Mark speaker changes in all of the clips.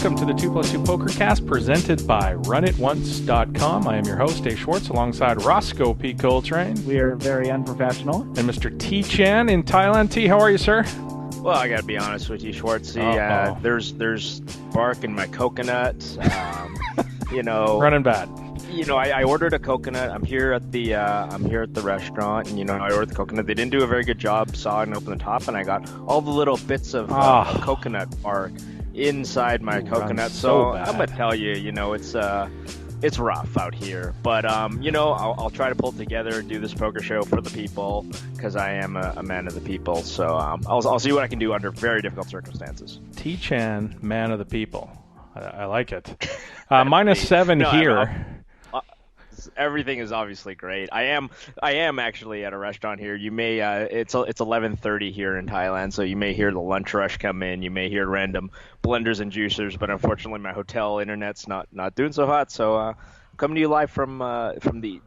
Speaker 1: welcome to the 2+2 Pokercast presented by RunItOnce.com. I am your host, Dave Schwartz, alongside Roscoe P. Coltrane.
Speaker 2: We are very unprofessional.
Speaker 1: And Mr. T. Chan in Thailand. T, how are you, sir?
Speaker 3: Well, I gotta be honest with you, Schwartzy. There's bark in my coconut.
Speaker 1: Running bad.
Speaker 3: I ordered a coconut. I'm here at the restaurant, and I ordered the coconut. They didn't do a very good job sawing open the top, and I got all the little bits of coconut bark inside my coconut. So I'm gonna tell you, it's rough out here. But I'll try to pull it together and do this poker show for the people because I am a man of the people. So I'll see what I can do under very difficult circumstances.
Speaker 1: T. Chan, man of the people. I like it. -7 here.
Speaker 3: Everything is obviously great. I am actually at a restaurant here. You may it's 11:30 here in Thailand, so you may hear the lunch rush come in. You may hear random blenders and juicers, but unfortunately my hotel internet's not doing so hot. So I'm coming to you live from the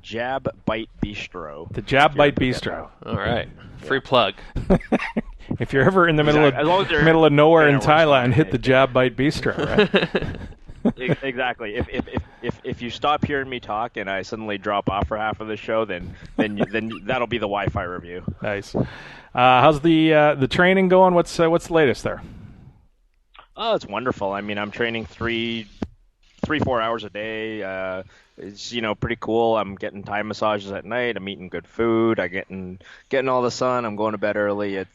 Speaker 3: Jab Bite Bistro.
Speaker 1: The Jab Bite Bistro.
Speaker 4: All right, free plug.
Speaker 1: If you're ever in the middle of nowhere in Thailand, hit the Jab Bite Bistro, right?
Speaker 3: Exactly. If you stop hearing me talk and I suddenly drop off for half of the show, then that'll be the Wi-Fi review.
Speaker 1: Nice. How's the training going? What's the latest there?
Speaker 3: Oh, it's wonderful. I mean, I'm training 3-4 hours a day. It's pretty cool. I'm getting Thai massages at night. I'm eating good food. I'm getting all the sun. I'm going to bed early. It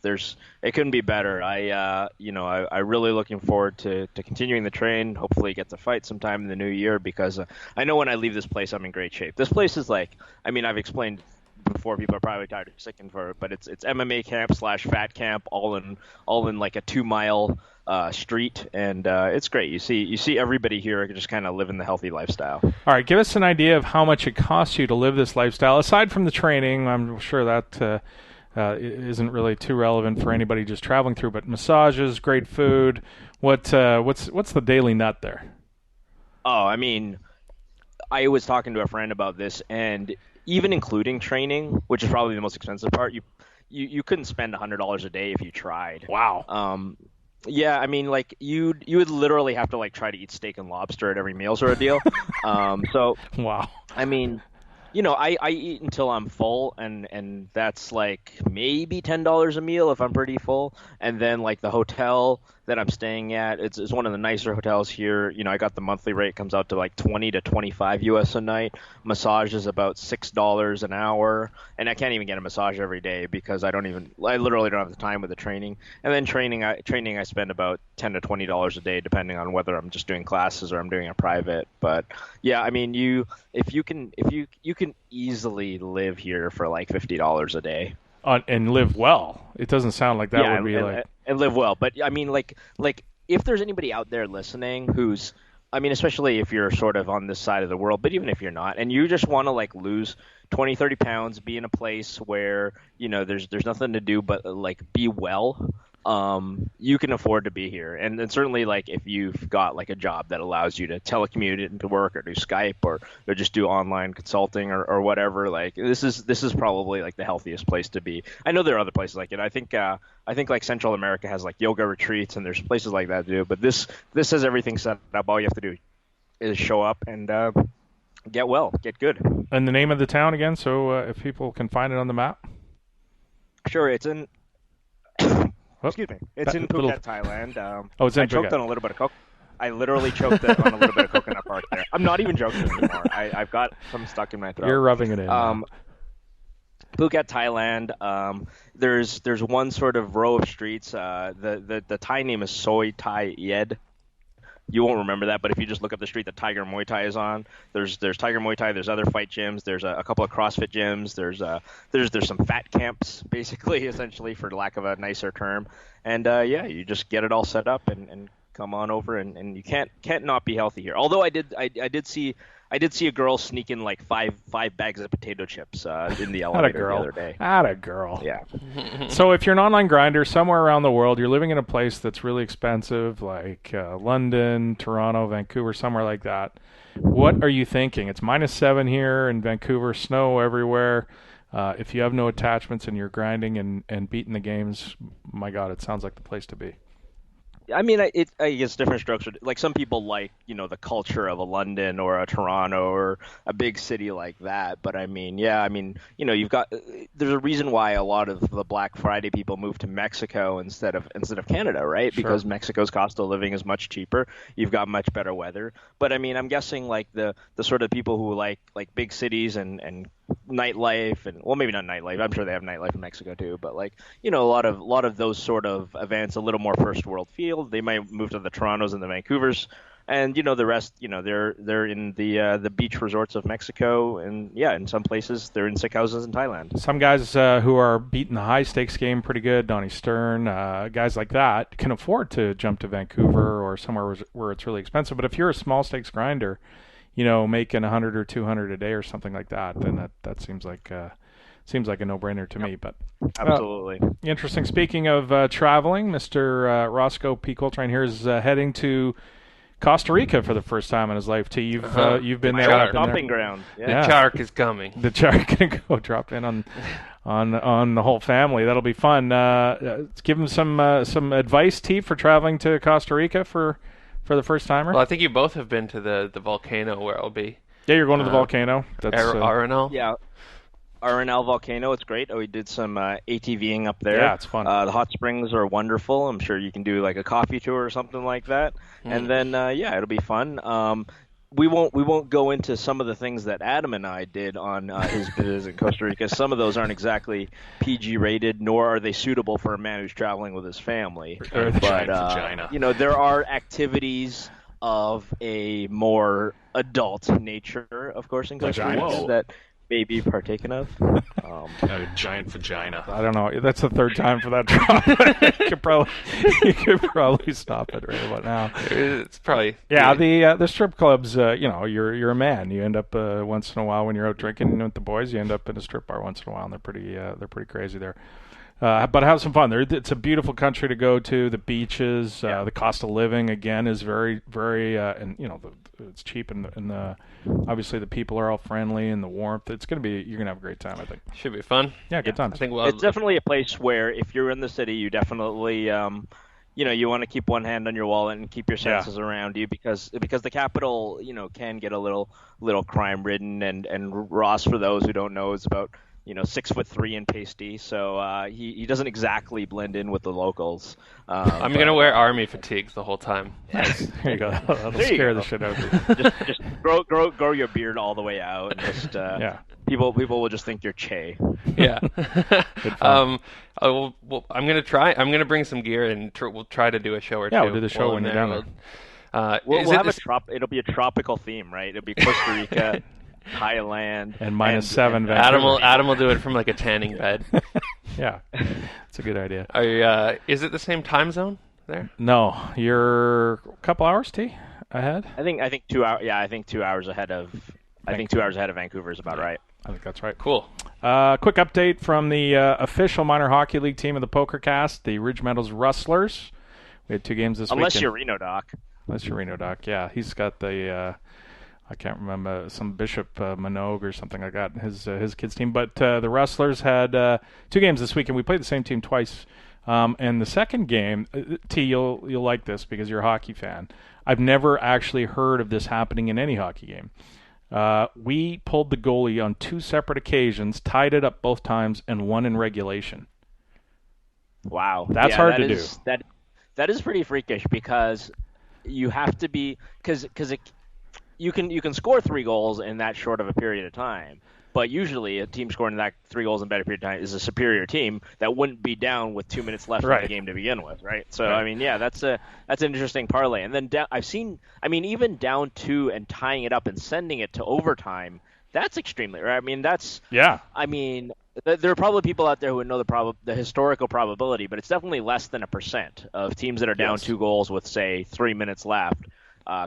Speaker 3: couldn't be better. I really looking forward to continuing the train. Hopefully get to fight sometime in the new year because I know when I leave this place I'm in great shape. This place is I've explained before, people are probably tired of sticking for it, but it's MMA camp / fat camp all in like a 2-mile street, and it's great. You see everybody here just kind of living the healthy lifestyle.
Speaker 1: All right, give us an idea of how much it costs you to live this lifestyle aside from the training. I'm sure that isn't really too relevant for anybody just traveling through, but massages, great food. What's the daily nut there?
Speaker 3: Oh, I mean, I was talking to a friend about this, and even including training, which is probably the most expensive part, you couldn't spend $100 a day if you tried.
Speaker 1: Wow.
Speaker 3: Yeah, I mean, you would literally have to try to eat steak and lobster at every meal sort of deal. So
Speaker 1: wow.
Speaker 3: I mean, I eat until I'm full, and that's maybe $10 a meal if I'm pretty full. And then the hotel that I'm staying at, it's one of the nicer hotels here. I got the monthly rate, comes out to $20 to $25 US a night. Massage is about $6 an hour, and I can't even get a massage every day because I literally don't have the time with the training. And then training I spend about $10 to $20 a day, depending on whether I'm just doing classes or I'm doing a private. But yeah, I mean, you can easily live here for $50 a day.
Speaker 1: And live well. It doesn't sound like that would be
Speaker 3: and live well. But I mean, if there's anybody out there listening who's, I mean, especially if you're sort of on this side of the world, but even if you're not, and you just want to lose 20, 30 pounds, be in a place where there's nothing to do but be well. You can afford to be here, and certainly if you've got a job that allows you to telecommute it into work or do Skype or just do online consulting or whatever, this is probably the healthiest place to be. I know there are other places like it. I think Central America has yoga retreats, and there's places like that to do, but this has everything set up. All you have to do is show up and get good.
Speaker 1: And the name of the town again, so if people can find it on the map.
Speaker 3: Sure, it's in. Excuse me. It's in Phuket, Thailand.
Speaker 1: It's in Phuket.
Speaker 3: I choked on a little bit of coconut. I literally choked on a little bit of coconut bark there. I'm not even joking anymore. I've got some stuck in my throat.
Speaker 1: You're rubbing it in.
Speaker 3: Phuket, Thailand. There's one sort of row of streets. The Thai name is Soi Thai Yed. You won't remember that, but if you just look up the street that Tiger Muay Thai is on, there's Tiger Muay Thai. There's other fight gyms. There's a couple of CrossFit gyms. There's some fat camps, basically, essentially, for lack of a nicer term. And you just get it all set up and come on over, and you can't not be healthy here. Although I did see a girl sneaking five bags of potato chips in the elevator the other day.
Speaker 1: Atta girl.
Speaker 3: Yeah.
Speaker 1: So if you're an online grinder somewhere around the world, you're living in a place that's really expensive, like London, Toronto, Vancouver, somewhere like that, what are you thinking? It's -7 here in Vancouver, snow everywhere. If you have no attachments and you're grinding and beating the games, my God, it sounds like the place to be.
Speaker 3: I mean, I guess different strokes. Like some people like, the culture of a London or a Toronto or a big city like that. But I mean, yeah, I mean, you've got there's a reason why a lot of the Black Friday people move to Mexico instead of Canada, right?
Speaker 1: Sure.
Speaker 3: Because Mexico's cost of living is much cheaper. You've got much better weather. But I mean, I'm guessing like the sort of people who like big cities and nightlife and, well, maybe not nightlife. I'm sure they have nightlife in Mexico too, but like, a lot of those sort of events, a little more first world feel. They might move to the Torontos and the Vancouvers, and the rest, they're in the beach resorts of Mexico, and yeah, in some places they're in sick houses in Thailand.
Speaker 1: Some guys who are beating the high stakes game pretty good, Donnie Stern, guys like that, can afford to jump to Vancouver or somewhere where it's really expensive. But if you're a small stakes grinder, making 100 or 200 a day or something like that, then that seems like a no-brainer to me. But
Speaker 3: absolutely
Speaker 1: interesting. Speaking of traveling, Mr. Roscoe P. Coltrane here is heading to Costa Rica for the first time in his life. T, you've been there, up in
Speaker 3: stomping
Speaker 1: there.
Speaker 3: ground.
Speaker 1: Yeah.
Speaker 4: The shark is coming.
Speaker 1: The shark gonna go drop in on the whole family. That'll be fun. Give him some advice, T, for traveling to Costa Rica for the first timer.
Speaker 4: Well, I think you both have been to the volcano where I'll be.
Speaker 1: Yeah, you're going to the volcano. That's
Speaker 4: Arenal.
Speaker 3: Yeah. Arenal volcano, it's great. We did some ATVing up there.
Speaker 1: Yeah, it's fun.
Speaker 3: The hot springs are wonderful. I'm sure you can do like a coffee tour or something like that. And then it'll be fun. We won't go into some of the things that Adam and I did on his visit in Costa Rica. Some of those aren't exactly PG rated, nor are they suitable for a man who's traveling with his family. But there are activities of a more adult nature, of course, in Costa Rica that may be partaken of.
Speaker 2: A giant vagina.
Speaker 1: I don't know. That's the third time for that drop. you could probably stop it right about now.
Speaker 4: It's probably
Speaker 1: the strip clubs. You're a man. You end up once in a while when you're out drinking with the boys. You end up in a strip bar once in a while, and they're pretty crazy there. But have some fun. It's a beautiful country to go to. The beaches, the cost of living again is very, very, and it's cheap, and the obviously the people are all friendly and the warmth. You're gonna have a great time. I think
Speaker 4: should be fun.
Speaker 1: Yeah, good times.
Speaker 4: I think
Speaker 3: it's definitely a place where if you're in the city, you definitely you want to keep one hand on your wallet and keep your senses around you because the capital can get a little crime ridden, and Ross, for those who don't know, is about 6'3" and pasty, so he doesn't exactly blend in with the locals.
Speaker 4: I'm gonna wear army fatigues the whole time.
Speaker 1: Nice. There you go. That'll scare the shit out of
Speaker 3: you. Just grow your beard all the way out. And just people will just think you're Che.
Speaker 4: Yeah. I'm gonna try. I'm gonna bring some gear and we'll try to do a show or two.
Speaker 1: Yeah, we'll do the show when you're down there.
Speaker 3: We'll have it'll be a tropical theme, right? It'll be Costa Rica. Thailand
Speaker 1: and -7.
Speaker 4: Adam will do it from like a tanning bed.
Speaker 1: Yeah, it's a good idea.
Speaker 4: Is it the same time zone there?
Speaker 1: No, you're a couple hours ahead.
Speaker 3: I think 2 hours. Yeah, I think 2 hours ahead of. I think 2 hours ahead of Vancouver is about right.
Speaker 1: I think that's right.
Speaker 4: Cool.
Speaker 1: Quick update from the official minor hockey league team of the Pokercast, the Ridge Meadows Rustlers. We had 2 games this weekend.
Speaker 3: Unless you're Reno Doc.
Speaker 1: Yeah. He's got the. I can't remember, some Bishop Minogue or something like that, his kids' team. But the Rustlers had 2 games this week, and we played the same team twice. And the second game, T, you'll like this because you're a hockey fan. I've never actually heard of this happening in any hockey game. We pulled the goalie on 2 separate occasions, tied it up both times, and won in regulation.
Speaker 3: Wow.
Speaker 1: That's hard to do.
Speaker 3: That is pretty freakish because you have to be – because you can score 3 goals in that short of a period of time, but usually a team scoring that 3 goals in a better period of time is a superior team that wouldn't be down with 2 minutes left in the game to begin with, right? So I mean, that's an interesting parlay. And then I've seen, even down 2 and tying it up and sending it to overtime, that's extremely rare. I mean, there are probably people out there who would know the historical probability, but it's definitely less than 1% of teams that are down 2 goals with, say, 3 minutes left.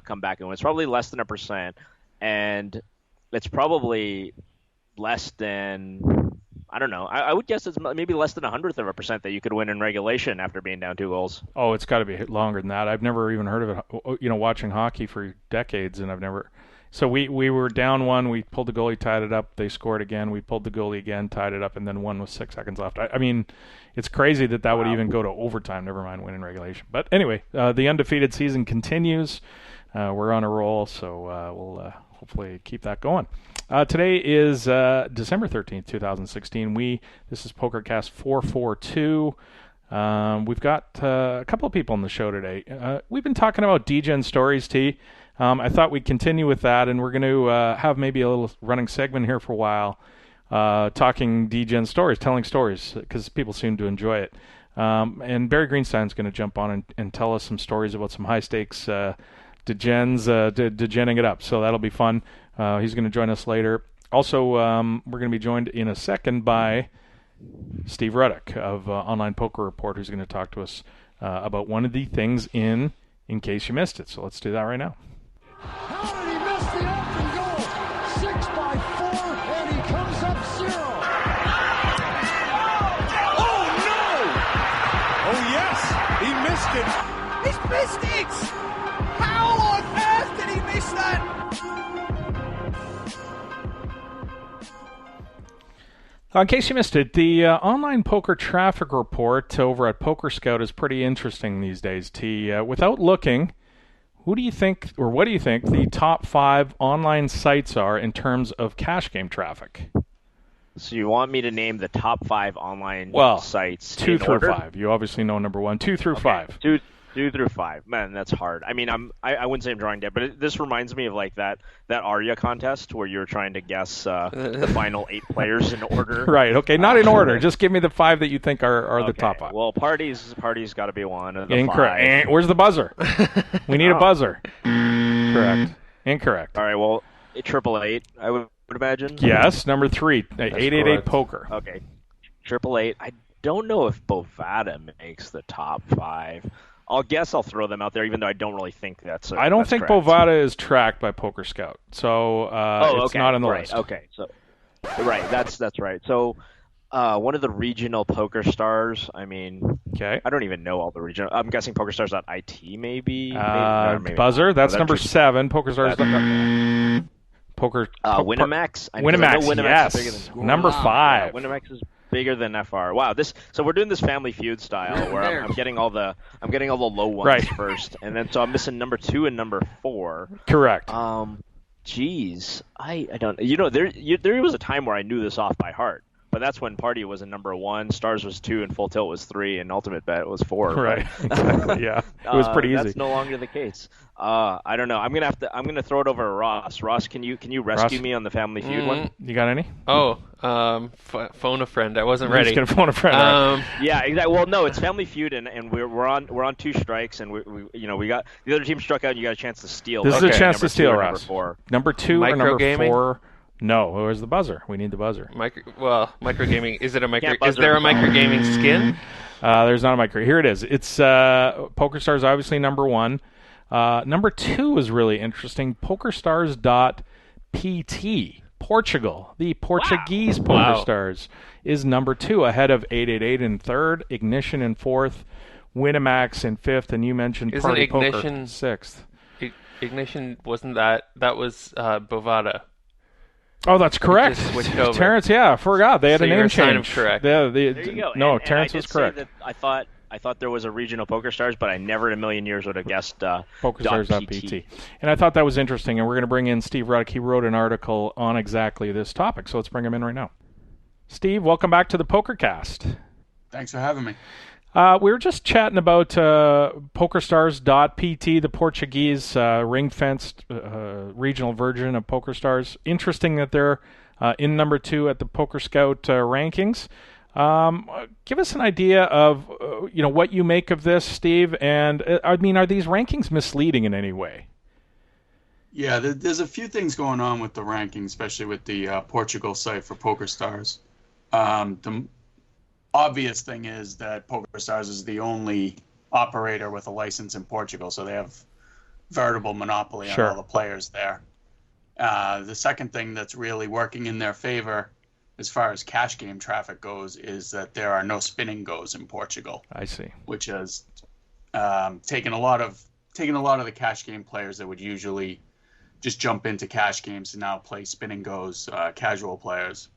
Speaker 3: Come back and win. It's probably less than 1%, and it's probably less than, I don't know. I would guess it's maybe less than 100% that you could win in regulation after being down 2 goals.
Speaker 1: Oh, it's got to be longer than that. I've never even heard of it. Watching hockey for decades, and I've never. So we were down one. We pulled the goalie, tied it up. They scored again. We pulled the goalie again, tied it up, and then won with 6 seconds left. I mean, it's crazy that would even go to overtime. Never mind winning regulation. But anyway, the undefeated season continues. We're on a roll, so we'll hopefully keep that going. Today is December 13th, 2016. This is Pokercast 442. We've got a couple of people on the show today. We've been talking about degen stories, T. I thought we'd continue with that, and we're going to have maybe a little running segment here for a while, talking degen stories, telling stories, because people seem to enjoy it. And Barry Greenstein's going to jump on and tell us some stories about some high-stakes degenning it up, so that'll be fun. He's going to join us later. Also, we're going to be joined in a second by Steve Ruck of Online Poker Report, who's going to talk to us about one of the things in case you missed it. So let's do that right now.
Speaker 5: How did he miss the open goal? 6 by 4, and he comes up 0. Oh, no! Oh, yes, he missed it.
Speaker 6: He's missed it! How on earth did he miss that?
Speaker 1: In case you missed it, the online poker traffic report over at Poker Scout is pretty interesting these days, T. Without looking, what do you think the top 5 online sites are in terms of cash game traffic?
Speaker 3: So you want me to name the top 5 online sites
Speaker 1: 2
Speaker 3: in
Speaker 1: through
Speaker 3: order?
Speaker 1: 5. You obviously know number 1. 2 through 5.
Speaker 3: 2 through 5. Man, that's hard. I mean, I wouldn't say I'm drawing dead, but this reminds me of like that Arya contest where you're trying to guess the final 8 players in order.
Speaker 1: Right. Okay. Not in order. Just give me the 5 that you think are the top 5.
Speaker 3: Well, parties got to be one of the
Speaker 1: Incorrect.
Speaker 3: 5.
Speaker 1: Where's the buzzer? We need a buzzer. Correct. Incorrect.
Speaker 3: All right. Well, 888, I would imagine.
Speaker 1: Yes. Number 3. 888 poker.
Speaker 3: Okay. 888. I don't know if Bovada makes the top 5. I'll throw them out there, even though I don't really think that's.
Speaker 1: I don't think
Speaker 3: correct.
Speaker 1: Bovada is tracked by Poker Scout, so it's not on the list.
Speaker 3: Okay, so that's right. So one of the regional poker stars. I mean,
Speaker 1: okay.
Speaker 3: I don't even know all the regional. I'm guessing PokerStars.it maybe.
Speaker 1: Maybe buzzer. That's number 7. PokerStars. Poker.
Speaker 3: Winamax.
Speaker 1: Winamax.
Speaker 3: Winamax
Speaker 1: Yes.
Speaker 3: is bigger than,
Speaker 1: number 5.
Speaker 3: Yeah, Winamax is bigger than FR. Wow, so we're doing this Family Feud style where I'm getting all the low ones first, and then so I'm missing number 2 and number 4.
Speaker 1: Correct.
Speaker 3: Geez, I don't. There was a time where I knew this off by heart, but that's when Party was a number 1, Stars was 2, and Full Tilt was 3, and Ultimate Bet was 4.
Speaker 1: Right. Exactly. Yeah. It was pretty easy.
Speaker 3: That's no longer the case. I don't know. I'm gonna throw it over to Ross. Ross, can you rescue me on the Family Feud one?
Speaker 1: You got any?
Speaker 4: Oh, phone a friend. I wasn't ready.
Speaker 1: Just gonna phone a friend.
Speaker 3: Yeah, exactly. Well, no, it's Family Feud, and we're on 2 strikes, and we got the other team struck out, and you got a chance to steal.
Speaker 1: This is a chance to steal,
Speaker 3: Ross.
Speaker 1: Number 2 or number
Speaker 4: Microgaming?
Speaker 1: 4? No. Where's the buzzer? We need the buzzer.
Speaker 4: Microgaming. Is there a microgaming skin?
Speaker 1: There's not a micro. Here it is. It's PokerStars, obviously number 1. Number 2 is really interesting. PokerStars.pt. Portugal. The Portuguese PokerStars is number 2, ahead of 888 in 3rd, Ignition in 4th, Winamax in 5th, and you mentioned
Speaker 4: Isn't
Speaker 1: Party
Speaker 4: Ignition
Speaker 1: Poker 6th.
Speaker 4: Ignition wasn't that was Bovada.
Speaker 1: Oh, that's correct.
Speaker 4: Switched over.
Speaker 1: Terrence, I forgot. They had
Speaker 4: So
Speaker 1: a
Speaker 4: you're
Speaker 1: name
Speaker 4: a sign of
Speaker 1: change.
Speaker 4: correct.
Speaker 3: There you go.
Speaker 1: No,
Speaker 3: and
Speaker 1: Terrence
Speaker 3: I
Speaker 1: was
Speaker 3: did
Speaker 1: correct.
Speaker 3: say that I thought there was a regional PokerStars, but I never in a million years would have guessed
Speaker 1: PokerStars.pt. And I thought that was interesting, and we're going to bring in Steve Ruck. He wrote an article on exactly this topic, so let's bring him in right now. Steve, welcome back to the Pokercast.
Speaker 7: Thanks for having me.
Speaker 1: We were just chatting about PokerStars.pt, the Portuguese ring-fenced regional version of PokerStars. Interesting that they're in number 2 at the Poker Scout rankings. Give us an idea of what you make of this, Steve. And are these rankings misleading in any way?
Speaker 7: Yeah, there's a few things going on with the rankings, especially with the Portugal site for PokerStars. The obvious thing is that PokerStars is the only operator with a license in Portugal, so they have veritable monopoly on all the players there. The second thing that's really working in their favor as far as cash game traffic goes is that there are no spinning goes in Portugal.
Speaker 1: I see.
Speaker 7: Which has taken a lot of the cash game players that would usually just jump into cash games and now play spin and goes casual players.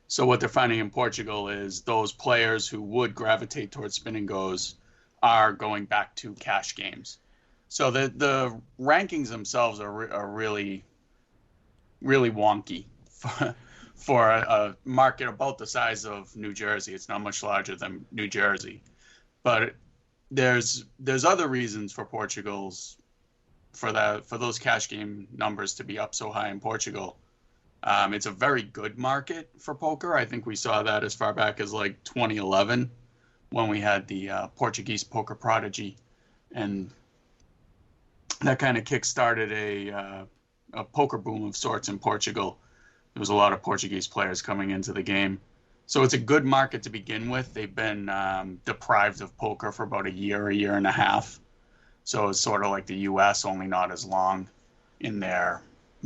Speaker 7: So what they're finding in Portugal is those players who would gravitate towards spin and goes are going back to cash games. So the rankings themselves are really, really wonky for a market about the size of New Jersey. It's not much larger than New Jersey, but there's other reasons for Portugal's for those cash game numbers to be up so high in Portugal. It's a very good market for poker. I think we saw that as far back as like 2011 when we had the Portuguese poker prodigy, and that kind of kick-started a poker boom of sorts in Portugal. There was a lot of Portuguese players coming into the game. So it's a good market to begin with. They've been deprived of poker for about a year and a half. So it's sort of like the U.S., only not as long in their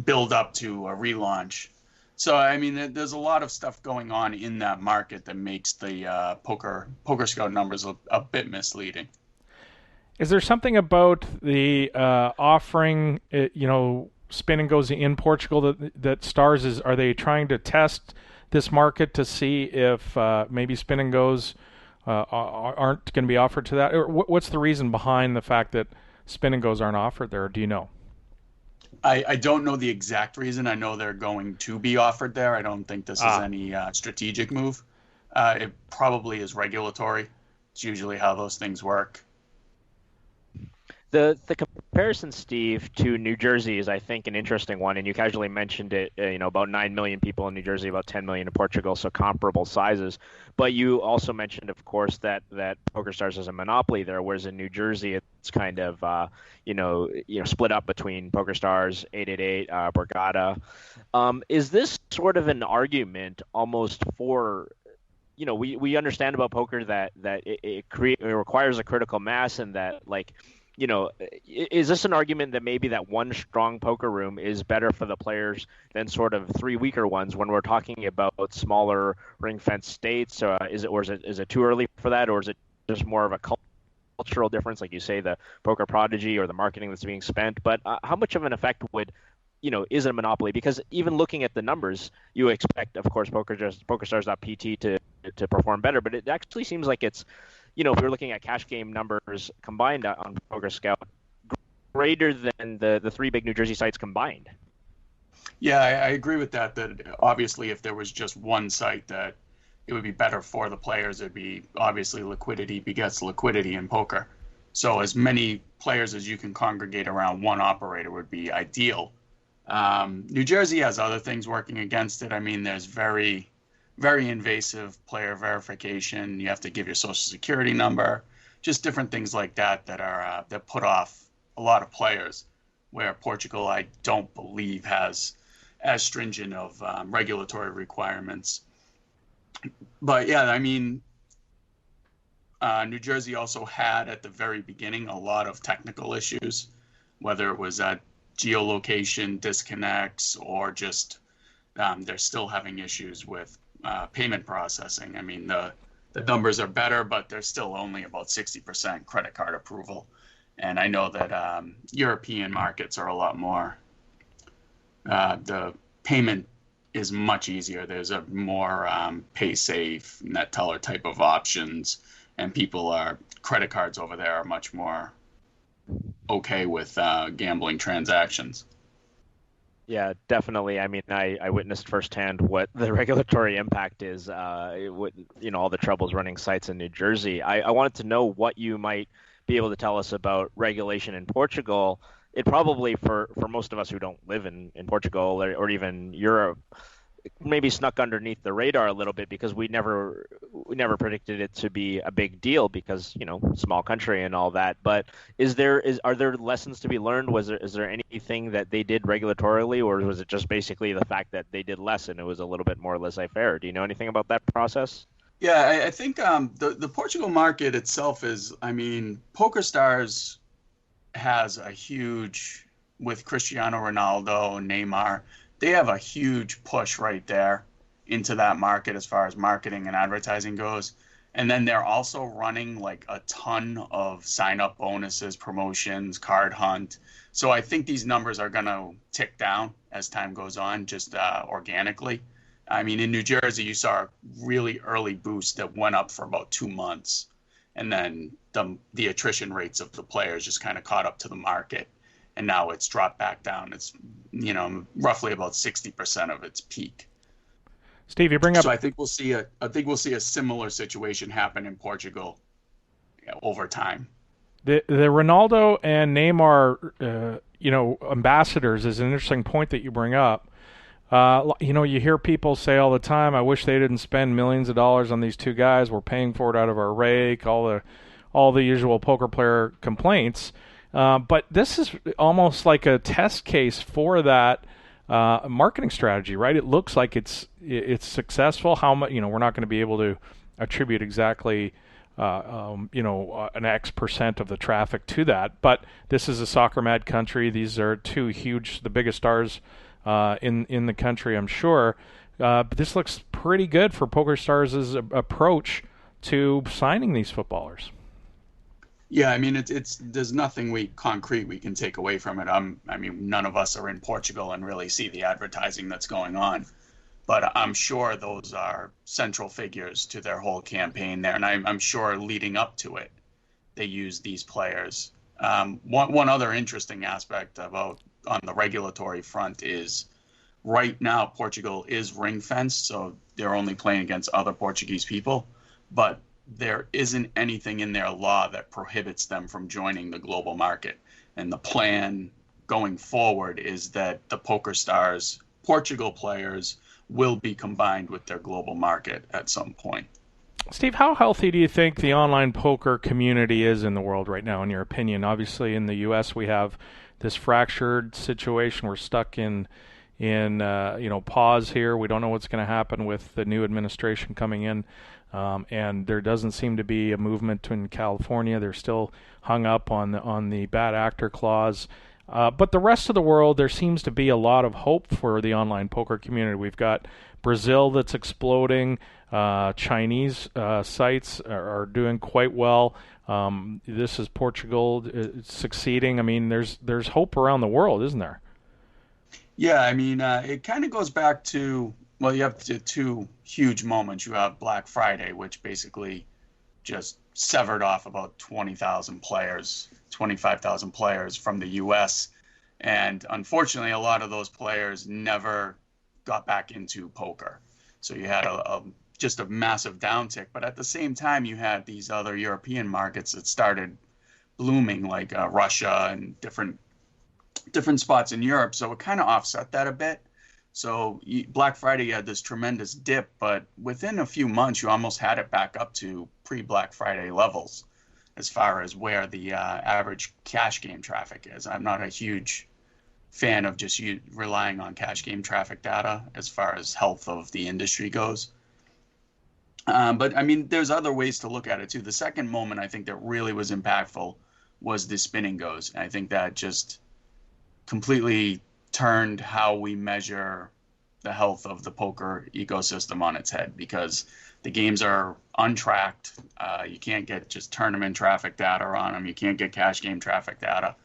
Speaker 7: build up to a relaunch. So, I mean, there's a lot of stuff going on in that market that makes the Poker Scout numbers a bit misleading.
Speaker 1: Is there something about the offering, spin and goes in Portugal that Stars are they trying to test this market to see if maybe spin and goes aren't going to be offered to that? Or what's the reason behind the fact that spin and goes aren't offered there? Do you know?
Speaker 7: I don't know the exact reason. I know they're going to be offered there. I don't think this is any strategic move. It probably is regulatory. It's usually how those things work.
Speaker 3: The comparison, Steve, to New Jersey is, I think, an interesting one, and you casually mentioned it. About 9 million people in New Jersey, about 10 million in Portugal, so comparable sizes. But you also mentioned, of course, that PokerStars is a monopoly there, whereas in New Jersey it's kind of split up between PokerStars, 888, Borgata. Is this sort of an argument almost for? We understand about poker that it requires a critical mass, and that is this an argument that maybe that one strong poker room is better for the players than sort of three weaker ones when we're talking about smaller ring-fenced states? Is it too early for that, or is it just more of a cultural difference, like you say, the poker prodigy or the marketing that's being spent? But how much of an effect would is it a monopoly? Because even looking at the numbers, you expect, of course, PokerStars.pt to perform better, but it actually seems like it's, if you're looking at cash game numbers combined on Poker Scout, greater than the three big New Jersey sites combined.
Speaker 7: Yeah, I agree with that. That obviously, if there was just one site, that it would be better for the players. It'd be obviously liquidity begets liquidity in poker. So as many players as you can congregate around one operator would be ideal. New Jersey has other things working against it. I mean, there's very, very invasive player verification. You have to give your social security number, just different things like that that put off a lot of players, where Portugal, I don't believe, has as stringent of regulatory requirements. But yeah, I mean, New Jersey also had at the very beginning a lot of technical issues, whether it was geolocation disconnects or just they're still having issues with payment processing. I mean, the numbers are better, but they're still only about 60% credit card approval. And I know that European markets are a lot more, the payment is much easier. There's a more pay safe, net teller type of options, and credit cards over there are much more okay with gambling transactions.
Speaker 3: Yeah, definitely. I mean, I witnessed firsthand what the regulatory impact is, all the troubles running sites in New Jersey. I wanted to know what you might be able to tell us about regulation in Portugal. It probably, for most of us who don't live in Portugal or even Europe, maybe snuck underneath the radar a little bit, because we never predicted it to be a big deal, because small country and all that. But are there lessons to be learned? Is there anything that they did regulatorily, or was it just basically the fact that they did less and it was a little bit more laissez-faire? Do you know anything about that process?
Speaker 7: Yeah, I think the Portugal market itself is, I mean, PokerStars has a huge, with Cristiano Ronaldo, Neymar, they have a huge push right there into that market as far as marketing and advertising goes. And then they're also running like a ton of sign-up bonuses, promotions, card hunt. So I think these numbers are going to tick down as time goes on, just organically. I mean, in New Jersey, you saw a really early boost that went up for about 2 months. And then the attrition rates of the players just kind of caught up to the market. And now it's dropped back down. It's, roughly about 60% of its peak.
Speaker 1: Steve, you bring up.
Speaker 7: So I think we'll see a similar situation happen in Portugal over time.
Speaker 1: The Ronaldo and Neymar, ambassadors is an interesting point that you bring up. You hear people say all the time, "I wish they didn't spend millions of dollars on these two guys. We're paying for it out of our rake." All the usual poker player complaints. But this is almost like a test case for that marketing strategy, right? It looks like it's successful. How much? We're not going to be able to attribute exactly. An X percent of the traffic to that. But this is a soccer mad country. These are the biggest stars in the country, I'm sure. But this looks pretty good for PokerStars' approach to signing these footballers.
Speaker 7: Yeah, I mean, there's nothing concrete we can take away from it. None of us are in Portugal and really see the advertising that's going on. But I'm sure those are central figures to their whole campaign there. And I'm sure leading up to it, they use these players. One other interesting aspect on the regulatory front is right now Portugal is ring-fenced, so they're only playing against other Portuguese people. But there isn't anything in their law that prohibits them from joining the global market. And the plan going forward is that the PokerStars Portugal players will be combined with their global market at some point.
Speaker 1: Steve, how healthy do you think the online poker community is in the world right now, in your opinion? Obviously, in the U.S., we have this fractured situation. We're stuck in pause here. We don't know what's going to happen with the new administration coming in, and there doesn't seem to be a movement in California. They're still hung up on the bad actor clause. But the rest of the world, there seems to be a lot of hope for the online poker community. We've got Brazil that's exploding. Chinese sites are doing quite well. This is Portugal succeeding. I mean, there's hope around the world, isn't there?
Speaker 7: Yeah, I mean, it kind of goes back to, well, you have two huge moments. You have Black Friday, which basically just severed off about 20,000 players, 25,000 players from the U.S. And unfortunately, a lot of those players never got back into poker. So you had just a massive downtick. But at the same time, you had these other European markets that started blooming, like Russia and different spots in Europe. So it kind of offset that a bit. So Black Friday, you had this tremendous dip, but within a few months, you almost had it back up to pre-Black Friday levels as far as where the average cash game traffic is. I'm not a huge fan of just relying on cash game traffic data as far as health of the industry goes. But I mean, there's other ways to look at it too. The second moment I think that really was impactful was the spin and goes. And I think that just completely turned how we measure the health of the poker ecosystem on its head, because the games are untracked. You can't get just tournament traffic data on them. You can't get cash game traffic data.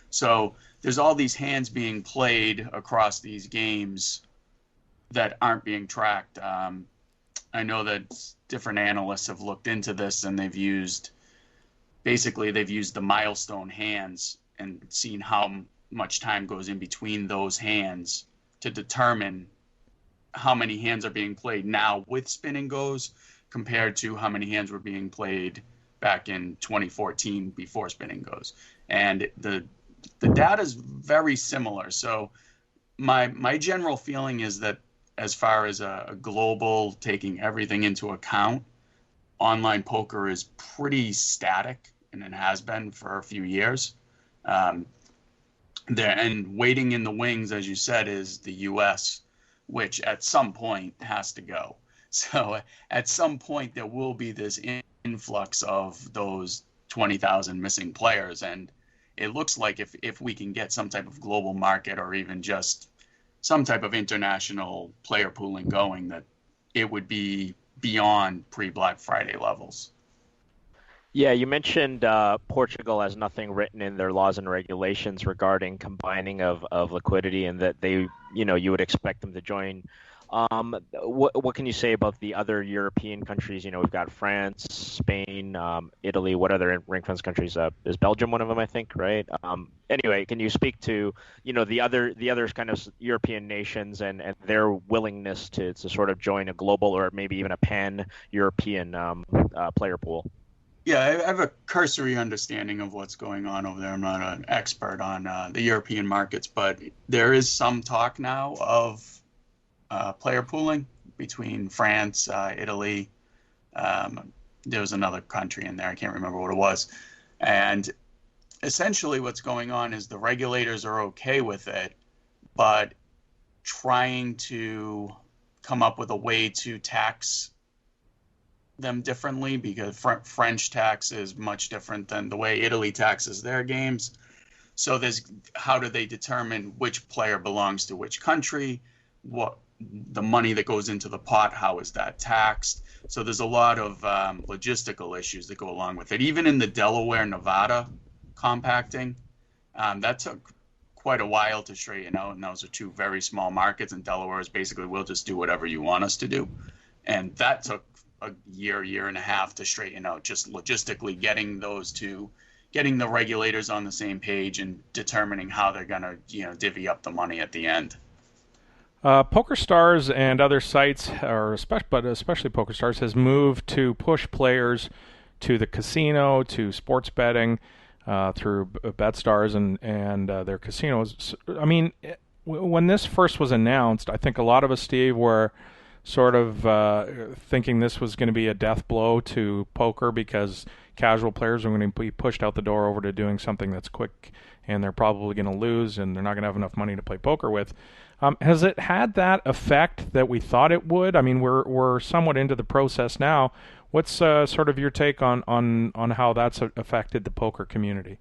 Speaker 7: So there's all these hands being played across these games that aren't being tracked. I know that different analysts have looked into this, and they've used the milestone hands and seen how much time goes in between those hands to determine how many hands are being played now with spin and goes compared to how many hands were being played back in 2014 before spin and goes. And the data is very similar. So my general feeling is that as far as a global, taking everything into account, online poker is pretty static, and it has been for a few years. And waiting in the wings, as you said, is the U.S., which at some point has to go. So at some point there will be this influx of those 20,000 missing players. And it looks like if we can get some type of global market or even just some type of international player pooling going, that it would be beyond pre-Black Friday levels.
Speaker 3: Yeah, you mentioned Portugal has nothing written in their laws and regulations regarding combining of liquidity, and that they, you would expect them to join. What can you say about the other European countries? We've got France, Spain, Italy. What other ring fence countries? Is Belgium one of them? I think, right? Anyway, can you speak to the other kind of European nations and their willingness to sort of join a global or maybe even a pan-European player pool?
Speaker 7: Yeah, I have a cursory understanding of what's going on over there. I'm not an expert on the European markets, but there is some talk now of player pooling between France, Italy. There was another country in there. I can't remember what it was. And essentially what's going on is the regulators are okay with it, but trying to come up with a way to tax them differently, because French tax is much different than the way Italy taxes their games. So how do they determine which player belongs to which country? What the money that goes into the pot, how is that taxed? So there's a lot of logistical issues that go along with it. Even in the Delaware, Nevada compacting, that took quite a while to straighten out. And those are two very small markets. And Delaware is basically, we'll just do whatever you want us to do. And that took a year and a half to straighten out, just logistically getting the regulators on the same page and determining how they're going to, divvy up the money at the end.
Speaker 1: PokerStars and other sites, but especially PokerStars, has moved to push players to the casino, to sports betting through BetStars and their casinos. I mean, when this first was announced, I think a lot of us, Steve, were sort of thinking this was going to be a death blow to poker, because casual players are going to be pushed out the door over to doing something that's quick, and they're probably going to lose, and they're not going to have enough money to play poker with. Has it had that effect that we thought it would? I mean, we're somewhat into the process now. What's sort of your take on how that's affected the poker community?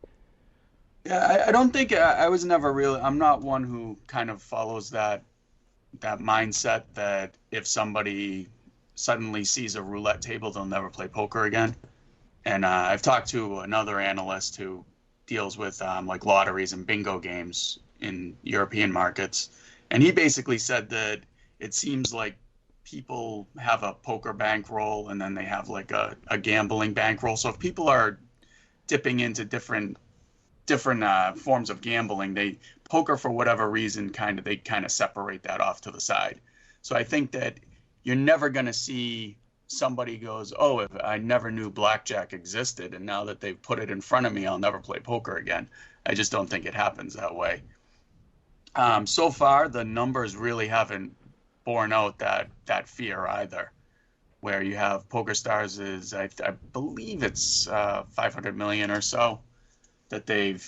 Speaker 7: Yeah, I don't think I was never really. I'm not one who kind of follows that mindset that if somebody suddenly sees a roulette table, they'll never play poker again. And I've talked to another analyst who deals with like lotteries and bingo games in European markets. And he basically said that it seems like people have a poker bankroll and then they have like a gambling bankroll. So if people are dipping into different forms of gambling, poker, for whatever reason, they kind of separate that off to the side. So I think that you're never going to see somebody goes, oh, if I never knew blackjack existed, and now that they've put it in front of me, I'll never play poker again. I just don't think it happens that way. So far, the numbers really haven't borne out that fear either, where you have PokerStars is, I believe it's 500 million or so that their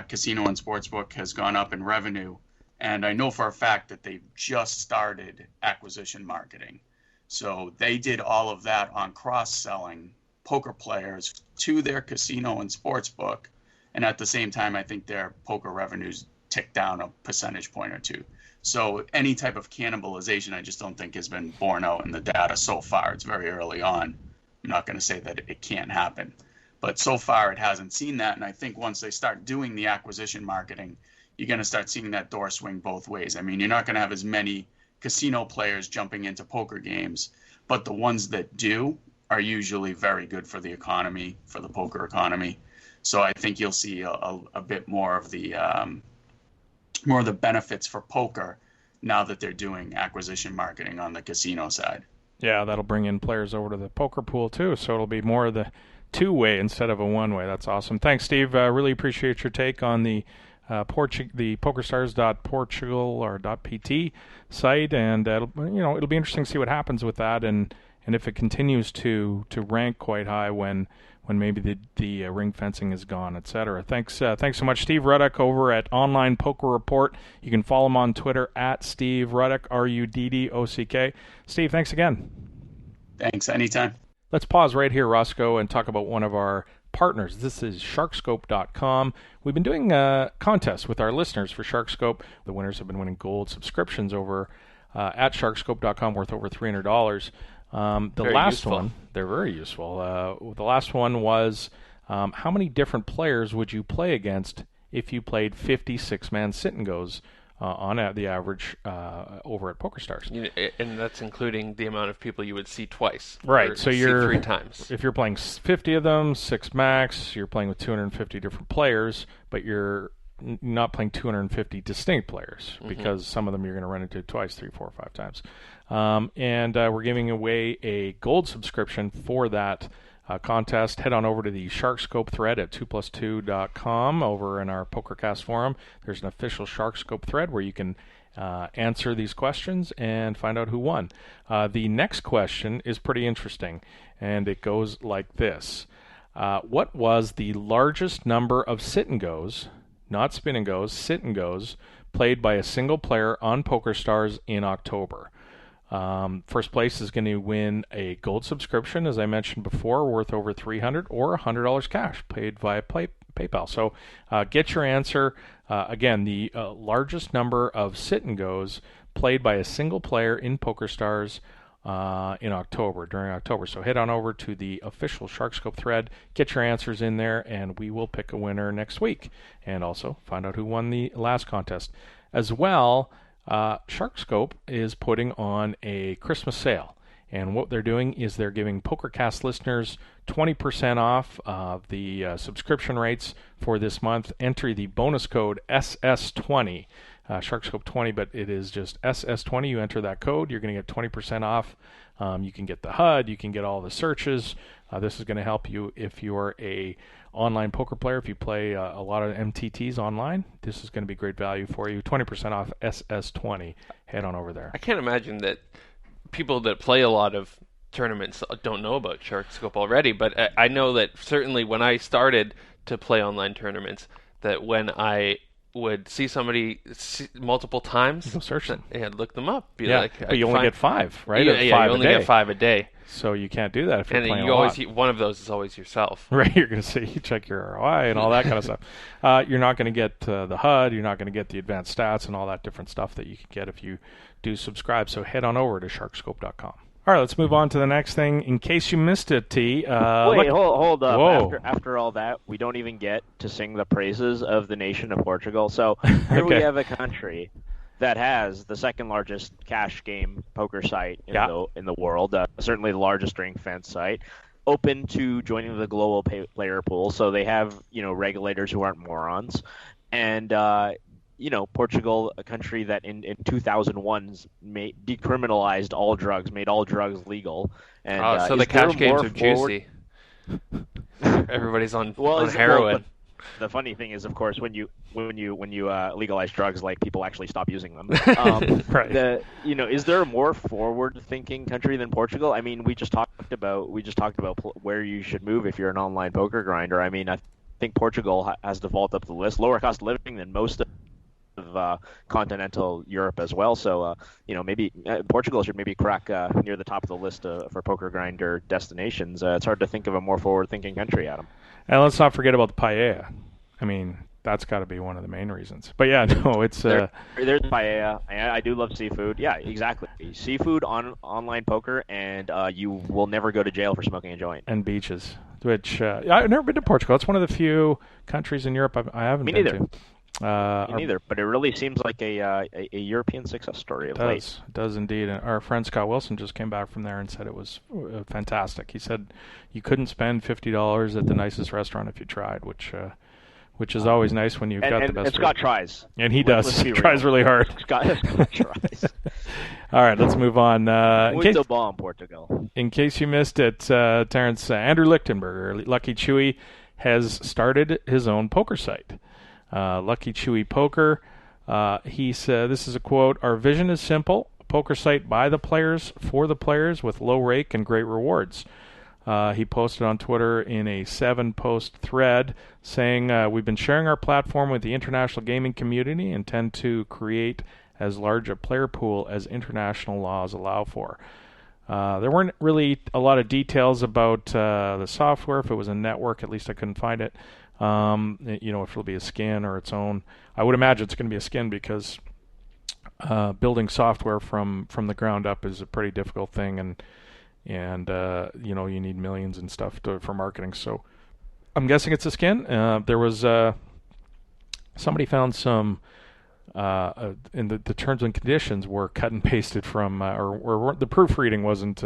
Speaker 7: casino and sportsbook has gone up in revenue. And I know for a fact that they've just started acquisition marketing. So they did all of that on cross-selling poker players to their casino and sportsbook. And at the same time, I think their poker revenues ticked down a percentage point or two. So any type of cannibalization, I just don't think has been borne out in the data so far. It's very early on. I'm not going to say that it can't happen. But so far, it hasn't seen that. And I think once they start doing the acquisition marketing, you're going to start seeing that door swing both ways. I mean, you're not going to have as many casino players jumping into poker games, but the ones that do are usually very good for the economy, for the poker economy. So I think you'll see a bit more of the benefits for poker now that they're doing acquisition marketing on the casino side.
Speaker 1: Yeah, that'll bring in players over to the poker pool too, so it'll be more of the two-way instead of a one-way. That's awesome. Thanks, Steve. Really appreciate your take on the PokerStars.Portugal or .pt site, and it'll be interesting to see what happens with that, and if it continues to rank quite high when maybe the ring fencing is gone, etc. Thanks so much, Steve Ruck over at Online Poker Report. You can follow him on Twitter at Steve Ruck, RUDDOCK. Steve, thanks again.
Speaker 7: Thanks, anytime.
Speaker 1: Let's pause right here, Roscoe, and talk about one of our partners. This is Sharkscope.com. We've been doing contests with our listeners for Sharkscope. The winners have been winning gold subscriptions over at Sharkscope.com worth over $300. The
Speaker 4: Very
Speaker 1: last
Speaker 4: useful.
Speaker 1: one, they're very useful. The last one was, how many different players would you play against if you played 50 six-man sit-and-goes on the average over at PokerStars?
Speaker 4: And that's including the amount of people you would see twice.
Speaker 1: Right,
Speaker 4: or
Speaker 1: so
Speaker 4: see
Speaker 1: you're
Speaker 4: 3 times.
Speaker 1: If you're playing 50 of them, 6 max, you're playing with 250 different players, but you're not playing 250 distinct players because some of them you're going to run into twice, 3, 4, 5 times. And we're giving away a gold subscription for that contest. Head on over to the SharkScope thread at 2plus2.com over in our Pokercast forum. There's an official SharkScope thread where you can answer these questions and find out who won. The next question is pretty interesting, and it goes like this. What was the largest number of sit-and-goes, not spin-and-goes, sit-and-goes, played by a single player on PokerStars in October? First place is going to win a gold subscription, as I mentioned before, worth over $300 or $100 cash paid via PayPal. So get your answer. Again, the largest number of sit-and-goes played by a single player in PokerStars during October. So head on over to the official SharkScope thread, get your answers in there, and we will pick a winner next week. And also find out who won the last contest. As well, SharkScope is putting on a Christmas sale, and what they're doing is they're giving PokerCast listeners 20% off the subscription rates for this month. Enter the bonus code SS20, SharkScope 20, but it is just SS20. You enter that code, you're going to get 20% off. You can get the HUD, you can get all the searches. This is going to help you if you're a online poker player. If you play a lot of MTTs online, this is going to be great value for you. 20% off SS20. Head on over there.
Speaker 4: I can't imagine that people that play a lot of tournaments don't know about SharkScope already, but I know that certainly when I started to play online tournaments, that when I would see somebody multiple times,
Speaker 1: Go search them.
Speaker 4: Look them up.
Speaker 1: But you only get 5, right?
Speaker 4: Yeah, you only get 5 a day.
Speaker 1: So you can't do that if you're
Speaker 4: And
Speaker 1: playing
Speaker 4: you
Speaker 1: a
Speaker 4: always
Speaker 1: lot.
Speaker 4: one of those is always yourself.
Speaker 1: Right, you're going to see, you check your ROI and all that kind of stuff. You're not going to get the HUD, you're not going to get the advanced stats and all that different stuff that you can get if you do subscribe. So head on over to sharkscope.com. All right, let's move on to the next thing. In case you missed it, T.
Speaker 3: Wait, hold up.
Speaker 1: Whoa.
Speaker 3: After all that, we don't even get to sing the praises of the nation of Portugal. So here we have a country that has the second largest cash game poker site in the world, certainly the largest ring fence site, open to joining the global player pool. So they have regulators who aren't morons, and Portugal, a country that in 2001 decriminalized all drugs, made all drugs legal. And
Speaker 4: so the cash games are juicy. Everybody's on heroin.
Speaker 3: The funny thing is, of course, when you legalize drugs, like people actually stop using them.
Speaker 1: Right.
Speaker 3: Is there a more forward-thinking country than Portugal? I mean, we just talked about where you should move if you're an online poker grinder. I mean, I think Portugal has to vault up the list, lower cost of living than most of continental Europe as well. So, maybe Portugal should maybe crack near the top of the list for poker grinder destinations. It's hard to think of a more forward-thinking country, Adam.
Speaker 1: And let's not forget about the paella. I mean, that's got to be one of the main reasons. But yeah, no, it's
Speaker 3: there's paella. I do love seafood. Yeah, exactly. Seafood on online poker, and you will never go to jail for smoking a joint.
Speaker 1: And beaches, which I've never been to Portugal. It's one of the few countries in Europe I haven't been to.
Speaker 3: Me neither, but it really seems like a European success story of late.
Speaker 1: It does indeed. And our friend Scott Wilson just came back from there and said it was fantastic. He said you couldn't spend $50 at the nicest restaurant if you tried, which is always nice when you've got the best.
Speaker 3: And Scott tries.
Speaker 1: And he does. He tries really hard.
Speaker 3: Scott tries.
Speaker 1: All right, let's move on.
Speaker 3: Muito bom, Portugal.
Speaker 1: In case you missed it, Terrence, Andrew Lichtenberger, Lucky Chewy, has started his own poker site. Lucky Chewy Poker. He said, this is a quote, "Our vision is simple, a poker site by the players, for the players, with low rake and great rewards." He posted on Twitter in a 7-post thread saying, "We've been sharing our platform with the international gaming community and intend to create as large a player pool as international laws allow for." There weren't really a lot of details about the software. If it was a network, at least I couldn't find it. If it'll be a skin or its own. I would imagine it's going to be a skin because building software from the ground up is a pretty difficult thing, and and you need millions and stuff for marketing. So I'm guessing it's a skin. There was somebody found some in the terms and conditions were cut and pasted from, or the proofreading wasn't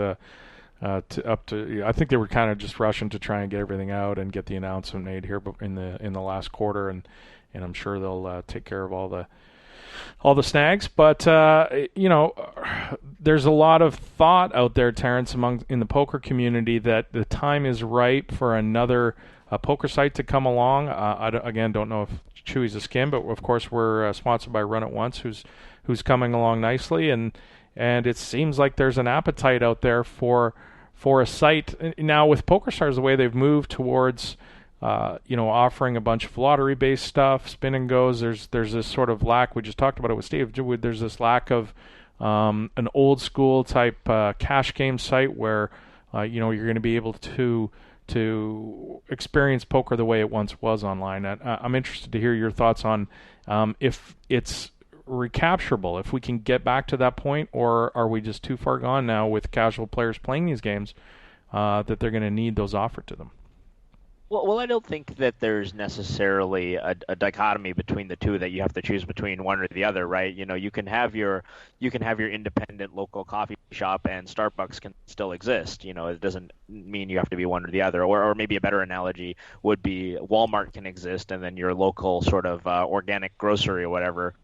Speaker 1: I think they were kind of just rushing to try and get everything out and get the announcement made here in the last quarter, and I'm sure they'll take care of all the snags. But there's a lot of thought out there, Terrence, in the poker community that the time is ripe for another poker site to come along. I don't know if Chewy's a skin, but of course we're sponsored by Run It Once, who's coming along nicely, and it seems like there's an appetite out there for a site now with PokerStars, the way they've moved towards offering a bunch of lottery-based stuff, spin and goes. There's this sort of lack. We just talked about it with Steve. There's this lack of an old school type cash game site where you're going to be able to experience poker the way it once was online. I'm interested to hear your thoughts on if it's recapturable, if we can get back to that point, or are we just too far gone now with casual players playing these games that they're going to need those offered to them?
Speaker 3: Well, I don't think that there's necessarily a dichotomy between the two, that you have to choose between one or the other, right? You can have your independent local coffee shop, and Starbucks can still exist. It doesn't mean you have to be one or the other. Or maybe a better analogy would be Walmart can exist, and then your local sort of organic grocery or whatever,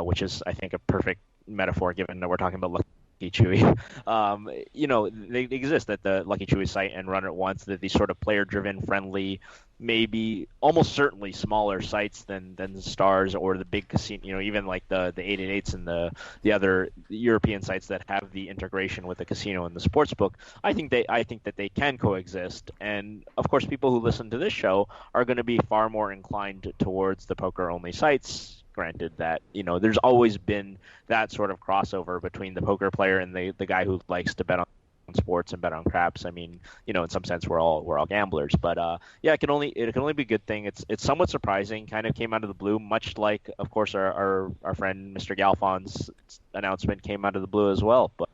Speaker 3: which is, I think, a perfect metaphor given that we're talking about Lucky Chewy. They exist at the Lucky Chewy site and Run It Once, that these sort of player-driven, friendly, maybe almost certainly smaller sites than the Stars or the big casino, even like the 888s and the other European sites that have the integration with the casino and the sports book. I think that they can coexist, and of course, people who listen to this show are going to be far more inclined towards the poker-only sites. Granted that there's always been that sort of crossover between the poker player and the guy who likes to bet on sports and bet on craps. I mean, in some sense we're all gamblers, but it can only be a good thing. It's somewhat surprising, kind of came out of the blue, much like, of course, our friend Mr. Galfon's announcement came out of the blue as well. But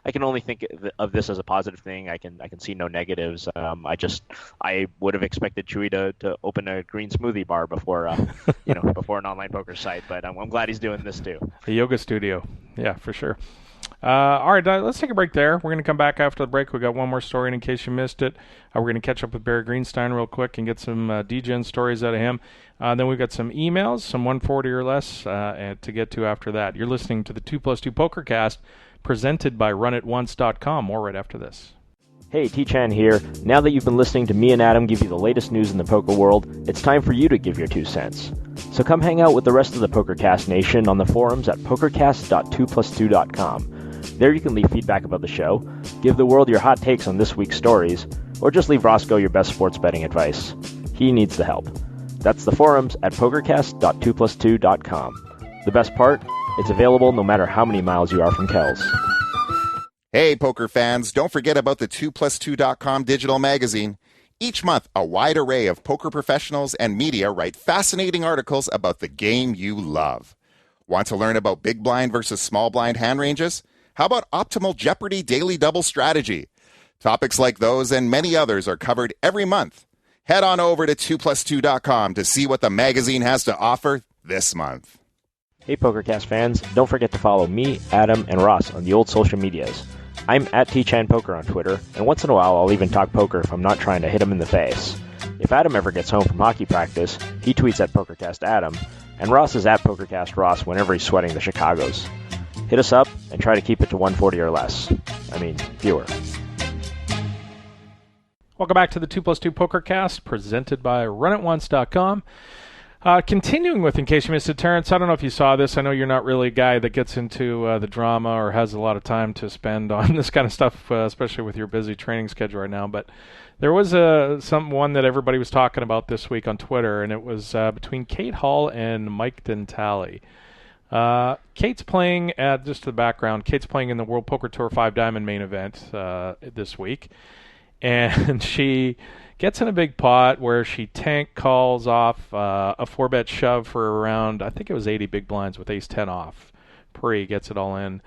Speaker 3: I can only think of this as a positive thing. I can see no negatives. I would have expected Chewy to open a green smoothie bar before before an online poker site, but I'm glad he's doing this too.
Speaker 1: A yoga studio, yeah, for sure. All right, let's take a break there. We're going to come back after the break. We got one more story, and in case you missed it, we're going to catch up with Barry Greenstein real quick and get some degen stories out of him. Then we've got some emails, some 140 or less to get to after that. You're listening to the 2+2 Pokercast, presented by RunItOnce.com. More right after this.
Speaker 3: Hey, T-Chan here. Now that you've been listening to me and Adam give you the latest news in the poker world, it's time for you to give your 2 cents. So come hang out with the rest of the Pokercast Nation on the forums at pokercast.2plus2.com. There you can leave feedback about the show, give the world your hot takes on this week's stories, or just leave Roscoe your best sports betting advice. He needs the help. That's the forums at pokercast.2plus2.com. The best part? It's available no matter how many miles you are from Kells.
Speaker 8: Hey, poker fans, don't forget about the 2plus2.com digital magazine. Each month, a wide array of poker professionals and media write fascinating articles about the game you love. Want to learn about big blind versus small blind hand ranges? How about optimal Jeopardy daily double strategy? Topics like those and many others are covered every month. Head on over to 2plus2.com to see what the magazine has to offer this month.
Speaker 3: Hey, PokerCast fans, don't forget to follow me, Adam, and Ross on the old social medias. I'm at TChanPoker on Twitter, and once in a while I'll even talk poker if I'm not trying to hit him in the face. If Adam ever gets home from hockey practice, he tweets at PokerCast Adam, and Ross is at PokerCast Ross whenever he's sweating the Chicagos. Hit us up and try to keep it to 140 or less. I mean, fewer.
Speaker 1: Welcome back to the 2+2 Pokercast, presented by RunItOnce.com. Continuing with, in case you missed it, Terrence, I don't know if you saw this. I know you're not really a guy that gets into the drama or has a lot of time to spend on this kind of stuff, especially with your busy training schedule right now. But there was one that everybody was talking about this week on Twitter, and it was between Kate Hall and Mike Dentale. Kate's playing at, just the background, Kate's playing in the World Poker Tour 5 Diamond main event this week. And she gets in a big pot where she tank calls off a 4-bet shove for around, I think it was 80 big blinds with ace-10 off. Pre gets it all in.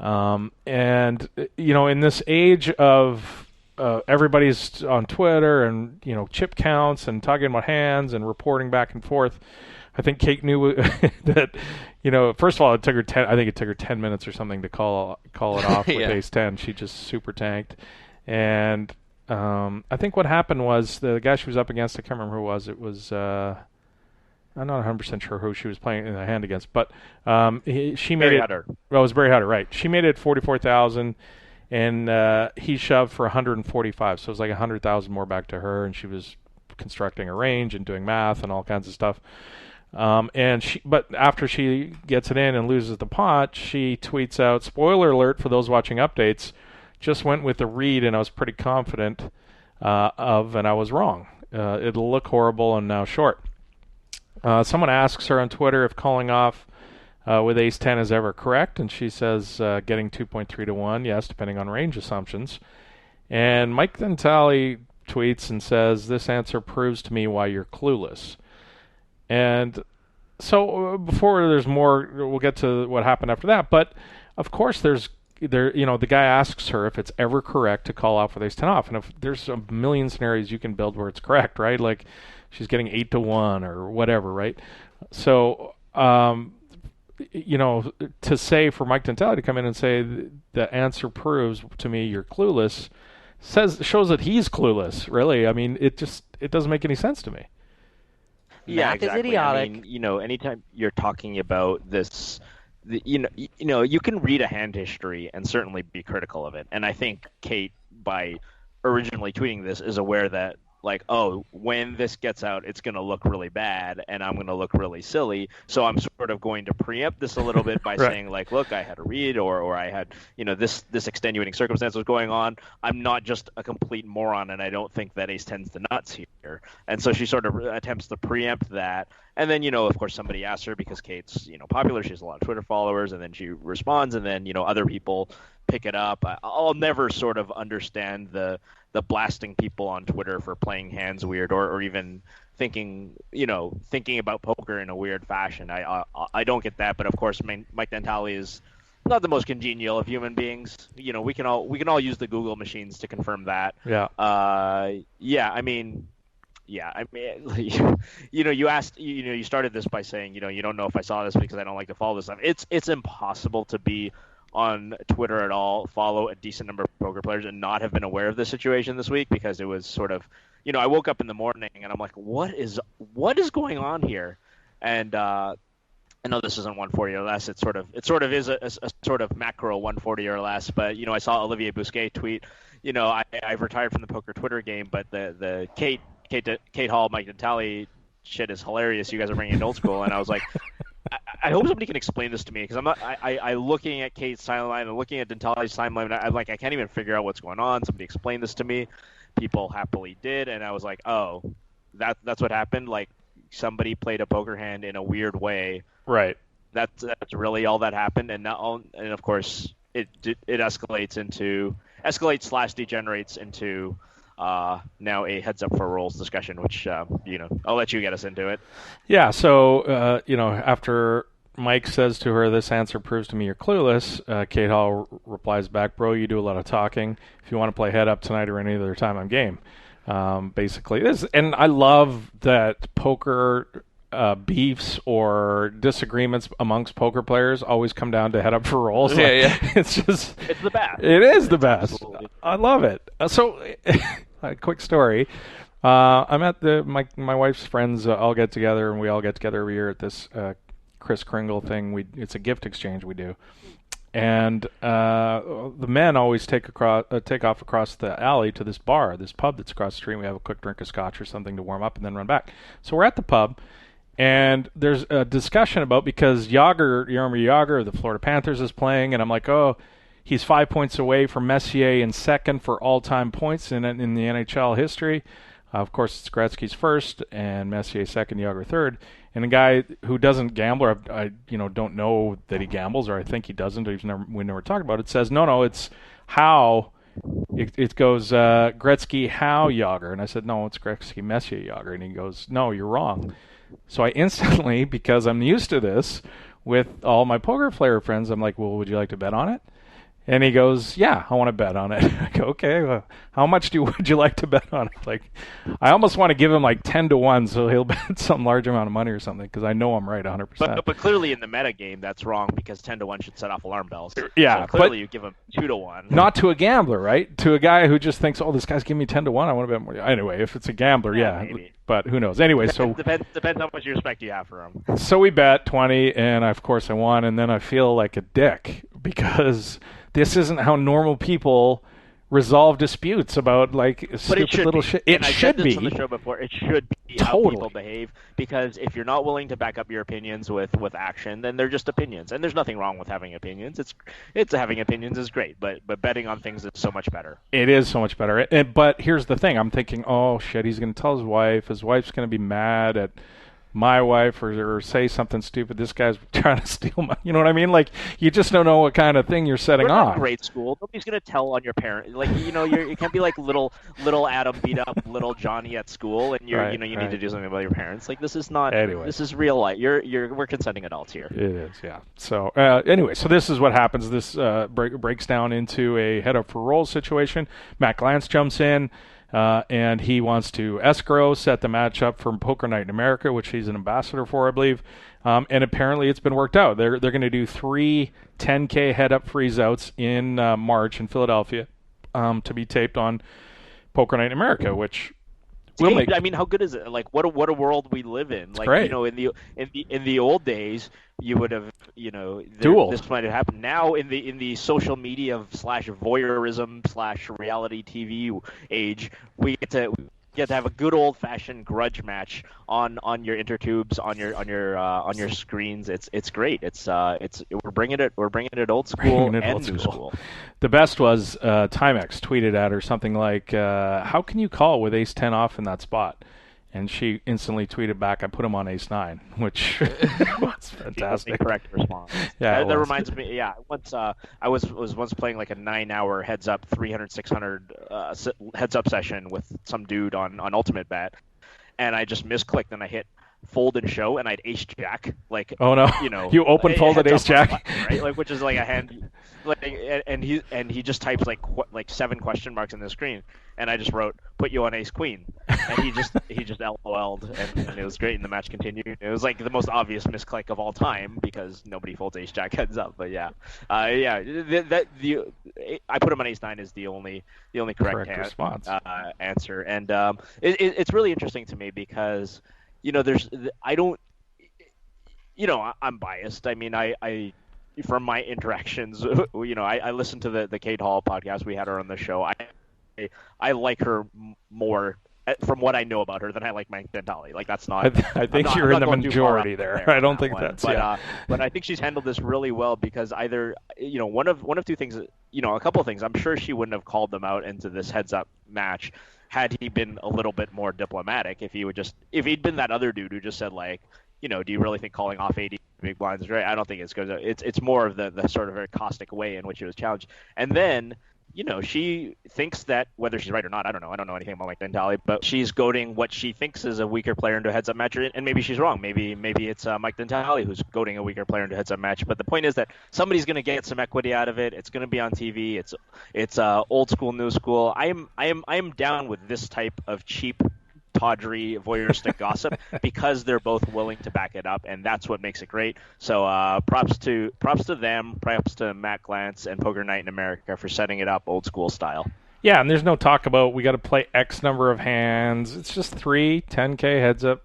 Speaker 1: And in this age of everybody's on Twitter and chip counts and talking about hands and reporting back and forth, I think Kate knew that first of all, it took her 10 minutes or something to call it off with ace 10. She just super tanked. And I think what happened was the guy she was up against, I can't remember who it was. It was I'm not 100% sure who she was playing in the hand against, but she made it.
Speaker 3: Hutter.
Speaker 1: Well, it was Barry Hutter, right? She made it 44,000, and he shoved for 145. So it was like 100,000 more back to her, and she was constructing a range and doing math and all kinds of stuff. But after she gets it in and loses the pot, she tweets out, "Spoiler alert for those watching updates. Just went with the read, and I was pretty confident and I was wrong. It'll look horrible and now short." Someone asks her on Twitter if calling off with ace 10 is ever correct, and she says getting 2.3 to 1, yes, depending on range assumptions. And Mike Dentale tweets and says, "This answer proves to me why you're clueless." And so before there's more, we'll get to what happened after that. But of course, the guy asks her if it's ever correct to call off with ace 10 off, and if there's a million scenarios you can build where it's correct, right? Like she's getting 8 to 1 or whatever, right? So, to say for Mike Dentale to come in and say the answer proves to me you're clueless shows that he's clueless. Really, I mean, it doesn't make any sense to me.
Speaker 3: Yeah,
Speaker 9: Math
Speaker 3: exactly.
Speaker 9: is idiotic.
Speaker 3: I mean, anytime you're talking about this, you can read a hand history and certainly be critical of it. And I think Kate, by originally tweeting this, is aware that, like, oh, when this gets out, it's going to look really bad, and I'm going to look really silly. So I'm sort of going to preempt this a little bit by
Speaker 1: right.
Speaker 3: saying, like, look, I had a read, or I had, this extenuating circumstance was going on. I'm not just a complete moron, and I don't think that ace 10's the nuts here. And so she sort of attempts to preempt that. And then, of course, somebody asks her, because Kate's, popular, she has a lot of Twitter followers, and then she responds, and then, other people pick it up. I'll never sort of understand the blasting people on Twitter for playing hands weird, or even thinking about poker in a weird fashion. I don't get that, but of course Mike Dentale is not the most congenial of human beings. We can all use the Google machines to confirm that.
Speaker 1: Yeah.
Speaker 3: You asked, you started this by saying, you don't know if I saw this because I don't like to follow this stuff. It's impossible to be on Twitter at all, follow a decent number of poker players, and not have been aware of this situation this week, because it was sort of, I woke up in the morning and I'm like, what is going on here? And I know this isn't 140 or less. It sort of is a sort of macro 140 or less. But I saw Olivier Bousquet tweet, I've retired from the poker Twitter game, but the Kate Hall, Mike Dentale shit is hilarious. You guys are bringing it old school, and I was like, I hope somebody can explain this to me, because I'm not. I looking at Kate's timeline and looking at Dentale's timeline. I can't even figure out what's going on. Somebody explain this to me. People happily did, and I was like, oh, that's what happened. Like, somebody played a poker hand in a weird way.
Speaker 1: Right.
Speaker 3: That's really all that happened, and of course it escalates/degenerates into now a heads up for Rollz discussion, which I'll let you get us into it.
Speaker 1: Yeah. So after Mike says to her, "This answer proves to me you're clueless," Kate Hall replies back, "Bro, you do a lot of talking. If you want to play head up tonight or any other time, I'm game." Basically, this, and I love that poker beefs or disagreements amongst poker players always come down to head up for Rollz.
Speaker 4: Yeah.
Speaker 1: It's
Speaker 3: the best.
Speaker 1: It is the best.
Speaker 3: Absolutely.
Speaker 1: I love it. So, a quick story. I'm at my wife's friends all get together, and we all get together every year at this Chris Kringle thing. It's a gift exchange we do, and the men always take off across the alley to this pub that's across the street. We have a quick drink of scotch or something to warm up, and then run back. So we're at the pub, and there's a discussion about, because Yager, the Florida Panthers, is playing, and I'm like, oh, he's 5 points away from Messier in second for all-time points in the NHL history. Of course, it's Gretzky's first, and Messier second, Yager third. And a guy who doesn't gamble, or I don't know that he gambles, or I think he doesn't, we never talked about it, says, no, it's Howe. It goes Gretzky, Howe, Yager. And I said, no, it's Gretzky, Messier, Yager. And he goes, no, you're wrong. So I instantly, because I'm used to this with all my poker player friends, I'm like, well, would you like to bet on it? And he goes, yeah, I want to bet on it. I go, okay, well, how much would you like to bet on it? Like, I almost want to give him like 10-1 so he'll bet some large amount of money or something because I know I'm right 100%.
Speaker 3: But clearly in the meta game, that's wrong because 10-1 should set off alarm bells.
Speaker 1: Yeah,
Speaker 3: so clearly you give him 2-1.
Speaker 1: Not to a gambler, right? To a guy who just thinks, oh, this guy's giving me 10-1, I want to bet more. Anyway, if it's a gambler, yeah.
Speaker 3: Maybe.
Speaker 1: But who knows? Anyway, so
Speaker 3: depends how much respect you have for him.
Speaker 1: So we bet 20, and of course I won, and then I feel like a dick because this isn't how normal people resolve disputes about like stupid little shit. It should be.
Speaker 3: On the show before. It should be how people behave, because if you're not willing to back up your opinions with action, then they're just opinions, and there's nothing wrong with having opinions. It's having opinions is great, but betting on things is so much better.
Speaker 1: It is so much better. But here's the thing: I'm thinking, oh shit, he's going to tell his wife. His wife's going to be mad at my wife or say something stupid. This guy's trying to steal my, you know what I mean? Like, you just don't know what kind of thing you're setting
Speaker 3: We're
Speaker 1: off.
Speaker 3: not grade school. Nobody's gonna tell on your parent. Like, you can't be like little Adam beat up little Johnny at school, and you need to do something about your parents. Like, this is not.
Speaker 1: Anyway.
Speaker 3: This is real life. We're consenting adults here.
Speaker 1: It is, yeah. So anyway, so this is what happens. This breaks down into a head up for Rollz situation. Matt Glantz jumps in. And he wants to escrow, set the match up for Poker Night in America, which he's an ambassador for, I believe. And apparently it's been worked out. They're going to do 3 10K head-up freeze-outs in March in Philadelphia to be taped on Poker Night in America, which will make...
Speaker 3: I mean, how good is it? Like, what a world we live in. Like,
Speaker 1: great.
Speaker 3: In the old days, you would have,
Speaker 1: dueled.
Speaker 3: This might have happened. Now, in the social media /voyeurism /reality TV age, we get to have a good old fashioned grudge match on your intertubes, on your screens. It's great. We're bringing it old school and new school.
Speaker 1: The best was Timex tweeted at her something like, "How can you call with Ace 10 off in that spot?" And she instantly tweeted back, "I put him on Ace 9," which was fantastic.
Speaker 3: Correct response.
Speaker 1: Yeah,
Speaker 3: that reminds me. Yeah, once I was once playing like a 9-hour heads up 300-600 heads up session with some dude on Ultimate Bet, and I just misclicked and I hit fold and show, and I'd ace jack. Like,
Speaker 1: oh no, you open folded ace jack,
Speaker 3: button, right? Like, which is like a hand. Like, and he just types like 7 question marks in the screen, and I just wrote, "Put you on ace queen," and he just LOL'd, and it was great, and the match continued. It was like the most obvious misclick of all time because nobody folds ace jack heads up. But I put him on ace 9 is the only correct
Speaker 1: response
Speaker 3: answer, and it's really interesting to me because I'm biased. I mean, I from my interactions, I listened to the Kate Hall podcast. We had her on the show. I like her more from what I know about her than I like Mike Dentale. Like, that's not.
Speaker 1: I think you're in the majority there. I don't think that's.
Speaker 3: But I think she's handled this really well because either one of two things. A couple of things. I'm sure she wouldn't have called them out into this heads up match had he been a little bit more diplomatic. If he'd been that other dude who just said, like, do you really think calling off 80 big blinds is right? I don't think it's good. It's more of the sort of very caustic way in which he was challenged. And then, she thinks that, whether she's right or not, I don't know. I don't know anything about Mike Dentale, but she's goading what she thinks is a weaker player into a heads-up match, and maybe she's wrong. Maybe it's Mike Dentale who's goading a weaker player into a heads-up match. But the point is that somebody's going to get some equity out of it. It's going to be on TV. It's old school, new school. I am down with this type of cheap, tawdry, voyeuristic gossip because they're both willing to back it up, and that's what makes it great. So props to them, props to Matt Glantz and Poker Night in America for setting it up old school style.
Speaker 1: Yeah, and there's no talk about we got to play X number of hands. It's just 3 10K heads up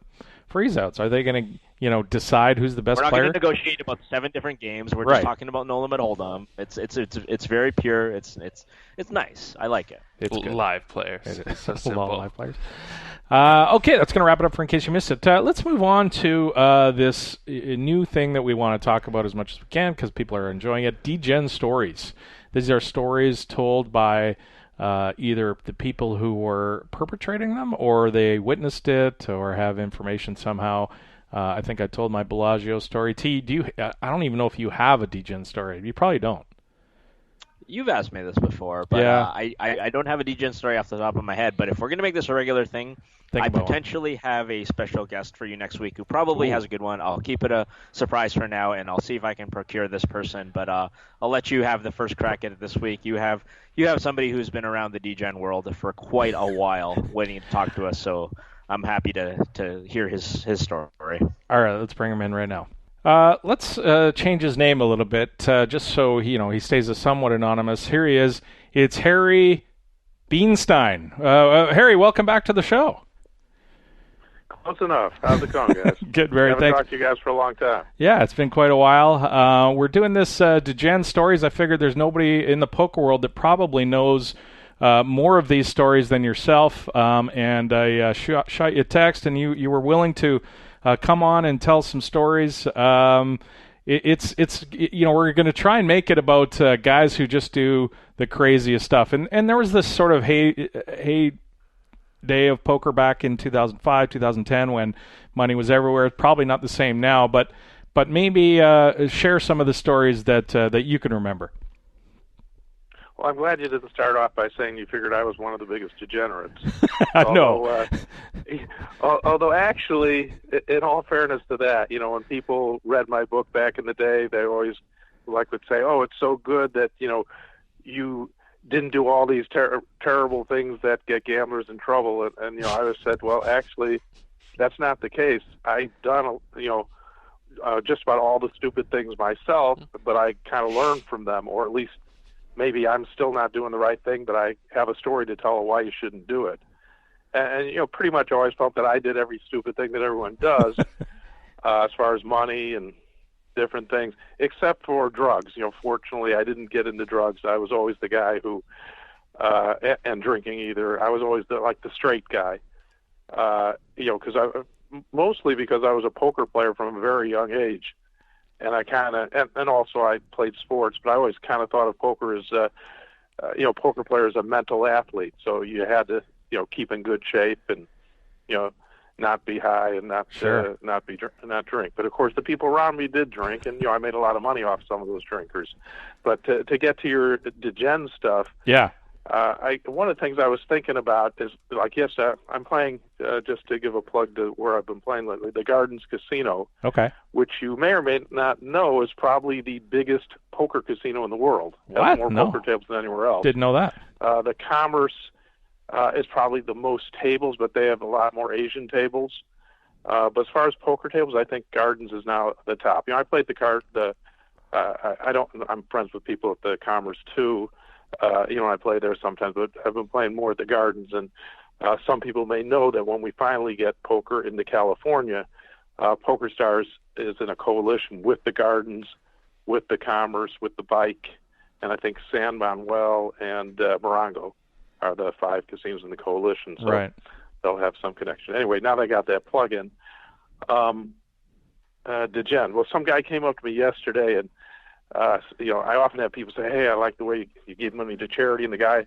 Speaker 1: freeze outs. Are they going to decide who's the best player?
Speaker 3: We're not going to negotiate about 7 different games. We're just talking about no limit hold'em. It's very pure. It's nice. I like it.
Speaker 4: It's live players. It's so simple.
Speaker 1: Live players. Okay, that's going to wrap it up for In Case You Missed It. Let's move on to this new thing that we want to talk about as much as we can because people are enjoying it. Degen stories. These are stories told by either the people who were perpetrating them or they witnessed it or have information somehow. I think I told my Bellagio story. T, I don't even know if you have a Degen story. You probably don't.
Speaker 3: You've asked me this before, but
Speaker 1: Yeah.
Speaker 3: I don't have a degen story off the top of my head. But if we're going to make this a regular thing, I potentially have a special guest for you next week who probably has a good one. I'll keep it a surprise for now, and I'll see if I can procure this person. But I'll let you have the first crack at it this week. You have somebody who's been around the degen world for quite a while waiting to talk to us, so I'm happy to hear his story.
Speaker 1: All right, let's bring him in right now. Let's change his name a little bit, just so he stays a somewhat anonymous. Here he is. It's Harry Greenstein. Harry, welcome back to the show.
Speaker 9: Close enough. How's it going, guys?
Speaker 1: Good, very
Speaker 9: thanks. I haven't talked to you guys for a long time.
Speaker 1: Yeah, it's been quite a while. We're doing this degen stories. I figured there's nobody in the poker world that probably knows more of these stories than yourself. And I shot you a text, and you were willing to come on and tell some stories. It's we're going to try and make it about guys who just do the craziest stuff. And there was this sort of heyday of poker back in 2005, 2010 when money was everywhere. It's probably not the same now, but maybe share some of the stories that you can remember.
Speaker 9: Well, I'm glad you didn't start off by saying you figured I was one of the biggest degenerates.
Speaker 1: No.
Speaker 9: Although actually, in all fairness to that, when people read my book back in the day, they always would say, "Oh, it's so good that you didn't do all these terrible things that get gamblers in trouble." And I always said, "Well, actually, that's not the case. I've done just about all the stupid things myself, but I kind of learned from them, or at least." Maybe I'm still not doing the right thing, but I have a story to tell why you shouldn't do it. And pretty much always felt that I did every stupid thing that everyone does as far as money and different things, except for drugs. Fortunately, I didn't get into drugs. I was always the guy who, and drinking either. I was always the straight guy, mostly because I was a poker player from a very young age. And I and also I played sports, but I always kind of thought of poker as, poker player as a mental athlete. So you had to, keep in good shape and, not be high and not drink. But of course, the people around me did drink, and I made a lot of money off some of those drinkers. But to get to your degen stuff,
Speaker 1: yeah.
Speaker 9: One of the things I was thinking about is, I'm playing, just to give a plug to where I've been playing lately, the Gardens Casino,
Speaker 1: okay,
Speaker 9: which you may or may not know is probably the biggest poker casino in the world.
Speaker 1: What?
Speaker 9: Has more poker tables than anywhere else.
Speaker 1: Didn't know that.
Speaker 9: The Commerce is probably the most tables, but they have a lot more Asian tables. But as far as poker tables, I think Gardens is now the top. I played I'm friends with people at the Commerce too. I play there sometimes, but I've been playing more at the Gardens. And some people may know that when we finally get poker into California, Poker Stars is in a coalition with the Gardens, with the Commerce, with the Bike, and I think San Manuel and Morongo are the 5 casinos in the coalition. So
Speaker 1: right.
Speaker 9: They'll have some connection. Anyway, now they got that plug in. Degen. Well, some guy came up to me yesterday and I often have people say, "Hey, I like the way you gave money to charity," and the guy,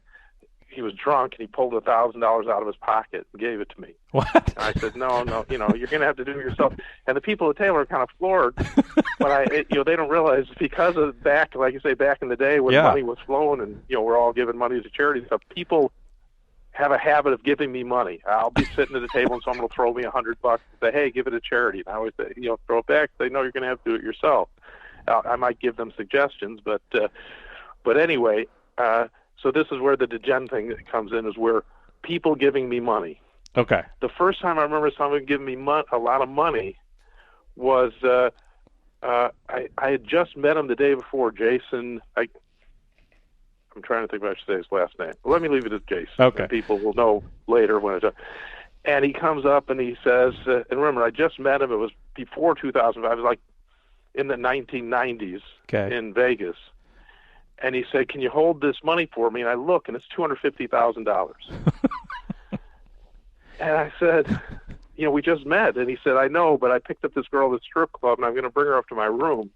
Speaker 9: he was drunk and he pulled $1,000 out of his pocket and gave it to me.
Speaker 1: What?
Speaker 9: And I said, no, you're going to have to do it yourself. And the people at Taylor are kind of floored, but they don't realize because of back in the day when money was flowing and we're all giving money to charity stuff. People have a habit of giving me money. I'll be sitting at the table and someone will throw me $100 and say, "Hey, give it to charity." And I always say, throw it back. They know you're going to have to do it yourself. I might give them suggestions, but anyway, so this is where the degen thing comes in, is where people giving me money.
Speaker 1: Okay.
Speaker 9: The first time I remember someone giving me a lot of money was I had just met him the day before, Jason. I'm trying to think if I should say his last name. Let me leave it as Jason.
Speaker 1: Okay.
Speaker 9: People will know later when it's done. And he comes up and he says, and remember, I just met him. It was before 2005. It was like in the 1990s in Vegas. And he said, "Can you hold this money for me?" And I look, and it's $250,000. And I said, "We just met." And he said, "I know, but I picked up this girl at the strip club, and I'm going to bring her up to my room.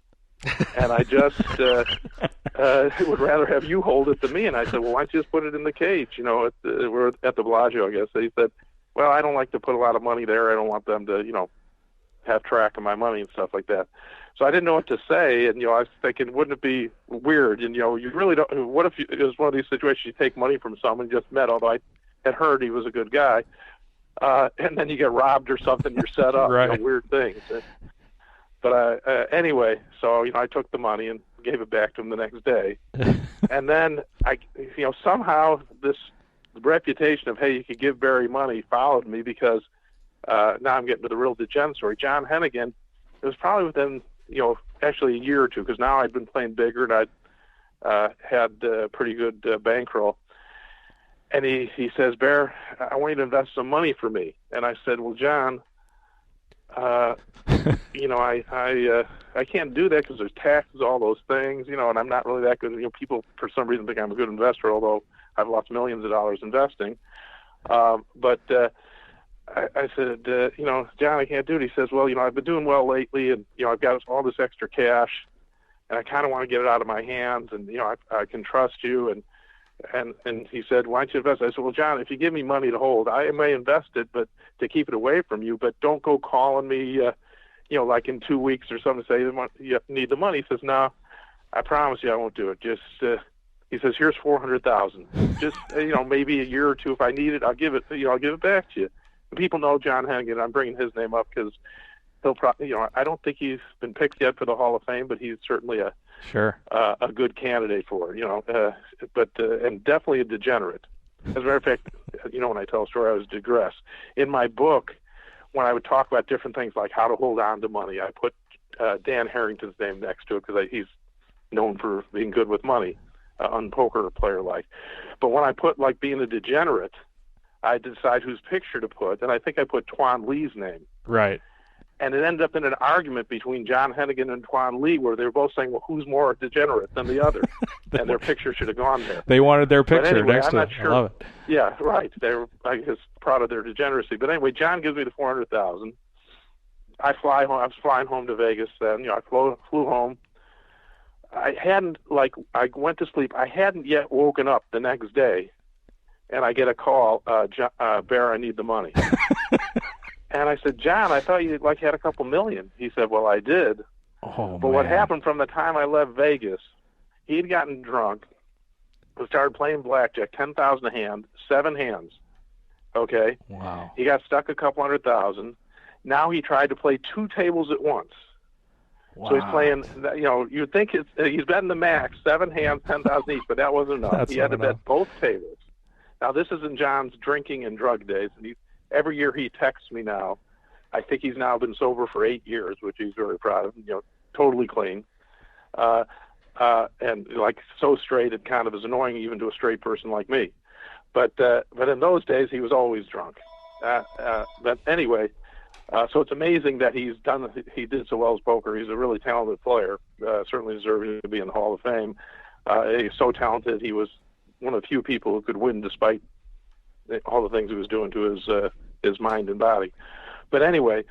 Speaker 9: And I just would rather have you hold it than me." And I said, "Well, why don't you just put it in the cage? We're at the Bellagio, I guess." And he said, "Well, I don't like to put a lot of money there. I don't want them to, have track of my money and stuff like that." So I didn't know what to say, and I was thinking, wouldn't it be weird? And you really don't. What if it was one of these situations you take money from someone you just met? Although I had heard he was a good guy, and then you get robbed or something, you're set up.
Speaker 1: Right.
Speaker 9: Weird things. But anyway, so I took the money and gave it back to him the next day, and then somehow this reputation of, hey, you could give Barry money followed me, because now I'm getting to the real degen story. John Hennigan, it was probably within actually a year or two, because now I'd been playing bigger and I'd had pretty good bankroll. And he says, Bear, I want you to invest some money for me. And I said, well, John, I can't do that because there's taxes, all those things, and I'm not really that good. People for some reason think I'm a good investor, although I've lost millions of dollars investing. But I said, John, I can't do it. He says, well, I've been doing well lately, and I've got all this extra cash, and I kind of want to get it out of my hands, and I can trust you. And he said, why don't you invest? I said, well, John, if you give me money to hold, I may invest it, but to keep it away from you. But don't go calling me, like in 2 weeks or something, to say you need the money. He says, no, I promise you I won't do it. Just he says, here's $400,000. Just maybe a year or two, if I need it, I'll give it. I'll give it back to you. And people know John Hennigan. I'm bringing his name up because he'll probably, I don't think he's been picked yet for the Hall of Fame, but he's certainly a good candidate for it. But and definitely a degenerate. As a matter of fact, when I tell a story, I always digress. In my book, when I would talk about different things like how to hold on to money, I put Dan Harrington's name next to it because he's known for being good with money, on poker player like. But when I put like being a degenerate, I decide whose picture to put, and I think I put Tuan Lee's name.
Speaker 1: Right.
Speaker 9: And it ended up in an argument between John Hennigan and Tuan Lee, where they were both saying, well, who's more degenerate than the other? And their picture should have gone there.
Speaker 1: They wanted their picture
Speaker 9: anyway,
Speaker 1: next to it.
Speaker 9: Sure.
Speaker 1: I love it.
Speaker 9: Yeah, right. They were, I guess, proud of their degeneracy. But anyway, John gives me the $400,000. I fly home. I was flying home to Vegas then. I flew home. I went to sleep. I hadn't yet woken up the next day, and I get a call, Bear, I need the money. And I said, John, I thought you had a couple million. He said, well, I did.
Speaker 1: Oh,
Speaker 9: but what happened from the time I left Vegas, he'd gotten drunk, started playing blackjack, 10,000 a hand, 7 hands. Okay?
Speaker 1: Wow.
Speaker 9: He got stuck a couple $100,000. Now he tried to play 2 tables at once.
Speaker 1: Wow.
Speaker 9: So he's playing, you'd think he's betting the max, 7 hands, 10,000 each, but that wasn't enough. He had to bet both tables. Now, this is in John's drinking and drug days, and every year he texts me now. I think he's now been sober for 8 years, which he's very proud of, totally clean. And so straight, it kind of is annoying even to a straight person like me. But in those days, he was always drunk. But anyway, so it's amazing that he did so well as poker. He's a really talented player, certainly deserving to be in the Hall of Fame. He's so talented. He was one of the few people who could win despite all the things he was doing to his mind and body. But anyway,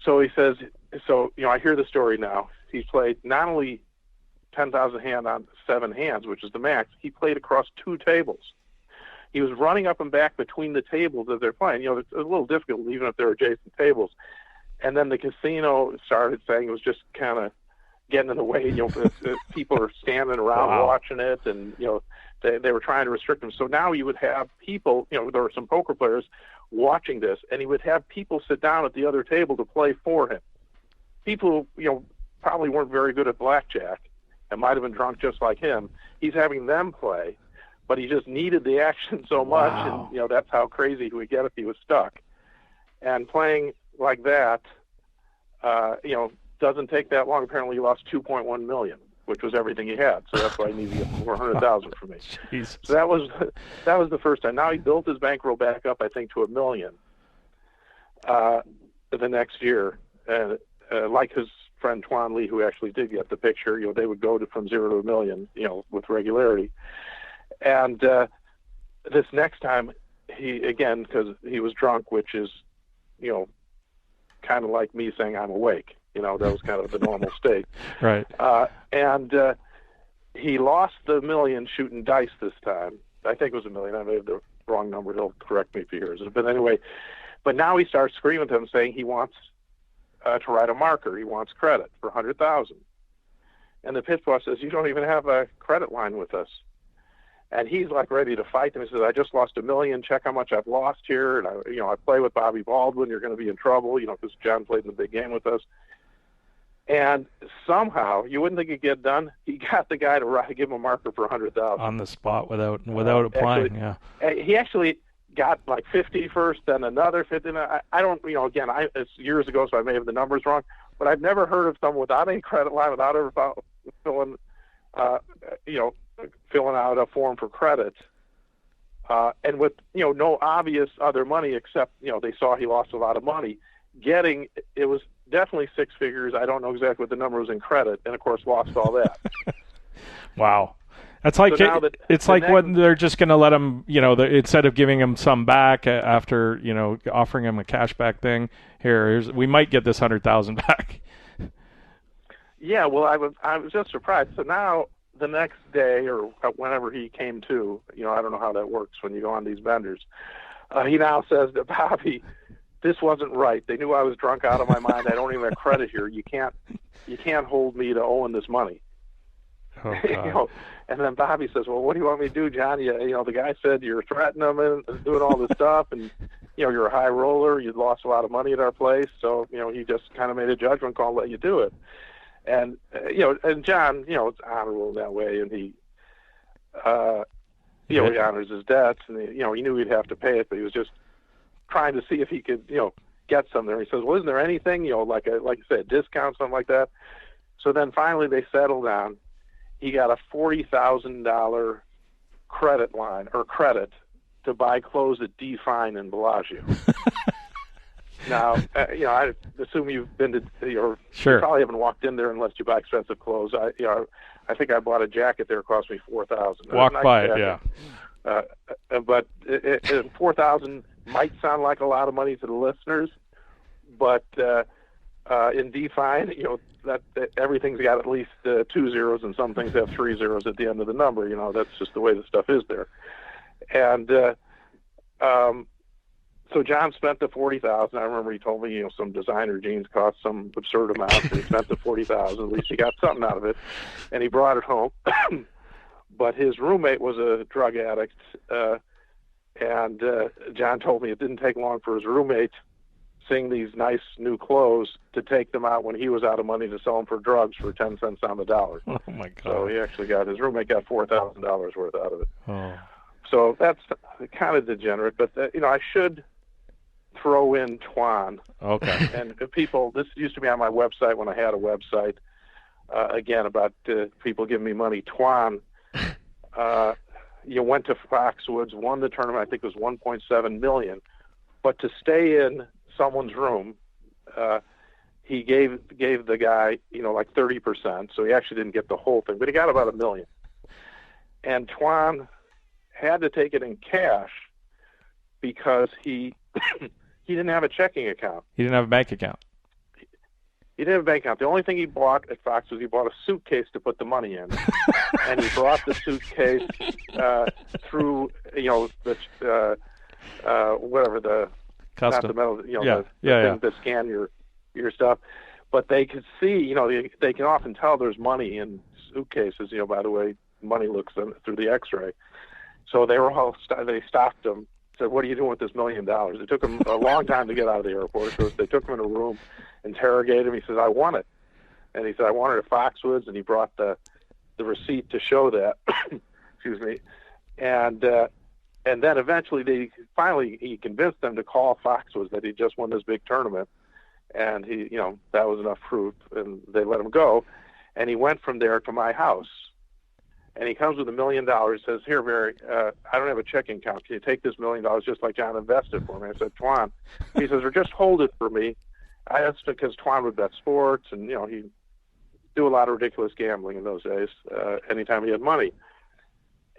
Speaker 9: so he says, I hear the story now. He played not only 10,000 hand on 7 hands, which is the max, he played across 2 tables. He was running up and back between the tables as they're playing. It's a little difficult even if they're adjacent tables. And then the casino started saying it was just kind of getting in the way. People are standing around watching it, and they were trying to restrict him. So now you would have people, there were some poker players watching this, and he would have people sit down at the other table to play for him. People, probably weren't very good at blackjack and might have been drunk just like him. He's having them play, but he just needed the action so much, and that's how crazy he would get if he was stuck. And playing like that, doesn't take that long. Apparently, he lost $2.1 million, which was everything he had. So that's why he needed to get $400,000 from me.
Speaker 1: Jesus.
Speaker 9: So that was the first time. Now he built his bankroll back up, I think, to $1 million the next year. And like his friend Tuan Lee, who actually did get the picture, they would go from 0 to $1 million, with regularity. And this next time, because he was drunk, which is, kind of like me saying I'm awake. That was kind of the normal state.
Speaker 1: Right.
Speaker 9: And he lost the $1 million shooting dice this time. I think it was $1 million. I may have the wrong number. He'll correct me if he hears it. But anyway, now he starts screaming to him saying he wants to write a marker. He wants credit for $100,000. And the pit boss says, you don't even have a credit line with us. And he's like ready to fight them. He says, I just lost $1 million. Check how much I've lost here. And I play with Bobby Baldwin. You're going to be in trouble, because John played in the big game with us. And somehow, you wouldn't think he'd get done. He got the guy to give him a marker for $100,000
Speaker 1: on the spot without applying.
Speaker 9: He actually got like 50 first, then another 50. I don't, again, it's years ago, so I may have the numbers wrong. But I've never heard of someone without any credit line, without ever filling out a form for credit, and with no obvious other money except they saw he lost a lot of money. It was definitely six figures. I don't know exactly what the number was in credit, and of course lost all that.
Speaker 1: Wow. That's like when they're just going to let him, instead of giving him some back after, offering him a cashback thing. We might get this $100,000 back.
Speaker 9: Yeah, well, I was just surprised. So now the next day or whenever he came to, I don't know how that works when you go on these benders. He now says to Bobby, this wasn't right. They knew I was drunk out of my mind. I don't even have credit here. You can't hold me to owing this money.
Speaker 1: Oh, God.
Speaker 9: And then Bobby says, well, what do you want me to do, John? The guy said you're threatening him and doing all this stuff, and you're a high roller. You lost a lot of money at our place, so he just kind of made a judgment call, let you do it. And and John, it's honorable in that way, and he he honors his debts, and he knew he'd have to pay it, but he was just trying to see if he could get some there. He says, well, isn't there anything like you said, discount, something like that? So then finally they settled down. He got a $40,000 credit line or credit to buy clothes at Fine in Bellagio. Now, I assume you've been to, or
Speaker 1: sure.
Speaker 9: You probably haven't walked in there unless you buy expensive clothes. I think I bought a jacket there. It cost me $4,000.
Speaker 1: Walk by it, yeah.
Speaker 9: But $4,000 might sound like a lot of money to the listeners, but in Fine, that everything's got at least 2 zeros, and some things have 3 zeros at the end of the number. That's just the way the stuff is there. And so John spent the $40,000. I remember he told me, some designer jeans cost some absurd amount, and he spent the $40,000. At least he got something out of it, and he brought it home. But his roommate was a drug addict, and John told me it didn't take long for his roommate, seeing these nice new clothes, to take them out when he was out of money to sell them for drugs for 10 cents on the dollar.
Speaker 1: Oh my God!
Speaker 9: So his roommate got $4,000 worth out of it.
Speaker 1: Oh.
Speaker 9: So that's kind of degenerate, but I should throw in Twan.
Speaker 1: Okay.
Speaker 9: And people, this used to be on my website when I had a website. Again, about people giving me money. Twan, went to Foxwoods, won the tournament. I think it was $1.7 million. But to stay in someone's room, he gave the guy, like 30%. So he actually didn't get the whole thing, but he got about $1 million. And Twan had to take it in cash because he didn't have a checking account.
Speaker 1: He didn't have a bank account.
Speaker 9: He didn't have a bank account. The only thing he bought at Fox was he bought a suitcase to put the money in, and he brought the suitcase through, whatever the
Speaker 1: custom,
Speaker 9: not the metal,
Speaker 1: the
Speaker 9: thing to scan your stuff. But they could see, they can often tell there's money in suitcases. By the way money looks through the X-ray. So they stopped him. Said, what are you doing with this $1 million? It took him a long time to get out of the airport. So they took him in a room, interrogated him. He says, I want it. And he said, I want it at Foxwoods. And he brought the receipt to show that. Excuse me. And then eventually he convinced them to call Foxwoods that he just won this big tournament. And that was enough proof. And they let him go. And he went from there to my house. And he comes with $1 million, says, here, Barry, I don't have a checking account. Can you take this $1 million just like John invested for me? I said, Twan. He says, or just hold it for me. That's because Twan would bet sports, and, he'd do a lot of ridiculous gambling in those days, anytime he had money.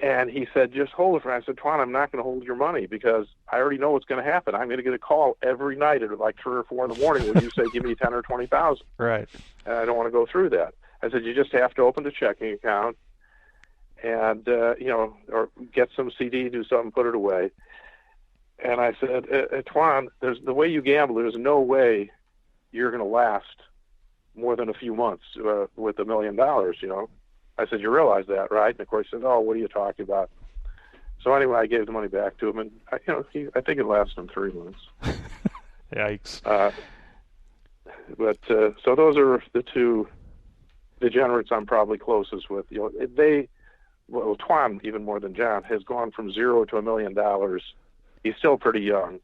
Speaker 9: And he said, just hold it for me. I said, Twan, I'm not going to hold your money because I already know what's going to happen. I'm going to get a call every night at like 3 or 4 in the morning when you say, give me 10 or 20,000.
Speaker 1: Right.
Speaker 9: And I don't want to go through that. I said, you just have to open the checking account and, or get some CD, do something, put it away. And I said, Twan, the way you gamble, there's no way you're going to last more than a few months with $1 million, you know. I said, you realize that, right? And of course he said, oh, what are you talking about? So anyway, I gave the money back to him, and I think it lasted him 3 months.
Speaker 1: Yikes.
Speaker 9: But so those are the two degenerates I'm probably closest with. You know, Twan, even more than John, has gone from zero to $1 million. He's still pretty young.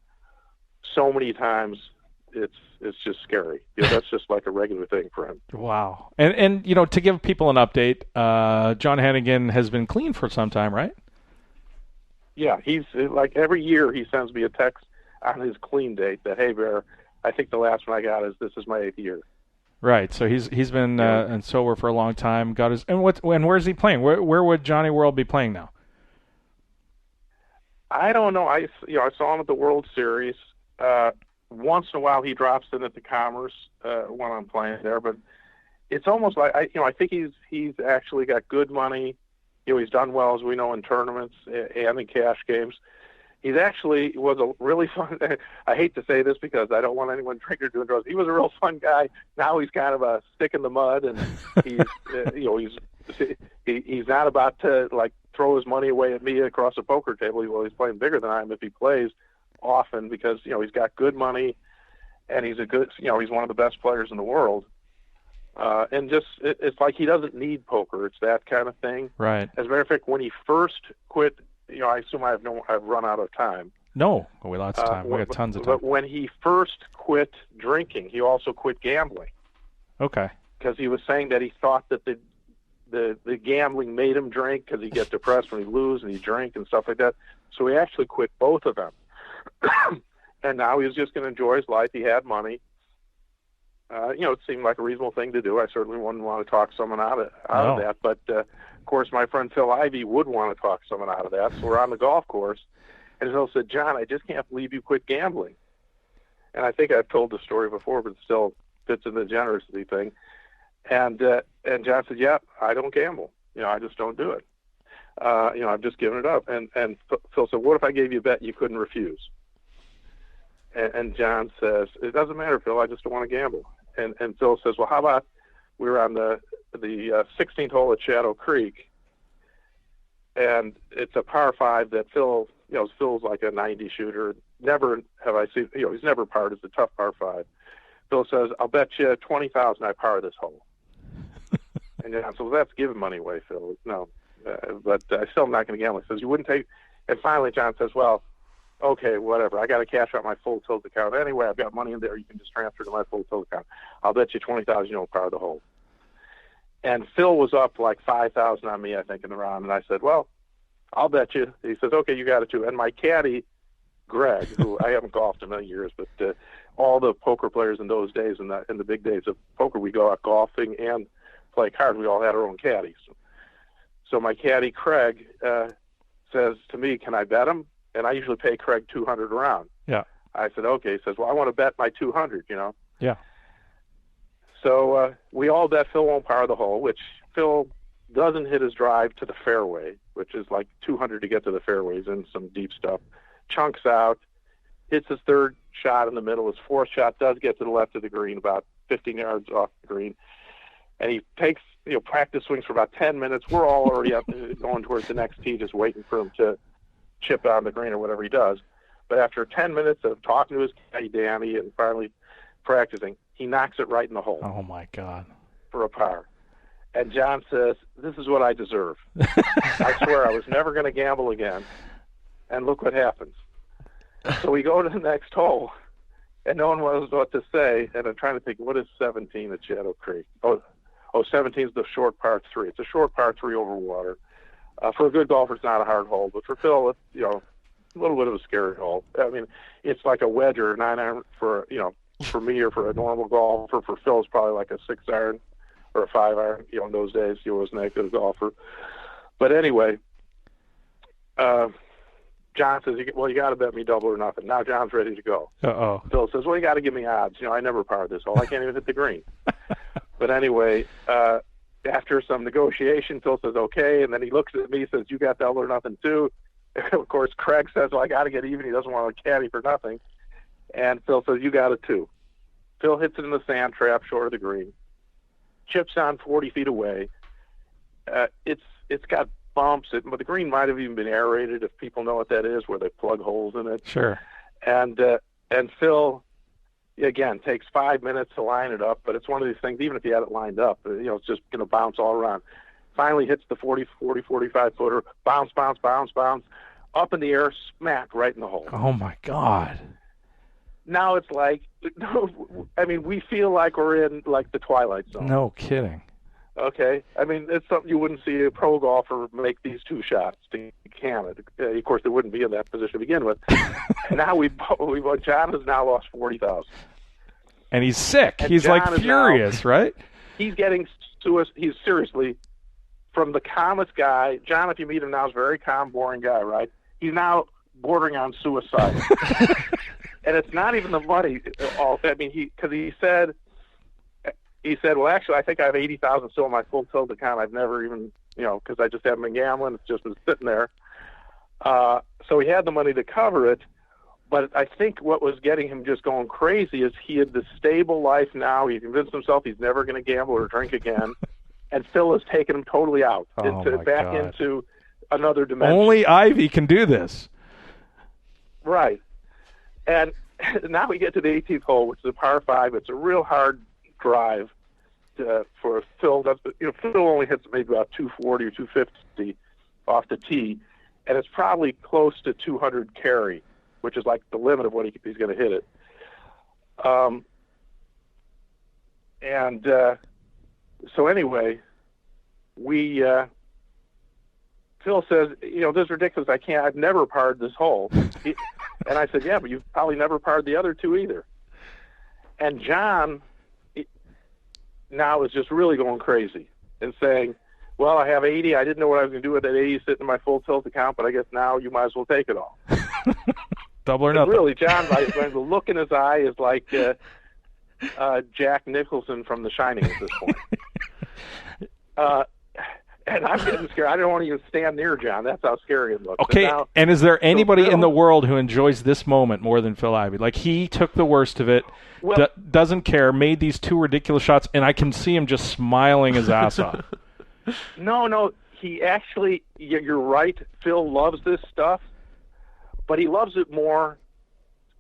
Speaker 9: So many times, it's just scary. You know, that's just like a regular thing for him.
Speaker 1: Wow. And you know, to give people an update, John Hannigan has been clean for some time, right?
Speaker 9: Yeah, he's like every year he sends me a text on his clean date that, hey, Bear, I think the last one I got is this is my 8th year.
Speaker 1: Right. So he's been and sober for a long time. Got his and where's he playing? Where would Johnny World be playing now?
Speaker 9: I don't know. I saw him at the World Series. Once in a while he drops in at the Commerce when I'm playing there, but it's almost like I think he's actually got good money. You know, he's done well, as we know, in tournaments and in cash games. He's actually was a really fun. I hate to say this because I don't want anyone drinking or doing drugs. He was a real fun guy. Now he's kind of a stick in the mud, and he's not about to like throw his money away at me across a poker table. Well, he's playing bigger than I am if he plays often because he's got good money, and he's he's one of the best players in the world. And just it's like he doesn't need poker. It's that kind of thing.
Speaker 1: Right.
Speaker 9: As a matter of fact, when he first quit, I assume I've run out of time.
Speaker 1: No, we lots of time. We got tons of time.
Speaker 9: But when he first quit drinking, he also quit gambling.
Speaker 1: Okay.
Speaker 9: Because he was saying that he thought that the gambling made him drink because he'd get depressed when he lose and he'd drink and stuff like that. So he actually quit both of them. And now he was just going to enjoy his life. He had money. It seemed like a reasonable thing to do. I certainly wouldn't want to talk someone out of that. But, of course, my friend Phil Ivey would want to talk someone out of that. So we're on the golf course. And Phil said, John, I just can't believe you quit gambling. And I think I've told the story before, but it still fits in the generosity thing. And John said, yeah, I don't gamble. I just don't do it. I've just given it up. And Phil said, what if I gave you a bet you couldn't refuse? And John says, it doesn't matter, Phil, I just don't want to gamble. And Phil says, well, how about we were on the 16th hole at Shadow Creek, and it's a par 5 that Phil's like a 90 shooter. Never have I seen, he's never parred. It's a tough par 5. Phil says, I'll bet you 20,000 I par this hole. And John says, well, that's giving money away, Phil. No, but I still am not going to gamble. He says, you wouldn't take, and finally John says, well, okay, whatever. I got to cash out my full tilt account. Anyway, I've got money in there. You can just transfer to my full tilt account. I'll bet you 20,000 you don't par the hole. And Phil was up like 5,000 on me, I think, in the round. And I said, well, I'll bet you. He says, okay, you got it too. And my caddy, Greg, who I haven't golfed in many years, but all the poker players in those days, in the big days of poker, we go out golfing and play cards. We all had our own caddies. So my caddy, Craig, says to me, can I bet him? And I usually pay Craig $200 a round.
Speaker 1: Yeah.
Speaker 9: I said, okay. He says, well, I want to bet my $200,
Speaker 1: Yeah.
Speaker 9: So we all bet Phil won't par the hole, which Phil doesn't hit his drive to the fairway, which is like 200 to get to the fairways and some deep stuff. Chunks out, hits his third shot in the middle. His fourth shot does get to the left of the green, about 15 yards off the green. And he takes, practice swings for about 10 minutes. We're all already up going towards the next tee, just waiting for him to chip on the green or whatever he does. But after 10 minutes of talking to his caddy, Danny, and finally practicing, he knocks it right in the hole.
Speaker 1: Oh, my God.
Speaker 9: For a par. And John says, this is what I deserve. I swear I was never going to gamble again. And look what happens. So we go to the next hole, and no one knows what to say. And I'm trying to think, what is 17 at Shadow Creek? 17 is the short par 3. It's a short par 3 over water. For a good golfer, it's not a hard hole, but for Phil, it's a little bit of a scary hole. I mean, it's like a wedge or a 9-iron for me or for a normal golfer. For Phil, it's probably like a 6-iron or a 5-iron. In those days, he wasn't that good a golfer. But anyway, John says, well, you got to bet me double or nothing. Now John's ready to go.
Speaker 1: Uh-oh.
Speaker 9: Phil says, well, you got to give me odds. I never par this hole. I can't even hit the green. But anyway, after some negotiation, Phil says, okay. And then he looks at me and says, you got double or nothing too. And of course, Craig says, well, I got to get even. He doesn't want to caddy for nothing. And Phil says, you got it too. Phil hits it in the sand trap short of the green. Chips on 40 feet away. It's got bumps, but the green might have even been aerated, if people know what that is, where they plug holes in it.
Speaker 1: Sure.
Speaker 9: And Phil, again, takes 5 minutes to line it up, but it's one of these things, even if you had it lined up, it's just going to bounce all around. Finally hits the 40, 45 footer, bounce, up in the air, smack right in the hole.
Speaker 1: Oh my God.
Speaker 9: Now it's like, I mean, we feel like we're in like the Twilight Zone.
Speaker 1: No kidding.
Speaker 9: Okay, I mean, it's something you wouldn't see a pro golfer make these two shots to can it. Of course, they wouldn't be in that position to begin with. And now John has now lost $40,000,
Speaker 1: and he's sick.
Speaker 9: And
Speaker 1: he's
Speaker 9: John
Speaker 1: like furious, right?
Speaker 9: He's getting he's seriously from the calmest guy. John, if you meet him now, is a very calm, boring guy, right? He's now bordering on suicide, and it's not even the money. I mean, he said. He said, well, actually, I think I have $80,000 still in my full tilt account. I've never even, because I just haven't been gambling. It's just been sitting there. So he had the money to cover it. But I think what was getting him just going crazy is he had this stable life now. He convinced himself he's never going to gamble or drink again. And Phil has taken him totally out into another dimension.
Speaker 1: Only Ivy can do this.
Speaker 9: Right. And now we get to the 18th hole, which is a par 5. It's a real hard drive for Phil. Phil only hits maybe about 240 or 250 off the tee, and it's probably close to 200 carry, which is like the limit of what he's going to hit it. So anyway, Phil says, this is ridiculous. I've never parred this hole. And I said, yeah, but you've probably never parred the other two either. And John now is just really going crazy and saying, well, I have 80. I didn't know what I was going to do with that 80 sitting in my full tilt account, but I guess now you might as well take it all.
Speaker 1: Double or nothing.
Speaker 9: Really, John, the look in his eye is like Jack Nicholson from The Shining at this point. And I'm getting scared. I don't want to even stand near John. That's how scary it looks.
Speaker 1: Okay, and is there anybody in the world who enjoys this moment more than Phil Ivey? Like, he took the worst of it, doesn't care, made these two ridiculous shots, and I can see him just smiling his ass off.
Speaker 9: No, he actually, you're right, Phil loves this stuff, but he loves it more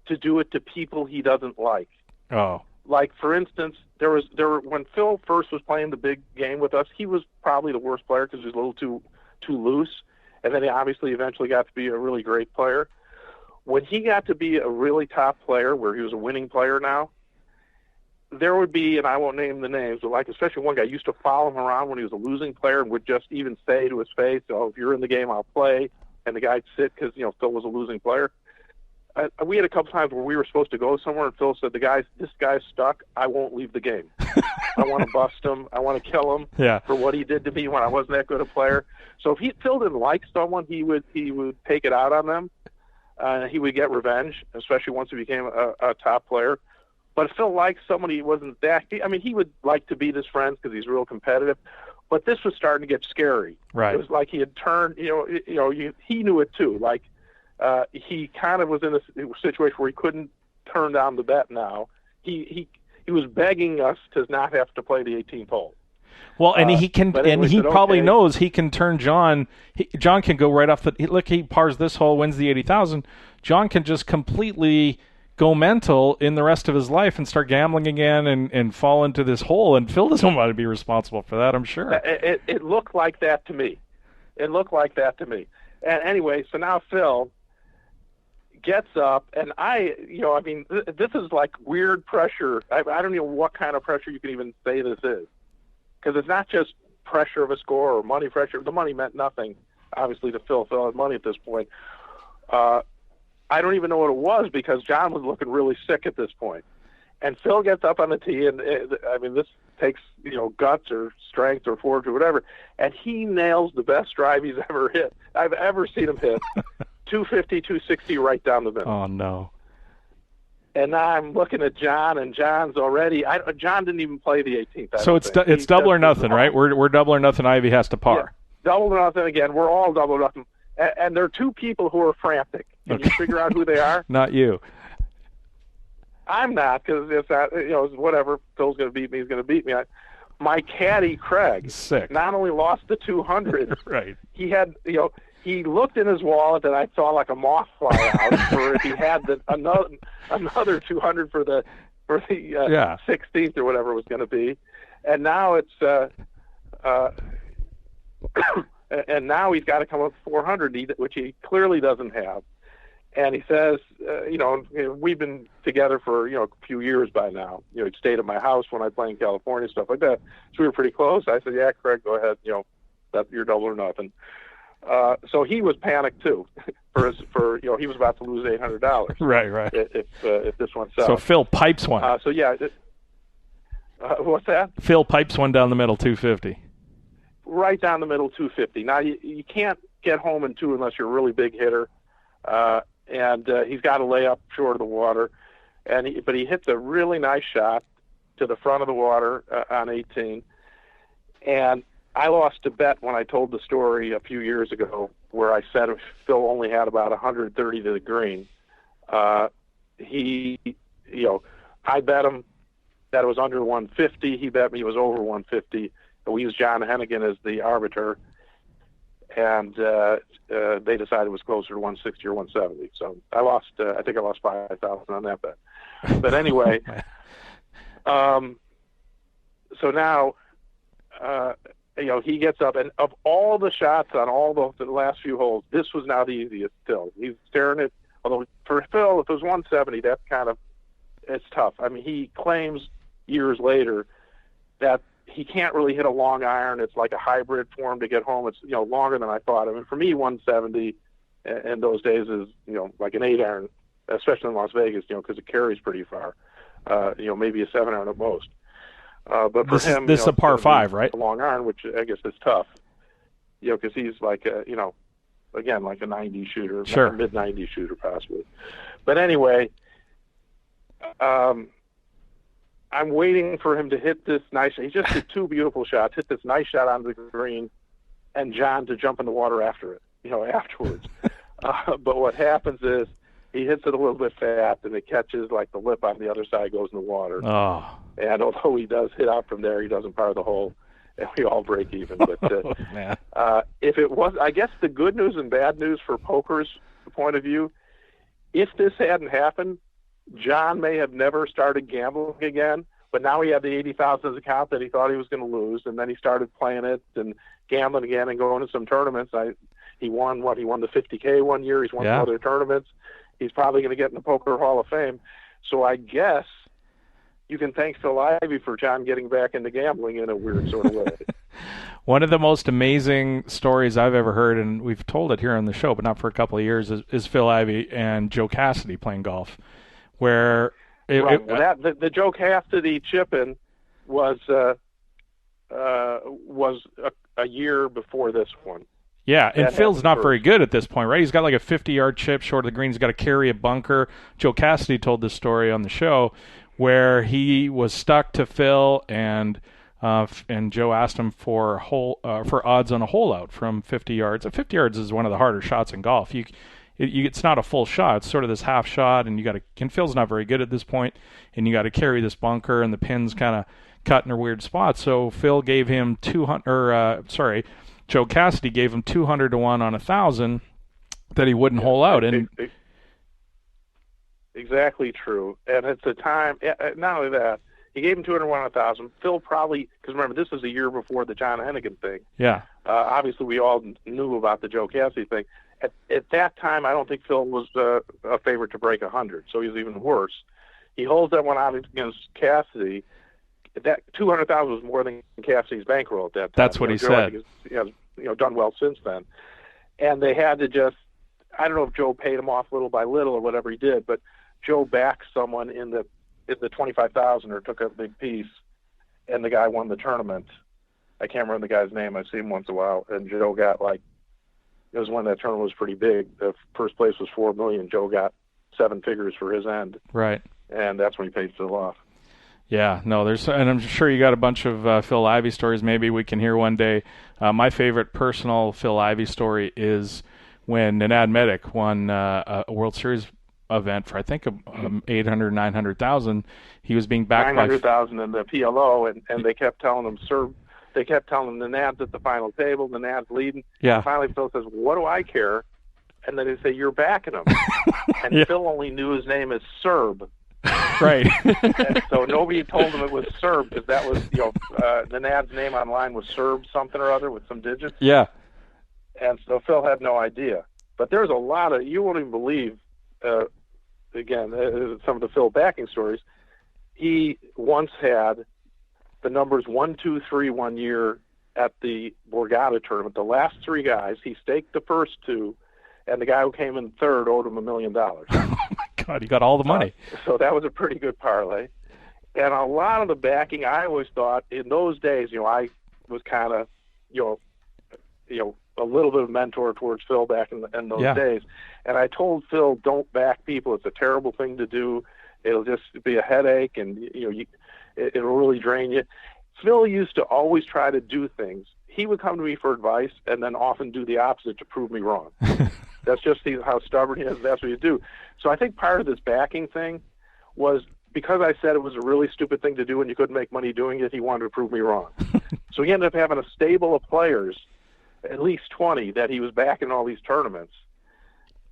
Speaker 9: to do it to people he doesn't like.
Speaker 1: Oh.
Speaker 9: Like, for instance, when Phil first was playing the big game with us, he was probably the worst player because he was a little too loose, and then he obviously eventually got to be a really great player. When he got to be a really top player, where he was a winning player now, there would be, and I won't name the names, but like especially one guy used to follow him around when he was a losing player and would just even say to his face, "Oh, if you're in the game, I'll play," and the guy'd sit because Phil was a losing player. We had a couple times where we were supposed to go somewhere, and Phil said, "This guy's stuck. I won't leave the game. I want to bust him. I want to kill him for what he did to me when I wasn't that good a player." So if Phil didn't like someone, he would take it out on them. He would get revenge, especially once he became a top player. But if Phil liked somebody, he wasn't that. He would like to beat his friends because he's real competitive. But this was starting to get scary.
Speaker 1: Right.
Speaker 9: It was like he had turned. He knew it too. Like. He kind of was in a situation where he couldn't turn down the bet now. He was begging us to not have to play the 18th hole.
Speaker 1: Well, and he can, and he probably
Speaker 9: okay.
Speaker 1: knows he can turn John. John can go right off the look. He pars this hole, wins the 80,000. John can just completely go mental in the rest of his life and start gambling again and fall into this hole. And Phil doesn't want to be responsible for that, I'm sure.
Speaker 9: It looked like that to me. And anyway, so now Phil gets up, and this is like weird pressure. I don't know what kind of pressure you can even say this is, because it's not just pressure of a score or money pressure. The money meant nothing, obviously, to Phil. Phil had money at this point. I don't even know what it was, because John was looking really sick at this point. And Phil gets up on the tee, and this takes guts or strength or force or whatever, and he nails the best drive he's ever hit. I've ever seen him hit. 250, 260 right down the middle.
Speaker 1: Oh, no.
Speaker 9: And now I'm looking at John, and John's already – John didn't even play the 18th.
Speaker 1: So it's double or nothing, right? We're double or nothing. Ivy has to par.
Speaker 9: Yeah, double or nothing again. We're all double or nothing. And there are two people who are frantic. Can you figure out who they are?
Speaker 1: Not you.
Speaker 9: I'm not, because it's not, whatever. Phil's going to beat me. He's going to beat me. My caddy Craig
Speaker 1: Sick.
Speaker 9: not only lost the 200,
Speaker 1: Right.
Speaker 9: he had, he looked in his wallet and I saw like a moth fly out for if he had another 200 for the 16th or whatever it was going to be, and now it's and now he's got to come up with 400, which he clearly doesn't have. And he says, we've been together for, a few years by now. He'd stayed at my house when I played in California, stuff like that. So we were pretty close. I said, yeah, Craig, go ahead. That's your double or nothing. So he was panicked too, he was about to lose $800.
Speaker 1: Right.
Speaker 9: If this one sells.
Speaker 1: So Phil pipes one.
Speaker 9: What's that?
Speaker 1: Phil pipes one down the middle, 250.
Speaker 9: Right down the middle, 250. Now you can't get home in two unless you're a really big hitter. And he's got to lay up short of the water, but he hits a really nice shot to the front of the water on 18. And I lost a bet when I told the story a few years ago, where I said Phil only had about 130 to the green. I bet him that it was under 150. He bet me it was over 150. And we used John Hennigan as the arbiter. And they decided it was closer to 160 or 170. So I lost. I think I lost 5,000 on that bet. But anyway, so now, he gets up, and of all the shots on all the last few holes, this was now the easiest still. He's staring at. Although for Phil, if it was 170, that's it's tough. I mean, he claims years later that he can't really hit a long iron. It's like a hybrid for him to get home. It's, longer than I thought. I mean, for me, 170 in those days is, like an 8 iron, especially in Las Vegas, because it carries pretty far. Maybe a 7 iron at most. But for him,
Speaker 1: this is a par 5, right?
Speaker 9: A long iron, which I guess is tough. Because he's like again, like a 90 shooter,
Speaker 1: sure.
Speaker 9: Like a mid-90 shooter possibly. But anyway, I'm waiting for him to hit this nice. He just did 2 beautiful shots. Hit this nice shot onto the green, and John to jump in the water after it. Afterwards. But what happens is he hits it a little bit fast, and it catches like the lip on the other side, goes in the water.
Speaker 1: Oh.
Speaker 9: And although he does hit out from there, he doesn't par the hole, and we all break even. But
Speaker 1: man.
Speaker 9: If it was, I guess the good news and bad news for poker's point of view, if this hadn't happened, John may have never started gambling again, but now he had the 80,000 as account that he thought he was going to lose, and then he started playing it and gambling again and going to some tournaments. He won the 50K one year. He's won some other tournaments. He's probably going to get in the Poker Hall of Fame. So I guess you can thank Phil Ivey for John getting back into gambling in a weird sort of way.
Speaker 1: One of the most amazing stories I've ever heard, and we've told it here on the show, but not for a couple of years, is Phil Ivey and Joe Cassidy playing golf. Where the Joe Cassidy chip-in was
Speaker 9: a year before this one.
Speaker 1: Yeah, and Phil's not very good at this point, right? He's got like a 50-yard chip short of the green. He's got to carry a bunker. Joe Cassidy told this story on the show where he was stuck to Phil, and Joe asked him for odds on a hole out from 50 yards. 50 yards is one of the harder shots in golf. It's not a full shot. It's sort of this half shot, and Phil's not very good at this point, and you got to carry this bunker, and the pin's kind of cut in a weird spot. So Phil gave him Joe Cassidy gave him 200 to 1 on 1,000 that he wouldn't hole out. And
Speaker 9: exactly true. And at the time, not only that, he gave him 200 to 1 on 1,000. Phil probably, because remember, this was a year before the John Hennigan thing.
Speaker 1: Yeah.
Speaker 9: Obviously, we all knew about the Joe Cassidy thing. At that time, I don't think Phil was a favorite to break 100, so he's even worse. He holds that one out against Cassidy. That 200,000 was more than Cassidy's bankroll at that time.
Speaker 1: That's what he said.
Speaker 9: Has done well since then, and they had to just. I don't know if Joe paid him off little by little or whatever he did, but Joe backed someone in the 25,000 or took a big piece, and the guy won the tournament. I can't remember the guy's name. I see him once in a while, and Joe got it was when that tournament was pretty big. The first place was $4 million. Joe got 7 figures for his end.
Speaker 1: Right.
Speaker 9: And that's when he paid Phil off.
Speaker 1: Yeah, no, and I'm sure you got a bunch of Phil Ivey stories. Maybe we can hear one day. My favorite personal Phil Ivey story is when Nenad Medic won a World Series event for I think 800, 900,000. He was being backed by
Speaker 9: 900,000 in the PLO, and they kept telling him, "Sir." They kept telling him the Nad's at the final table, the Nad's leading.
Speaker 1: Yeah.
Speaker 9: And finally, Phil says, "What do I care?" And then they say, "You're backing him." And
Speaker 1: Yeah.
Speaker 9: Phil only knew his name as Serb.
Speaker 1: right.
Speaker 9: And so nobody told him it was Serb because that was, the Nad's name online was Serb something or other with some digits.
Speaker 1: Yeah.
Speaker 9: And so Phil had no idea. But there's a lot of, you won't even believe, some of the Phil backing stories. He once had the numbers 1, 2, 3 one year at the Borgata tournament. The last 3 guys, he staked the first 2, and the guy who came in third owed him $1 million.
Speaker 1: Oh my God, he got all the money.
Speaker 9: So that was a pretty good parlay. And a lot of the backing, I always thought in those days, I was kind of, a little bit of mentor towards Phil back in those
Speaker 1: Yeah.
Speaker 9: days. And I told Phil, don't back people. It's a terrible thing to do. It'll just be a headache, and it'll really drain you. Phil used to always try to do things. He would come to me for advice and then often do the opposite to prove me wrong. That's just how stubborn he is. That's what you do. So I think part of this backing thing was because I said it was a really stupid thing to do and you couldn't make money doing it, he wanted to prove me wrong. So he ended up having a stable of players, at least 20, that he was backing all these tournaments.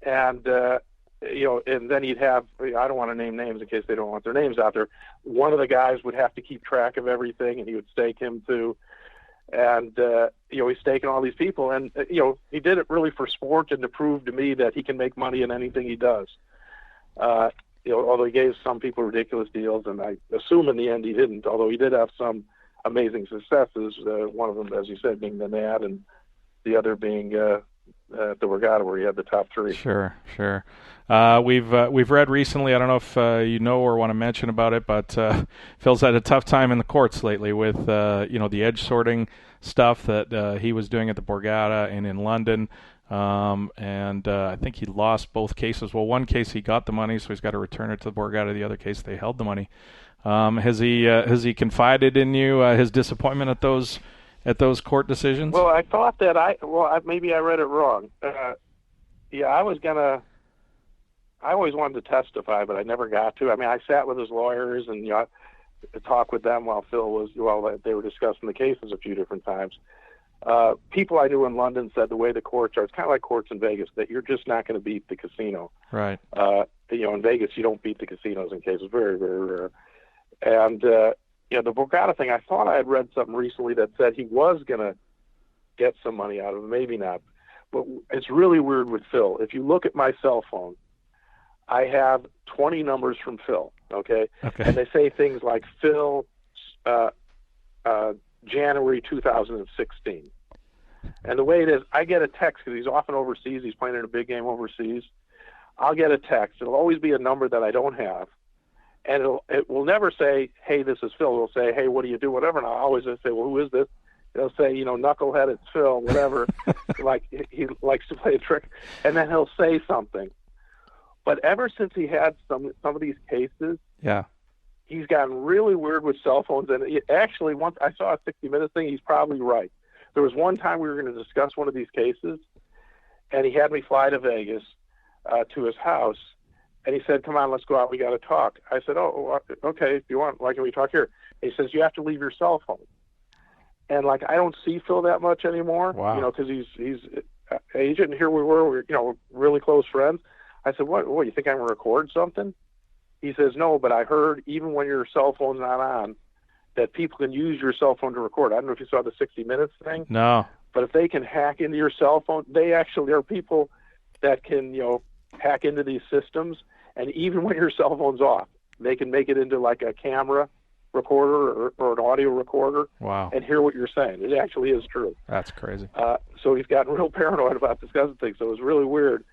Speaker 9: And, and then he'd have, I don't want to name names in case they don't want their names out there. One of the guys would have to keep track of everything, and he would stake him too. And, he's staking all these people. And, he did it really for sport and to prove to me that he can make money in anything he does. Although he gave some people ridiculous deals, and I assume in the end he didn't, although he did have some amazing successes, one of them, as you said, being the NAD, and the other being at the Regatta, where he had the top 3.
Speaker 1: Sure. We've read recently, I don't know if you know or want to mention about it, but Phil's had a tough time in the courts lately with the edge sorting stuff that he was doing at the Borgata and in London. And I think he lost both cases. Well, one case he got the money, so he's got to return it to the Borgata. The other case they held the money. Has he confided in you his disappointment at those court decisions?
Speaker 9: Well, I thought that maybe I read it wrong. I always wanted to testify, but I never got to. I mean, I sat with his lawyers and talked with them while they were discussing the cases a few different times. People I knew in London said the way the courts are, it's kind of like courts in Vegas, that you're just not going to beat the casino.
Speaker 1: Right.
Speaker 9: In Vegas, you don't beat the casinos in cases. Very, very rare. And, the Borgata thing, I thought I had read something recently that said he was going to get some money out of it. Maybe not. But it's really weird with Phil. If you look at my cell phone, I have 20 numbers from Phil, okay? And they say things like Phil, January 2016. And the way it is, I get a text because he's often overseas. He's playing in a big game overseas. I'll get a text. It'll always be a number that I don't have. And it will never say, "Hey, this is Phil." It'll say, "Hey, what do you do?" Whatever. And I'll always just say, "Well, who is this?" It'll say, "Knucklehead, it's Phil," whatever. Like he likes to play a trick. And then he'll say something. But ever since he had some of these cases,
Speaker 1: yeah,
Speaker 9: he's gotten really weird with cell phones. And actually, once I saw a 60 Minutes thing, he's probably right. There was one time we were going to discuss one of these cases, and he had me fly to Vegas to his house. And he said, "Come on, let's go out. We got to talk." I said, "Oh, okay, if you want. Why can we talk here?" And he says, "You have to leave your cell phone." And I don't see Phil that much anymore.
Speaker 1: Wow.
Speaker 9: Because he's agent, and here we were, really close friends. I said, "What? You think I'm going to record something?" He says, "No, but I heard even when your cell phone's not on, that people can use your cell phone to record." I don't know if you saw the 60 Minutes thing.
Speaker 1: No.
Speaker 9: But if they can hack into your cell phone, there are people that can, hack into these systems. And even when your cell phone's off, they can make it into like a camera recorder or an audio recorder.
Speaker 1: Wow.
Speaker 9: And hear what you're saying. It actually is true.
Speaker 1: That's crazy.
Speaker 9: So he's gotten real paranoid about discussing things. So it was really weird.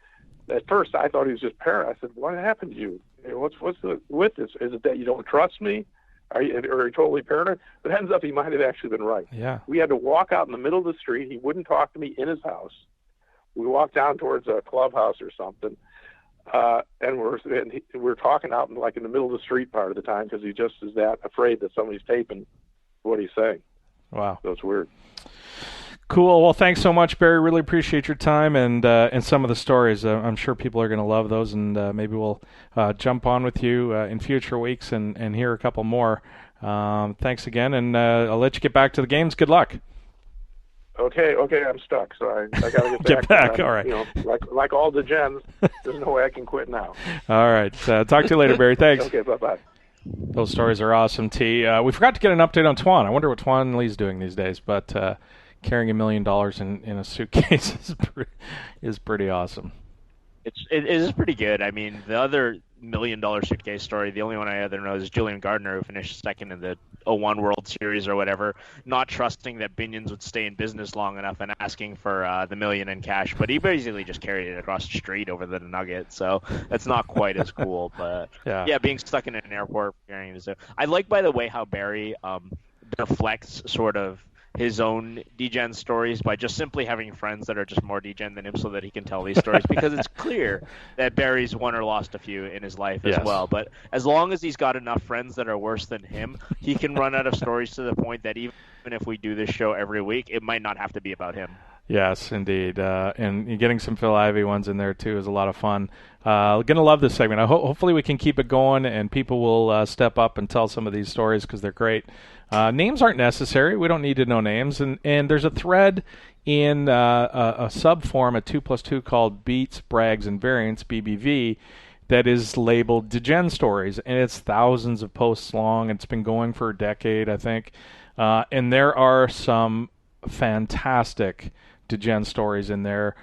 Speaker 9: At first, I thought he was just paranoid. I said, "What happened to you? What's with this? Is it that you don't trust me? Are you totally paranoid?" But it ends up he might have actually been right.
Speaker 1: Yeah.
Speaker 9: We had to walk out in the middle of the street. He wouldn't talk to me in his house. We walked down towards a clubhouse or something. And we're talking out in the middle of the street part of the time because he just is that afraid that somebody's taping what he's saying.
Speaker 1: Wow.
Speaker 9: So it's weird.
Speaker 1: Cool. Well, thanks so much, Barry. Really appreciate your time and some of the stories. I'm sure people are going to love those, and maybe we'll jump on with you in future weeks and hear a couple more. Thanks again, and I'll let you get back to the games. Good luck.
Speaker 9: Okay, I'm stuck, so I got to
Speaker 1: Get back. All right.
Speaker 9: Like all the gens, there's no way I can quit now.
Speaker 1: All right. Talk to you later, Barry. Thanks.
Speaker 9: Okay, bye-bye.
Speaker 1: Those stories are awesome, T. We forgot to get an update on Twan. I wonder what Twan Lee's doing these days, but carrying $1 million in a suitcase is pretty awesome.
Speaker 3: It is pretty good. I mean, the other $1 million suitcase story, the only one I other know is Julian Gardner, who finished second in the 01 World Series or whatever, not trusting that Binions would stay in business long enough and asking for the $1 million in cash. But he basically just carried it across the street over the Nugget, so that's not quite as cool. But yeah, being stuck in an airport carrying it. I like, by the way, how Barry deflects sort of his own degen stories by just simply having friends that are just more degen than him so that he can tell these stories, because it's clear that Barry's won or lost a few in his life as well. But as long as he's got enough friends that are worse than him, he can run out of stories to the point that even if we do this show every week, it might not have to be about him.
Speaker 1: Yes, indeed. And getting some Phil Ivey ones in there, too, is a lot of fun. Going to love this segment. Hopefully we can keep it going and people will step up and tell some of these stories because they're great. Names aren't necessary. We don't need to know names. And there's a thread in a sub-forum at 2+2 called Beats, Brags, and Variants, BBV, that is labeled Degen Stories. And it's thousands of posts long. It's been going for a decade, I think. And there are some fantastic Degen stories in there.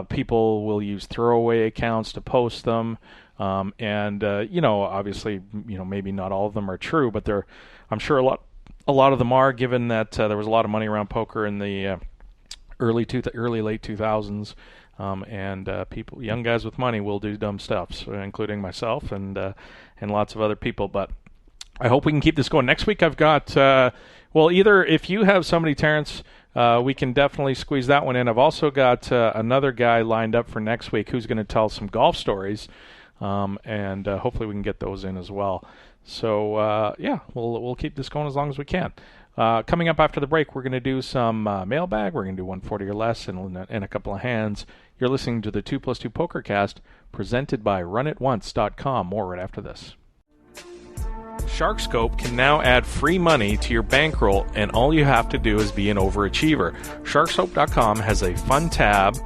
Speaker 1: People will use throwaway accounts to post them. Obviously, maybe not all of them are true, but I'm sure a lot of them are, given that there was a lot of money around poker in the early late 2000s, and people, young guys with money, will do dumb stuff, so, including myself and lots of other people. But I hope we can keep this going. Next week, I've got either if you have somebody, Terrence, we can definitely squeeze that one in. I've also got another guy lined up for next week who's going to tell some golf stories, and hopefully we can get those in as well. So, we'll keep this going as long as we can. Coming up after the break, we're going to do some mailbag. We're going to do 140 or less and a couple of hands. You're listening to the 2+2 Pokercast, presented by runitonce.com. More right after this. SharkScope can now add free money to your bankroll, and all you have to do is be an overachiever. SharkScope.com has a fun tab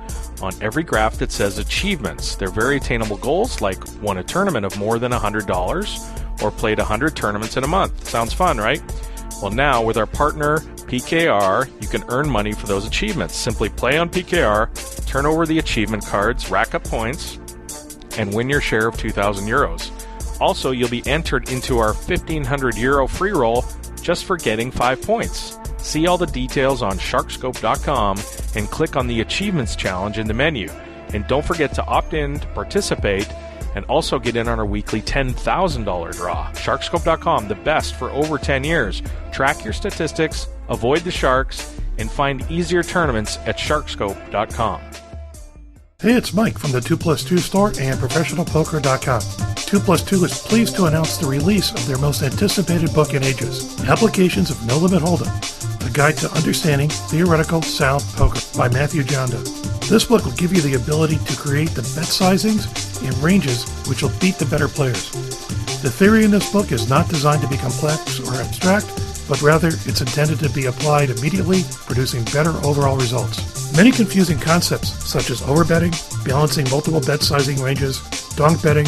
Speaker 1: on every graph that says achievements. They're very attainable goals, like won a tournament of more than $100 or played 100 tournaments in a month. Sounds fun, right? Well, now with our partner PKR, you can earn money for those achievements. Simply play on PKR, turn over the achievement cards, rack up points, and win your share of 2,000 euros. Also, you'll be entered into our 1,500 euro free roll just for getting 5 points. See all the details on sharkscope.com and click on the Achievements Challenge in the menu. And don't forget to opt in to participate and also get in on our weekly $10,000 draw. Sharkscope.com, the best for over 10 years. Track your statistics, avoid the sharks, and find easier tournaments at sharkscope.com.
Speaker 10: Hey, it's Mike from the 2+2 store and professionalpoker.com. 2+2 is pleased to announce the release of their most anticipated book in ages, Applications of No Limit Hold'em, a guide to understanding theoretical sound poker by Matthew Jonda. This book will give you the ability to create the bet sizings and ranges which will beat the better players. The theory in this book is not designed to be complex or abstract, but rather it's intended to be applied immediately, producing better overall results. Many confusing concepts, such as overbetting, balancing multiple bet sizing ranges, donk betting,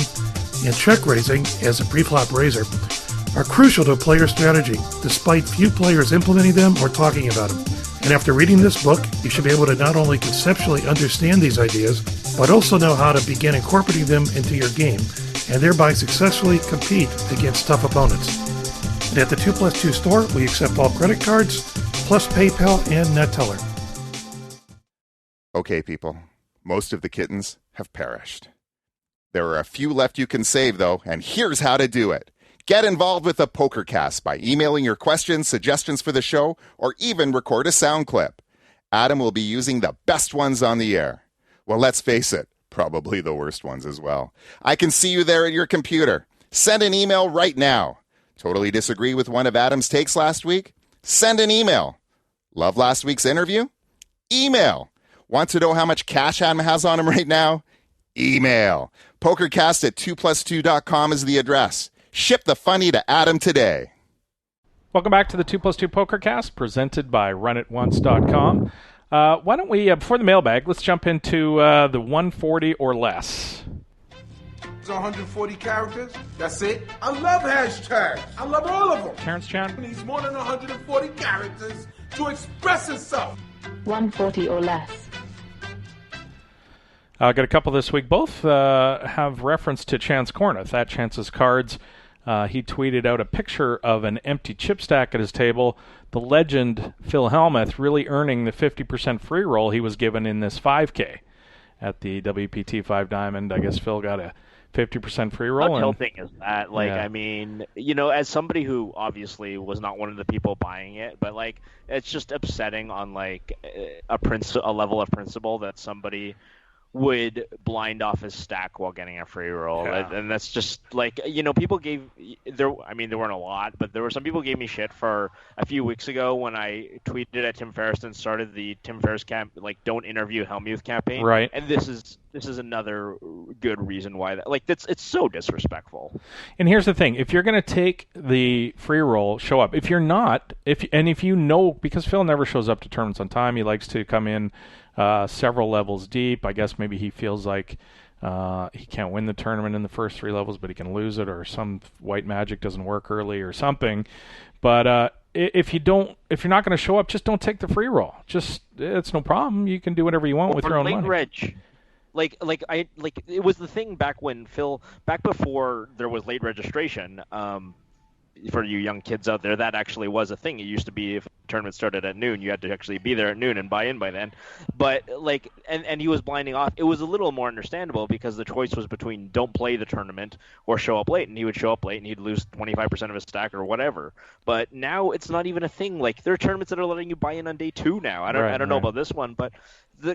Speaker 10: and check raising as a pre-flop raiser, are crucial to a player's strategy, despite few players implementing them or talking about them. And after reading this book, you should be able to not only conceptually understand these ideas, but also know how to begin incorporating them into your game, and thereby successfully compete against tough opponents. And at the 2+2 store, we accept all credit cards, plus PayPal and NetTeller.
Speaker 8: Okay, people, most of the kittens have perished. There are a few left you can save, though, and here's how to do it. Get involved with the Pokercast by emailing your questions, suggestions for the show, or even record a sound clip. Adam will be using the best ones on the air. Well, let's face it, probably the worst ones as well. I can see you there at your computer. Send an email right now. Totally disagree with one of Adam's takes last week? Send an email. Love last week's interview? Email. Want to know how much cash Adam has on him right now? Email. Pokercast at 2plus2.com is the address. Ship the funny to Adam today.
Speaker 1: Welcome back to the 2plus2 Pokercast, presented by runitonce.com. Why don't we, before the mailbag, let's jump into the 140 or less.
Speaker 11: 140 characters. That's it. I love hashtags. I love all of them.
Speaker 1: Terrence Chan?
Speaker 11: It needs more than 140 characters to express itself.
Speaker 12: 140 or less.
Speaker 1: Got a couple this week. Both have reference to Chance Corneth at Chance's Cards. He tweeted out a picture of an empty chip stack at his table. The legend Phil Hellmuth really earning the 50% free roll he was given in this 5K at the WPT 5 Diamond. I guess Phil got a 50% free roll.
Speaker 3: How tilting is that? Like, yeah. I mean, as somebody who obviously was not one of the people buying it, but like, it's just upsetting on like a level of principle that somebody would blind off his stack while getting a free roll. Yeah. And that's just like, people gave there weren't a lot, but there were some people gave me shit for a few weeks ago when I tweeted at Tim Ferriss and started the Tim Ferriss don't interview Hellmuth campaign.
Speaker 1: Right.
Speaker 3: And this is another good reason why that, like, it's so disrespectful.
Speaker 1: And here's the thing: if you're going to take the free roll, show up. If you're not, if you know, because Phil never shows up to tournaments on time, he likes to come in several levels deep. I guess maybe he feels like he can't win the tournament in the first 3 levels, but he can lose it, or some white magic doesn't work early or something. But if you're not going to show up, just don't take the free roll. It's no problem. You can do whatever you want with your own money.
Speaker 3: Reg. Like it was the thing back before there was late registration. For you young kids out there, that actually was a thing. It used to be if the tournament started at noon, you had to actually be there at noon and buy in by then. But like, and he was blinding off. It was a little more understandable because the choice was between don't play the tournament or show up late, and he would show up late and he'd lose 25% of his stack or whatever. But now it's not even a thing. Like, there are tournaments that are letting you buy in on day 2 now. I don't know about this one, but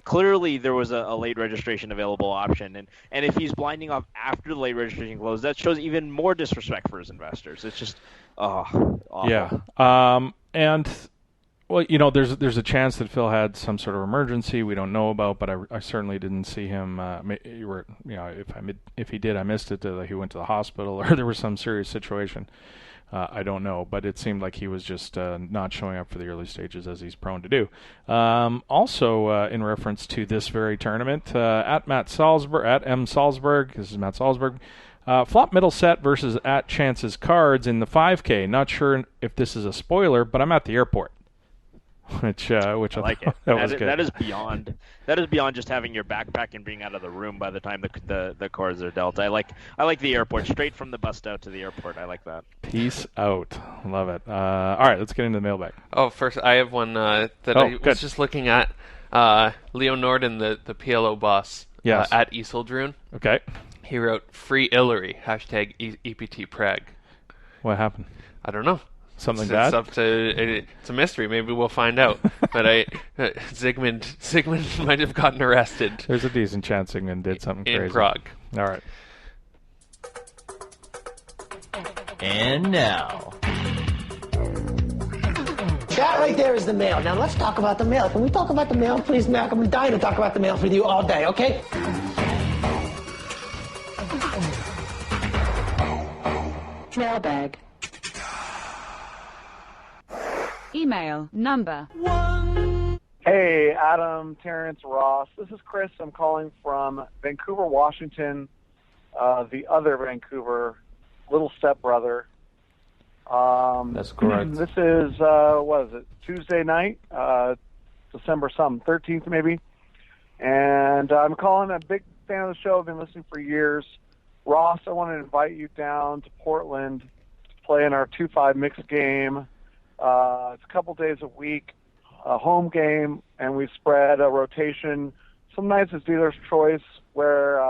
Speaker 3: clearly there was a late registration available option, and if he's blinding off after the late registration closed, that shows even more disrespect for his investors. It's just awful.
Speaker 1: Yeah. And well, there's a chance that Phil had some sort of emergency we don't know about, but I certainly didn't see him. If he did, I missed it. He went to the hospital or there was some serious situation. I don't know, but it seemed like he was just not showing up for the early stages as he's prone to do. Also, in reference to this very tournament, at M. Salzberg, this is Matt Salzberg, flop middle set versus at Chance's Cards in the 5K. Not sure if this is a spoiler, but I'm at the airport. Which I
Speaker 3: like it.
Speaker 1: That was good.
Speaker 3: That is beyond just having your backpack and being out of the room by the time the cards are dealt. I like the airport, straight from the bust out to the airport. I like that.
Speaker 1: Peace out. Love it. All right, let's get into the mailbag.
Speaker 4: Oh, first I have one that was just looking at. Leo Norden, the PLO boss,
Speaker 1: yes.
Speaker 4: At Iseldrun.
Speaker 1: Okay.
Speaker 4: He wrote free Hillary, hashtag EPT Prague.
Speaker 1: What happened?
Speaker 4: I don't know.
Speaker 1: Something bad?
Speaker 4: It's a mystery. Maybe we'll find out. But Zygmunt might have gotten arrested.
Speaker 1: There's a decent chance Zygmunt did something crazy.
Speaker 4: In Prague.
Speaker 1: All right.
Speaker 13: And now.
Speaker 14: That right there is the mail. Now let's talk about the mail. Can we talk about the mail, please, Malcolm? I'm dying to talk about the mail with you all day, okay?
Speaker 12: Mailbag. Email number
Speaker 15: 1. Hey, Adam, Terrence, Ross. This is Chris. I'm calling from Vancouver, Washington, the other Vancouver, little stepbrother.
Speaker 16: That's correct.
Speaker 15: This is, Tuesday night, December 13th maybe. And I'm calling, a big fan of the show. I've been listening for years. Ross, I want to invite you down to Portland to play in our 2-5 mixed game. It's a couple days a week, a home game, and we spread a rotation. Some nights it's dealer's choice, where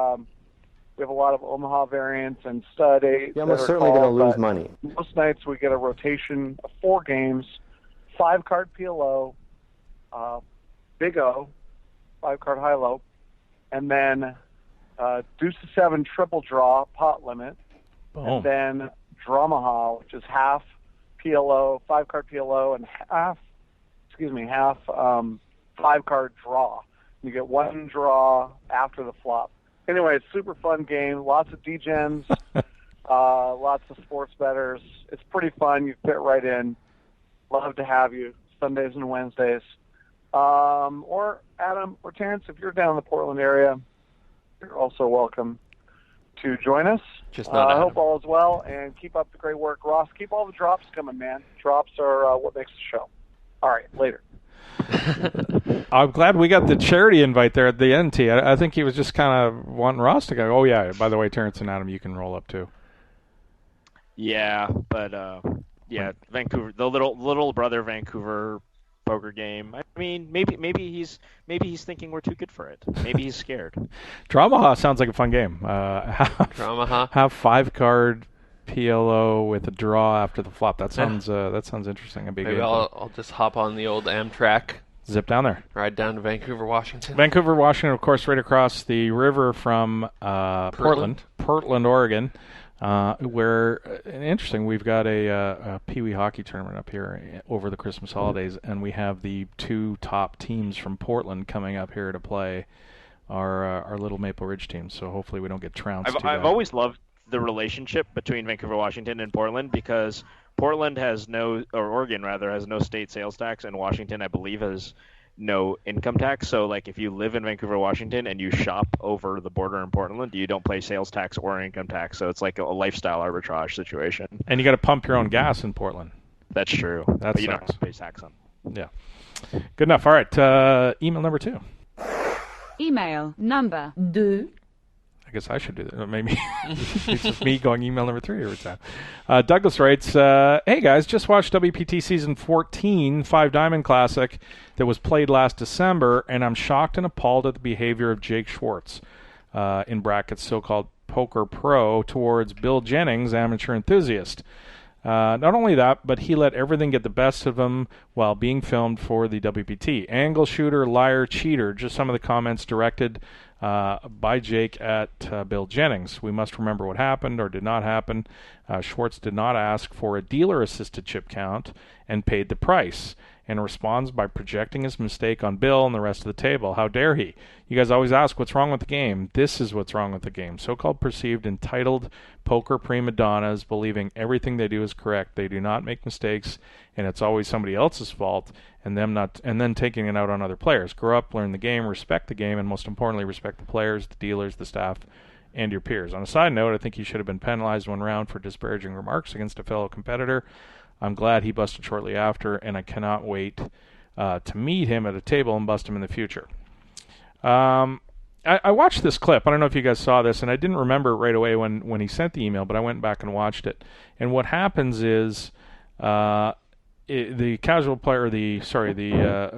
Speaker 15: we have a lot of Omaha variants and stud 8.
Speaker 16: Yeah, I'm certainly going to lose money.
Speaker 15: Most nights we get a rotation of 4 games, 5-card PLO, Big O, 5-card high-low, and then deuce to 7 triple draw pot limit, and then Dramaha, which is half PLO, 5-card PLO, and half 5-card draw. You get one draw after the flop. Anyway, it's a super fun game. Lots of degens, lots of sports bettors. It's pretty fun. You fit right in. Love to have you Sundays and Wednesdays. Or Adam or Terrence, if you're down in the Portland area, you're also welcome to join us.
Speaker 4: Just not
Speaker 15: I
Speaker 4: Adam.
Speaker 15: hope all is well, and keep up the great work. Ross, keep all the drops coming, man. Drops are what makes the show. All right, later.
Speaker 1: I'm glad we got the charity invite there at the end, T. I think he was just kind of wanting Ross to go, oh, yeah, by the way, Terrence and Adam, you can roll up too.
Speaker 3: Yeah, but yeah, Vancouver, the little brother Vancouver poker game. I mean, maybe he's thinking we're too good for it. Maybe he's scared.
Speaker 1: Dramaha sounds like a fun game.
Speaker 4: Dramaha.
Speaker 1: Have 5-card PLO with a draw after the flop. That sounds interesting.
Speaker 4: Maybe I'll just hop on the old Amtrak.
Speaker 1: Zip down there.
Speaker 4: Ride down to Vancouver, Washington.
Speaker 1: Vancouver, Washington, of course, right across the river from Portland, Oregon. Where interesting, we've got a Pee Wee hockey tournament up here over the Christmas holidays, and we have the 2 top teams from Portland coming up here to play our little Maple Ridge team. So hopefully we don't get trounced.
Speaker 3: I've always loved the relationship between Vancouver, Washington, and Portland, because Portland has Oregon rather has no state sales tax, and Washington, I believe, has no income tax. So, like, if you live in Vancouver, Washington, and you shop over the border in Portland, you don't pay sales tax or income tax. So it's like a lifestyle arbitrage situation.
Speaker 1: And you got to pump your own gas in Portland.
Speaker 3: That's true. But you don't have to pay tax on.
Speaker 1: Yeah. Good enough. All right. Email number 2.
Speaker 12: Email number 2.
Speaker 1: I guess I should do that. Maybe it's just me going email number 3 every time. Douglas writes, hey guys, just watched WPT Season 14, 5 Diamond Classic that was played last December, and I'm shocked and appalled at the behavior of Jake Schwartz, in brackets so-called Poker Pro, towards Bill Jennings, amateur enthusiast. Not only that, but he let everything get the best of him while being filmed for the WPT. Angle shooter, liar, cheater, just some of the comments directed by Jake at Bill Jennings. We must remember what happened or did not happen. Schwartz did not ask for a dealer-assisted chip count and paid the price, and responds by projecting his mistake on Bill and the rest of the table. How dare he? You guys always ask what's wrong with the game. This is what's wrong with the game. So-called perceived entitled poker prima donnas believing everything they do is correct. They do not make mistakes, and it's always somebody else's fault, and then taking it out on other players. Grow up, learn the game, respect the game, and most importantly, respect the players, the dealers, the staff, and your peers. On a side note, I think he should have been penalized 1 round for disparaging remarks against a fellow competitor. I'm glad he busted shortly after, and I cannot wait to meet him at a table and bust him in the future. I watched this clip. I don't know if you guys saw this, and I didn't remember right away when he sent the email, but I went back and watched it. And what happens is the casual player,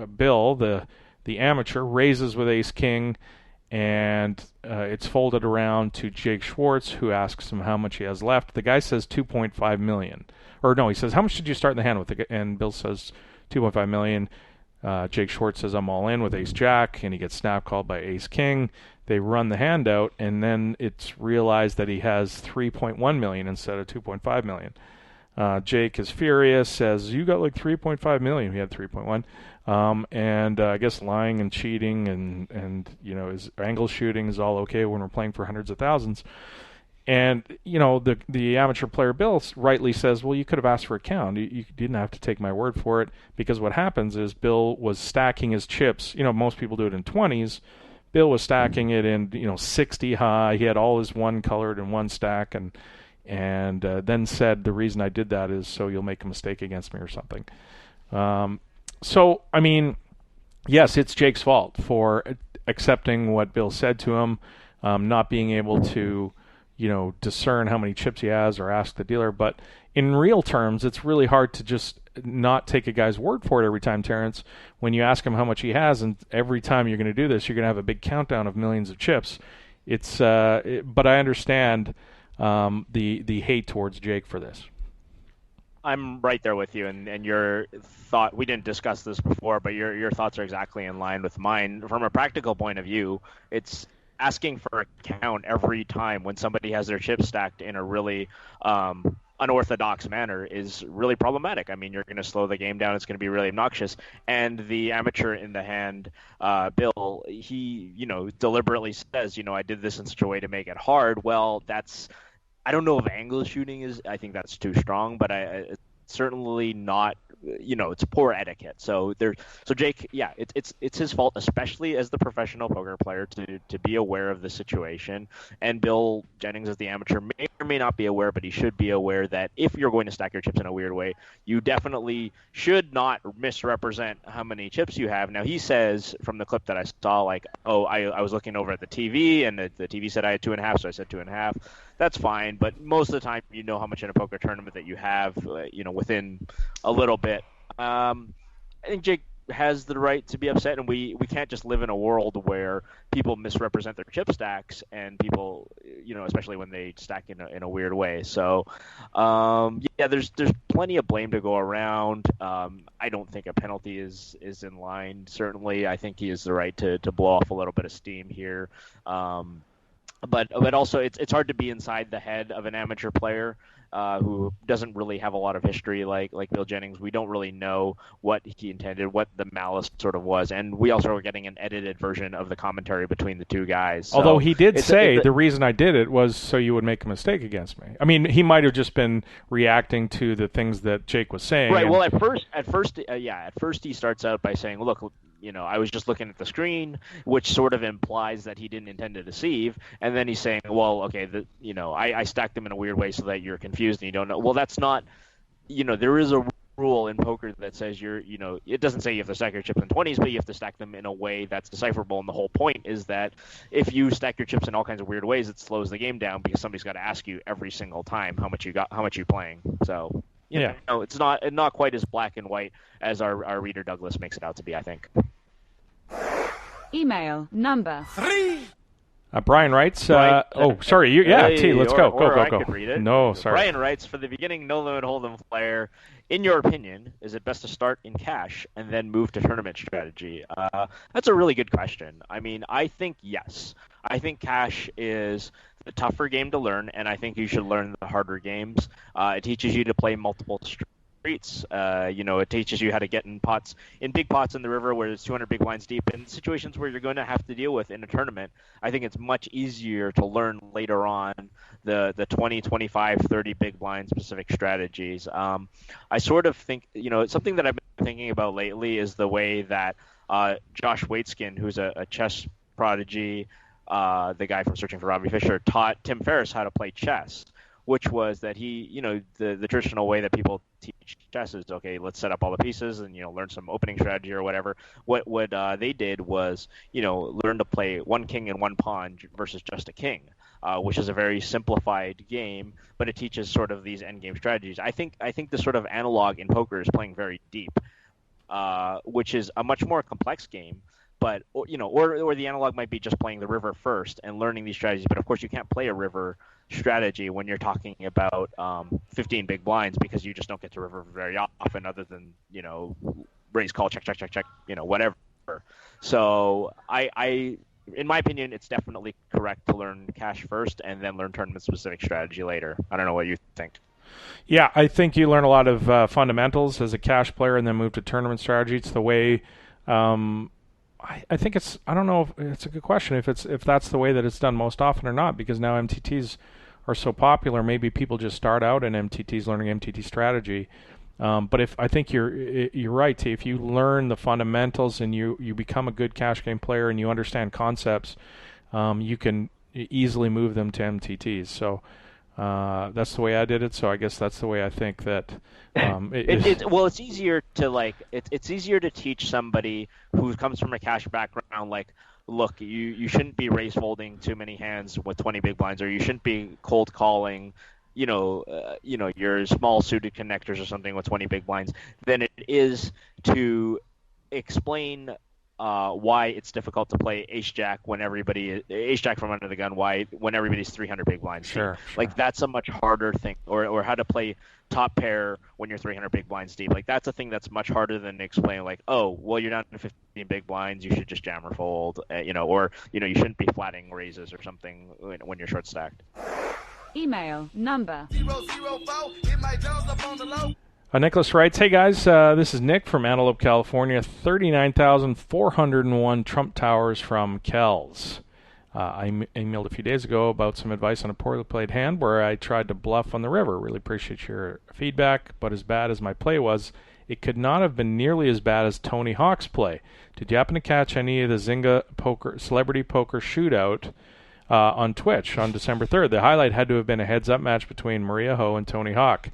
Speaker 1: Bill, the amateur, raises with ace-king, and it's folded around to Jake Schwartz, who asks him how much he has left. The guy says $2.5 million. Or no, he says, how much did you start in the hand with? And Bill says $2.5 million. Jake Schwartz says, I'm all in with ace-jack, and he gets snap called by ace-king. They run the hand out, and then it's realized that he has $3.1 million instead of $2.5 million. Jake is furious, says, you got like $3.5 million. He had $3.1. And I guess lying and cheating and his angle shooting is all okay when we're playing for hundreds of thousands. And, the amateur player Bill rightly says, well, you could have asked for a count. You didn't have to take my word for it, because what happens is Bill was stacking his chips. Most people do it in 20s. Bill was stacking it in, 60 high. He had all his one colored in one stack, and then said, the reason I did that is so you'll make a mistake against me or something. So, I mean, yes, it's Jake's fault for accepting what Bill said to him, not being able to, discern how many chips he has or ask the dealer. But in real terms, it's really hard to just not take a guy's word for it every time, Terrence, when you ask him how much he has, and every time you're going to do this, you're going to have a big countdown of millions of chips. But I understand the hate towards Jake for this.
Speaker 3: I'm right there with you, and your thought, we didn't discuss this before, but your thoughts are exactly in line with mine. From a practical point of view, it's asking for a count every time when somebody has their chips stacked in a really unorthodox manner is really problematic. I mean, you're going to slow the game down. It's going to be really obnoxious. And the amateur in the hand, Bill, he, deliberately says, I did this in such a way to make it hard. Well, I don't know if angle shooting is, I think that's too strong, but it's certainly not, it's poor etiquette. So Jake, yeah, it's his fault, especially as the professional poker player, to be aware of the situation. And Bill Jennings, as the amateur, may or may not be aware, but he should be aware that if you're going to stack your chips in a weird way, you definitely should not misrepresent how many chips you have. Now, he says from the clip that I saw, like, I was looking over at the TV, and the TV said I had 2.5, so I said 2.5. That's fine, but most of the time you know how much in a poker tournament that you have, within a little bit. I think Jake has the right to be upset, and we can't just live in a world where people misrepresent their chip stacks, and people, especially when they stack in a weird way. So, there's plenty of blame to go around. I don't think a penalty is in line. Certainly, I think he has the right to blow off a little bit of steam here. But also it's hard to be inside the head of an amateur player who doesn't really have a lot of history like Bill Jennings. We don't really know what he intended, what the malice sort of was, and we also are getting an edited version of the commentary between the two guys. So
Speaker 1: although he did say the reason I did it was so you would make a mistake against me. I mean, he might have just been reacting to the things that Jake was saying.
Speaker 3: Right. Well, at first he starts out by saying, "Look, I was just looking at the screen," which sort of implies that he didn't intend to deceive. And then he's saying, well, okay, I stacked them in a weird way so that you're confused and you don't know. Well, that's not, there is a rule in poker that says it doesn't say you have to stack your chips in 20s, but you have to stack them in a way that's decipherable. And the whole point is that if you stack your chips in all kinds of weird ways, it slows the game down because somebody's got to ask you every single time how much you're playing. So, it's not quite as black and white as our reader Douglas makes it out to be, I think.
Speaker 12: Email number
Speaker 6: 3.
Speaker 1: Brian writes, T, let's go.
Speaker 3: I could read it.
Speaker 1: No, sorry.
Speaker 3: Brian writes, for the beginning No Limit Hold'em player, in your opinion, is it best to start in cash and then move to tournament strategy? That's a really good question. I mean, I think yes. I think cash is the tougher game to learn, and I think you should learn the harder games. It teaches you to play multiple streets. It teaches you how to get in big pots in the river where there's 200 big blinds deep. In situations where you're going to have to deal with in a tournament, I think it's much easier to learn later on the 20, 25, 30 big blind specific strategies. I sort of think, something that I've been thinking about lately is the way that Josh Waitzkin, who's a chess prodigy, the guy from Searching for Robbie Fischer, taught Tim Ferriss how to play chess, which was that he, the traditional way that people teach chess is, okay, let's set up all the pieces and, learn some opening strategy or whatever. What they did was, learn to play one king and one pawn versus just a king, which is a very simplified game, but it teaches sort of these endgame strategies. I think the sort of analog in poker is playing very deep, which is a much more complex game. But, or the analog might be just playing the river first and learning these strategies. But, of course, you can't play a river strategy when you're talking about 15 big blinds because you just don't get to river very often other than, raise, call, check, whatever. So I in my opinion, it's definitely correct to learn cash first and then learn tournament-specific strategy later. I don't know what you think.
Speaker 1: Yeah, I think you learn a lot of fundamentals as a cash player and then move to tournament strategy. It's the way... I think I don't know if it's a good question if that's the way that it's done most often or not, because now MTTs are so popular. Maybe people just start out in MTTs learning MTT strategy. But I think you're right, T. If you learn the fundamentals and you become a good cash game player and you understand concepts, you can easily move them to MTTs. So that's the way I did it. So I guess that's the way I think that.
Speaker 3: It's easier to it's easier to teach somebody who comes from a cash background. Like, look, you shouldn't be raise folding too many hands with 20 big blinds, or you shouldn't be cold calling, your small suited connectors or something with 20 big blinds. Than it is to explain why it's difficult to play ace-jack when ace-jack from under the gun, when everybody's 300 big blinds.
Speaker 1: Sure.
Speaker 3: Like, that's a much harder thing. Or how to play top pair when you're 300 big blinds deep. Like, that's a thing that's much harder than to explain, like, oh, well, you're down to 15 big blinds, you should just jam or fold, or you shouldn't be flatting raises or something when you're short stacked.
Speaker 12: Email number.
Speaker 1: Nicholas writes, "Hey guys, this is Nick from Antelope, California. 39,401 Trump Towers from Kells. I emailed a few days ago about some advice on a poorly played hand where I tried to bluff on the river. Really appreciate your feedback, but as bad as my play was, it could not have been nearly as bad as Tony Hawk's play. Did you happen to catch any of the Zynga Celebrity Poker Shootout on Twitch on December 3rd? The highlight had to have been a heads-up match between Maria Ho and Tony Hawk.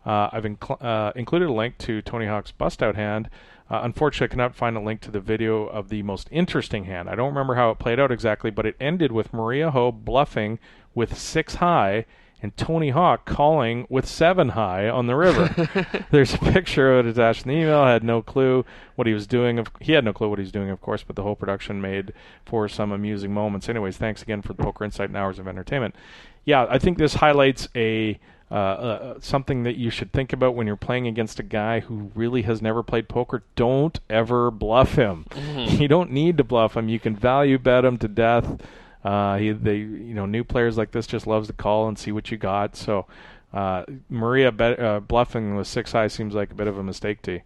Speaker 1: I've included a link to Tony Hawk's bust-out hand. Unfortunately, I cannot find a link to the video of the most interesting hand. I don't remember how it played out exactly, but it ended with Maria Ho bluffing with 6 high and Tony Hawk calling with 7 high on the river. There's a picture of it attached in the email. I had no clue what he was doing. He had no clue what he was doing, of course, but the whole production made for some amusing moments. Anyways, thanks again for the Poker Insight and Hours of Entertainment. Yeah, I think this highlights something that you should think about when you're playing against a guy who really has never played poker. Don't ever bluff him. Mm-hmm. You don't need to bluff him. You can value bet him to death. New players like this just loves to call and see what you got. So Maria bluffing with 6 high seems like a bit of a mistake to you.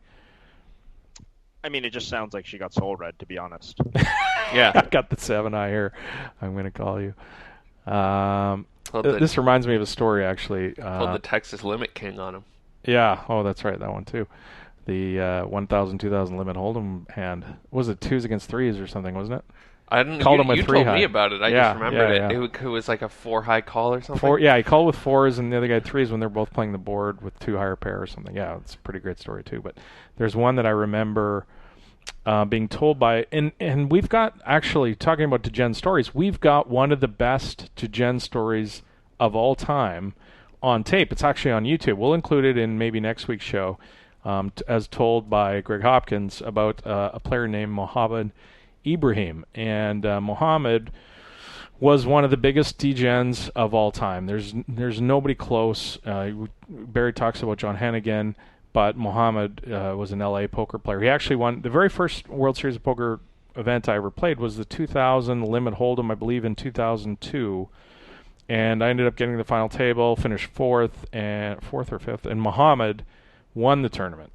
Speaker 3: I mean, it just sounds like she got soul read, to be honest.
Speaker 1: Yeah, I got the 7 high here. I'm going to call you. This reminds me of a story, actually.
Speaker 4: Called the Texas Limit King on him.
Speaker 1: Yeah. Oh, that's right. That one, too. The 1,000, 2,000 limit hold'em hand. Was it 2s against 3s or something, wasn't it?
Speaker 4: I didn't.
Speaker 1: Called him with 3
Speaker 4: high. You told
Speaker 1: me
Speaker 4: about it. I just remembered it. It was like a 4 high call or something.
Speaker 1: He called with 4s, and the other guy had 3s when they're both playing the board with 2 higher pair or something. Yeah, it's a pretty great story, too. But there's one that I remember being told by... And we've got, actually, talking about degen stories, we've got one of the best degen stories of all time on tape. It's actually on YouTube. We'll include it in maybe next week's show, as told by Greg Hopkins about a player named Mohammed Ibrahim. And Mohammed was one of the biggest degens of all time. There's nobody close. Barry talks about John Hennigan, but Mohammed was an LA poker player. He actually won the very first World Series of Poker event I ever played was the 2000 Limit Hold'em, I believe in 2002. And I ended up getting to the final table, finished 4th or 5th, and Mohammed won the tournament.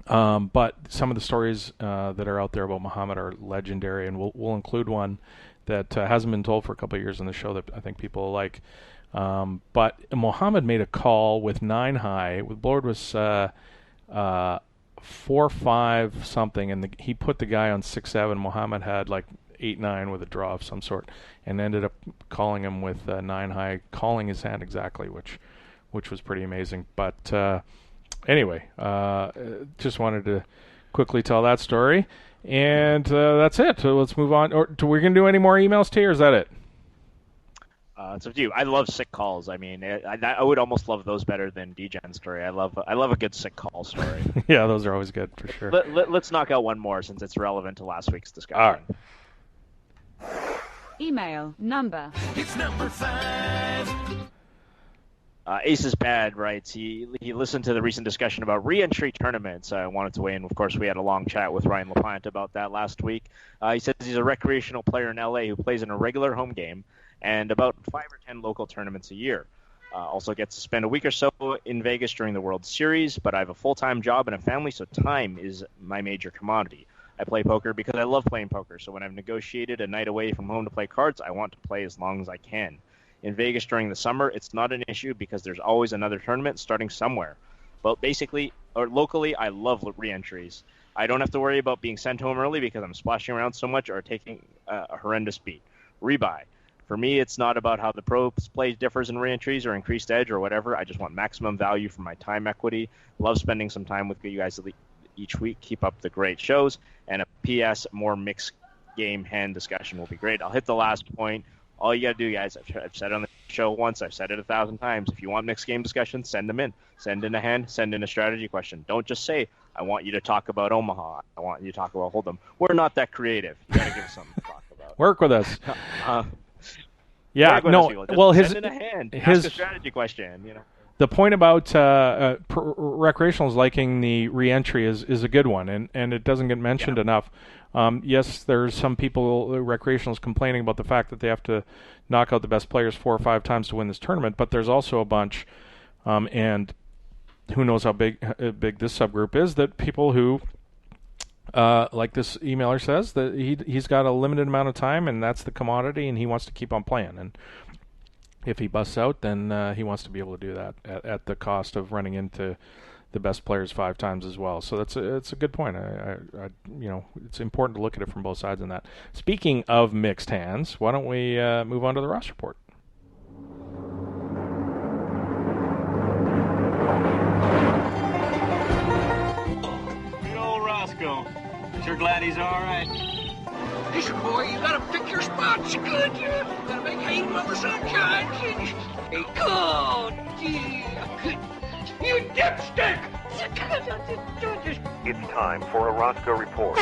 Speaker 1: But some of the stories that are out there about Mohammed are legendary, and we'll include one that hasn't been told for a couple of years on the show that I think people like. But Mohammed made a call with 9 high. The board was 4-5 something, and he put the guy on 6-7. Mohammed had like 8-9 with a draw of some sort, and ended up calling him with 9 high, calling his hand exactly, which was pretty amazing. But anyway, just wanted to quickly tell that story, and that's it. So let's move on. Or we're gonna do any more emails, T, or is that it?
Speaker 3: It's up to you. I love sick calls. I mean, I would almost love those better than degen story. I love a good sick call story.
Speaker 1: Yeah, those are always good for sure.
Speaker 3: Let's knock out one more since it's relevant to last week's discussion.
Speaker 1: All right.
Speaker 12: Email number.
Speaker 6: It's number 5.
Speaker 3: Ace is Bad writes, he listened to the recent discussion about re-entry tournaments. I wanted to weigh in. Of course, we had a long chat with Ryan LaPlante about that last week. He says he's a recreational player in LA who plays in a regular home game and about 5 or 10 local tournaments a year. Also gets to spend a week or so in Vegas during the World Series, but I have a full-time job and a family, so time is my major commodity. I play poker because I love playing poker, so when I've negotiated a night away from home to play cards, I want to play as long as I can. In Vegas during the summer, it's not an issue because there's always another tournament starting somewhere. But locally, I love re-entries. I don't have to worry about being sent home early because I'm splashing around so much or taking a horrendous beat. Rebuy. For me, it's not about how the pros play differs in re-entries or increased edge or whatever. I just want maximum value for my time equity. Love spending some time with you guys each week. Keep up the great shows. And a PS, more mixed game hand discussion will be great. I'll hit the last point. All you got to do, guys, I've said it on the show once, I've said it 1,000 times. If you want mixed game discussions, send them in. Send in a hand, send in a strategy question. Don't just say, I want you to talk about Omaha. I want you to talk about Hold'em. We're not that creative. You got to give us something to talk about.
Speaker 1: Work with us.
Speaker 3: Send in a hand. Ask a strategy question,
Speaker 1: the point about recreationals liking the re-entry is a good one, and it doesn't get mentioned enough. Yes, there's some people, recreationals, complaining about the fact that they have to knock out the best players 4 or 5 times to win this tournament, but there's also a bunch, and who knows how big this subgroup is, that people who, like this emailer says, that he's got a limited amount of time, and that's the commodity, and he wants to keep on playing. And if he busts out, then he wants to be able to do that at the cost of running into the best players 5 times as well. So it's a good point. It's important to look at it from both sides on that. Speaking of mixed hands, why don't we move on to the roster report?
Speaker 17: Good old Roscoe. Sure glad he's all right.
Speaker 6: Listen, boy, you gotta pick your spots good. You gotta make hay while the sun shines. Hey, good. Good. You dipstick!
Speaker 18: It's time for a Roscoe report.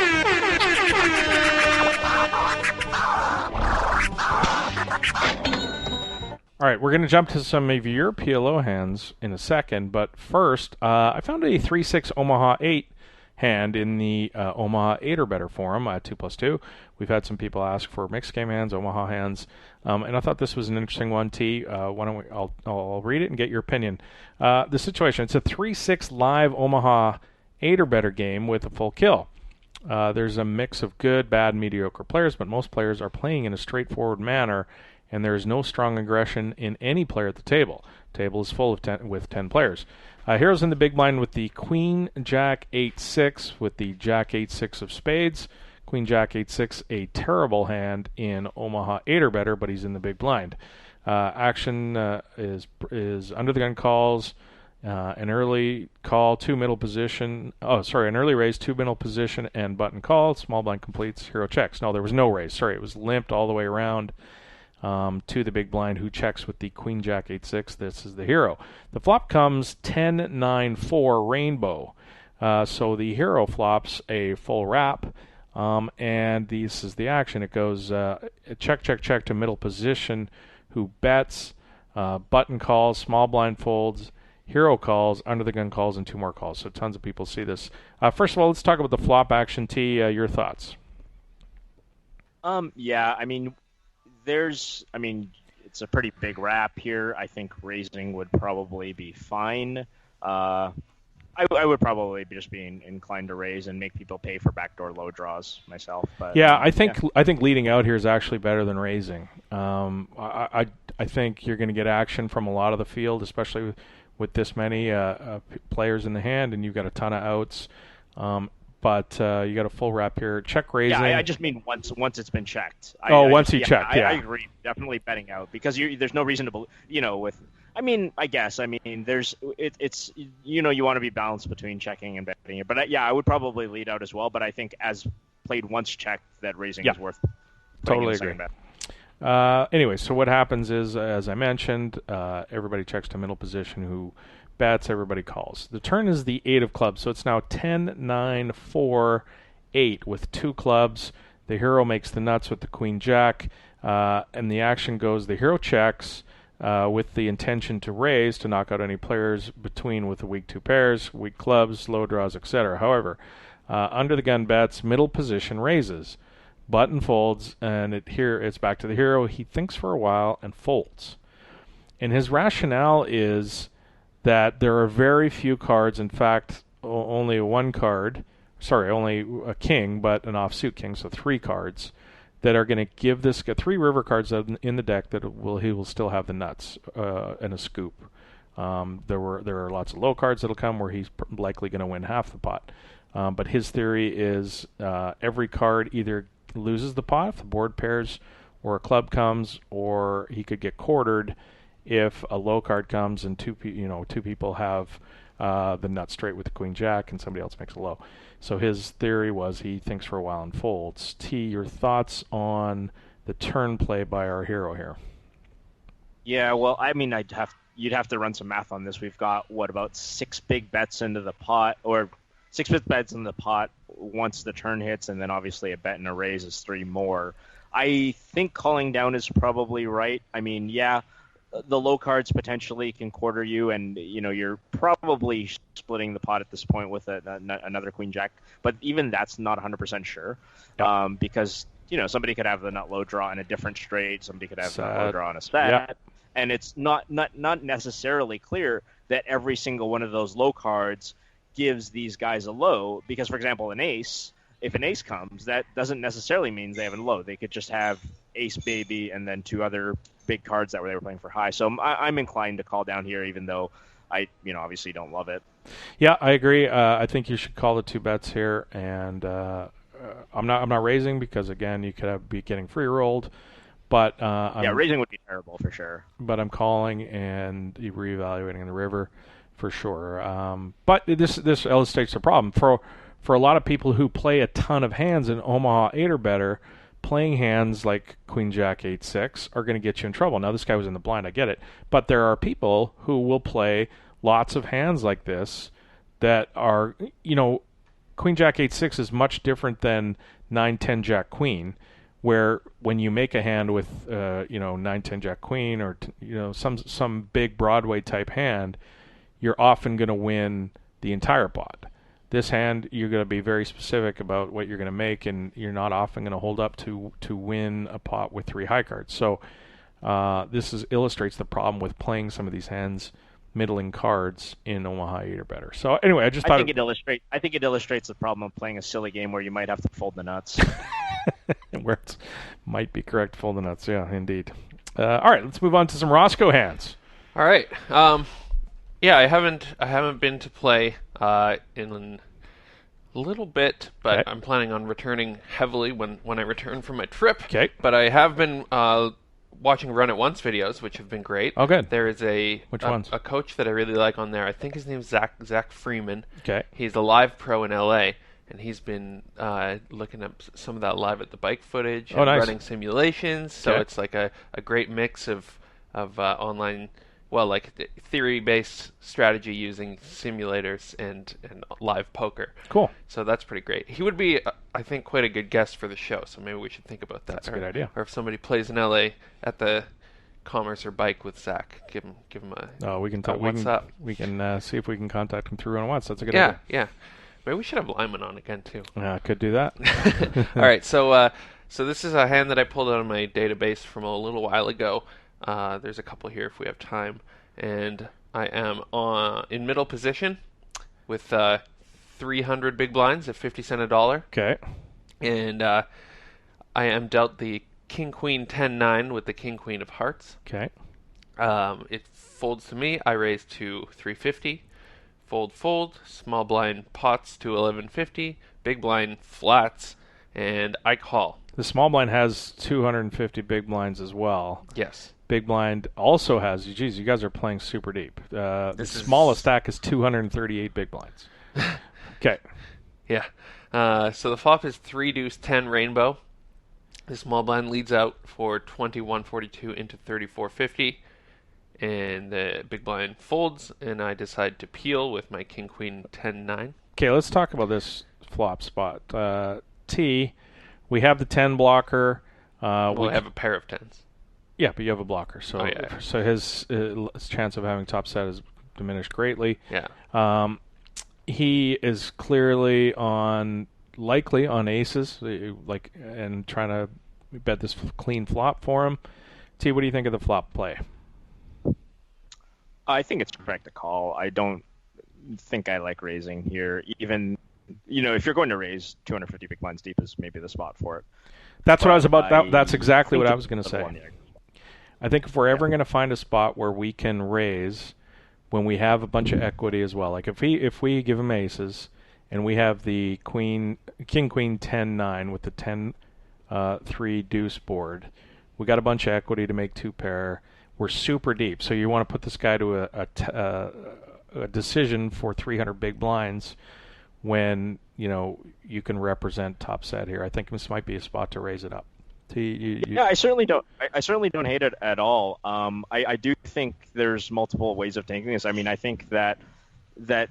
Speaker 1: All right, we're going to jump to some of your PLO hands in a second, but first, I found a 3-6 Omaha 8 hand in the Omaha 8 or better forum, 2+2. We've had some people ask for mixed game hands, Omaha hands, and I thought this was an interesting one. T, why don't we? I'll read it and get your opinion. The situation: it's a 3-6 live Omaha 8 or better game with a full kill. There's a mix of good, bad, mediocre players, but most players are playing in a straightforward manner, and there is no strong aggression in any player at the table. The table is full of 10 players. Heroes in the big blind with the Queen Jack 8-6 with the Jack 8-6 of spades. Queen Jack 8-6, a terrible hand in Omaha 8 or better, but he's in the big blind. Action is under the gun calls, an early call, 2 middle position. An early raise, 2 middle position, and button call. Small blind completes, hero checks. No, there was no raise. Sorry, it was limped all the way around to the big blind, who checks with the Queen Jack 8-6. This is the hero. The flop comes 10-9-4 rainbow. So the hero flops a full wrap, and this is the action. It goes check, check, check to middle position, who bets, button calls, small blind folds, hero calls, under the gun calls, and 2 more calls. So tons of people see this. First of all, let's talk about the flop action. T, your thoughts?
Speaker 3: Yeah, it's a pretty big wrap here. I think raising would probably be fine. I would probably be just being inclined to raise and make people pay for backdoor low draws myself. But
Speaker 1: I think leading out here is actually better than raising. I think you're going to get action from a lot of the field, especially with this many players in the hand, and you've got a ton of outs. But you got a full wrap here. Check raising.
Speaker 3: Yeah, I just mean once it's been checked.
Speaker 1: Once he checked.
Speaker 3: I agree. Definitely betting out, because there's no reason to believe. There's it's you want to be balanced between checking and betting it. But I would probably lead out as well. But I think as played once checked, that raising is worth.
Speaker 1: Totally agree. Anyway, so what happens is, as I mentioned, everybody checks to middle position, who bets, everybody calls. The turn is the 8 of clubs, so it's now 10-9-4-8 with 2 clubs. The hero makes the nuts with the Queen Jack, and the action goes, the hero checks with the intention to raise, to knock out any players between with the weak 2 pairs, weak clubs, low draws, etc. However, under the gun bets, middle position raises. Button folds, and it's back to the hero. He thinks for a while and folds. And his rationale is that there are very few cards, in fact, only only a king, but an offsuit king, so 3 cards, that are going to give this 3 river cards in the deck that he will still have the nuts and a scoop. There are lots of low cards that'll come where he's likely going to win half the pot. But his theory is every card either loses the pot if the board pairs or a club comes, or he could get quartered if a low card comes and two people have the nut straight with the Queen Jack and somebody else makes a low. So his theory was he thinks for a while and folds. T, your thoughts on the turn play by our hero here?
Speaker 3: Yeah, well, you'd have to run some math on this. We've got about 6 big bets into the pot, or 6 big bets in the pot once the turn hits, and then obviously a bet and a raise is 3 more. I think calling down is probably right. the low cards potentially can quarter you, and you're probably splitting the pot at this point with another queen jack. But even that's not 100% sure, because somebody could have the nut low draw in a different straight, somebody could have the nut low draw on a set, and it's not necessarily clear that every single one of those low cards gives these guys a low. Because, for example, an ace. If an ace comes, that doesn't necessarily mean they have a low. They could just have ace baby and then two other big cards that they were playing for high. So I'm inclined to call down here, even though I obviously don't love it.
Speaker 1: Yeah, I agree. I think you should call the 2 bets here, and I'm not raising because again you could be getting free rolled, but
Speaker 3: raising would be terrible for sure.
Speaker 1: But I'm calling and reevaluating in the river for sure. But this illustrates the problem for a lot of people who play a ton of hands in Omaha 8 or better. Playing hands like Queen Jack 8-6 are going to get you in trouble. Now, this guy was in the blind, I get it. But there are people who will play lots of hands like this that are, Queen Jack 8-6 is much different than 9-10 Jack Queen, where when you make a hand with, 9-10 Jack Queen or, some big Broadway type hand, you're often going to win the entire pot. This hand, you're going to be very specific about what you're going to make, and you're not often going to hold up to win a pot with 3 high cards. So this illustrates the problem with playing some of these hands, middling cards in Omaha 8 or better. So anyway, I think
Speaker 3: it illustrates the problem of playing a silly game where you might have to fold the nuts.
Speaker 1: Where it might be correct to fold the nuts. Yeah, indeed. All right, let's move on to some Roscoe hands.
Speaker 4: All right. Yeah, I haven't been to play in a little bit, but I'm planning on returning heavily when I return from my trip.
Speaker 1: Okay.
Speaker 4: But I have been watching Run It Once videos, which have been great.
Speaker 1: Oh, good.
Speaker 4: There is a coach that I really like on there. I think his name's Zach Freeman.
Speaker 1: Okay.
Speaker 4: He's a live pro in LA, and he's been looking up some of that live at the bike footage and running simulations. So it's like a great mix of online. Well, like theory-based strategy using simulators and live poker.
Speaker 1: Cool.
Speaker 4: So that's pretty great. He would be, I think, quite a good guest for the show. So maybe we should think about that.
Speaker 1: That's a good idea.
Speaker 4: Or if somebody plays in LA at the Commerce or Bike with Zach, give him a.
Speaker 1: We can talk.
Speaker 4: What's up?
Speaker 1: We can see if we can contact him through Run It Once. That's a good idea.
Speaker 4: Yeah. Maybe we should have Lyman on again too.
Speaker 1: Could do that.
Speaker 4: All right. So this is a hand that I pulled out of my database from a little while ago. There's a couple here if we have time. And I am in middle position with 300 big blinds at 50 cents a dollar.
Speaker 1: Okay.
Speaker 4: And I am dealt the King Queen 10-9 with the King Queen of Hearts.
Speaker 1: Okay.
Speaker 4: It folds to me. I raise to 350. Fold. Small blind pots to 1150. Big blind flats. And I call.
Speaker 1: The small blind has 250 big blinds as well.
Speaker 4: Yes.
Speaker 1: Big blind also has. Geez, you guys are playing super deep. The smallest stack is 238 big blinds. Okay.
Speaker 4: Yeah. So the flop is 3-deuce-10 rainbow. The small blind leads out for 21.42 into 34.50. And the big blind folds, and I decide to peel with my King Queen 10-9.
Speaker 1: Okay, let's talk about this flop spot. T, we have the 10 blocker.
Speaker 4: We have a pair of 10s.
Speaker 1: Yeah, but you have a blocker, so so his chance of having top set is diminished greatly.
Speaker 4: Yeah.
Speaker 1: He is clearly likely on aces, and trying to bet this clean flop for him. T, what do you think of the flop play?
Speaker 3: I think it's correct to call. I don't think I like raising here. Even, if you're going to raise 250 big blinds deep is maybe the spot for it.
Speaker 1: That's what I was about. That's exactly what I was going to say. I think if we're ever going to find a spot where we can raise when we have a bunch of equity as well, like if we give him aces and we have the King Queen 10-9 with the 10-3 deuce board, we got a bunch of equity to make 2 pair. We're super deep, so you want to put this guy to a decision for 300 big blinds when you can represent top set here. I think this might be a spot to raise it up.
Speaker 3: Yeah, I certainly don't. I certainly don't hate it at all. I do think there's multiple ways of taking this. I mean, I think that that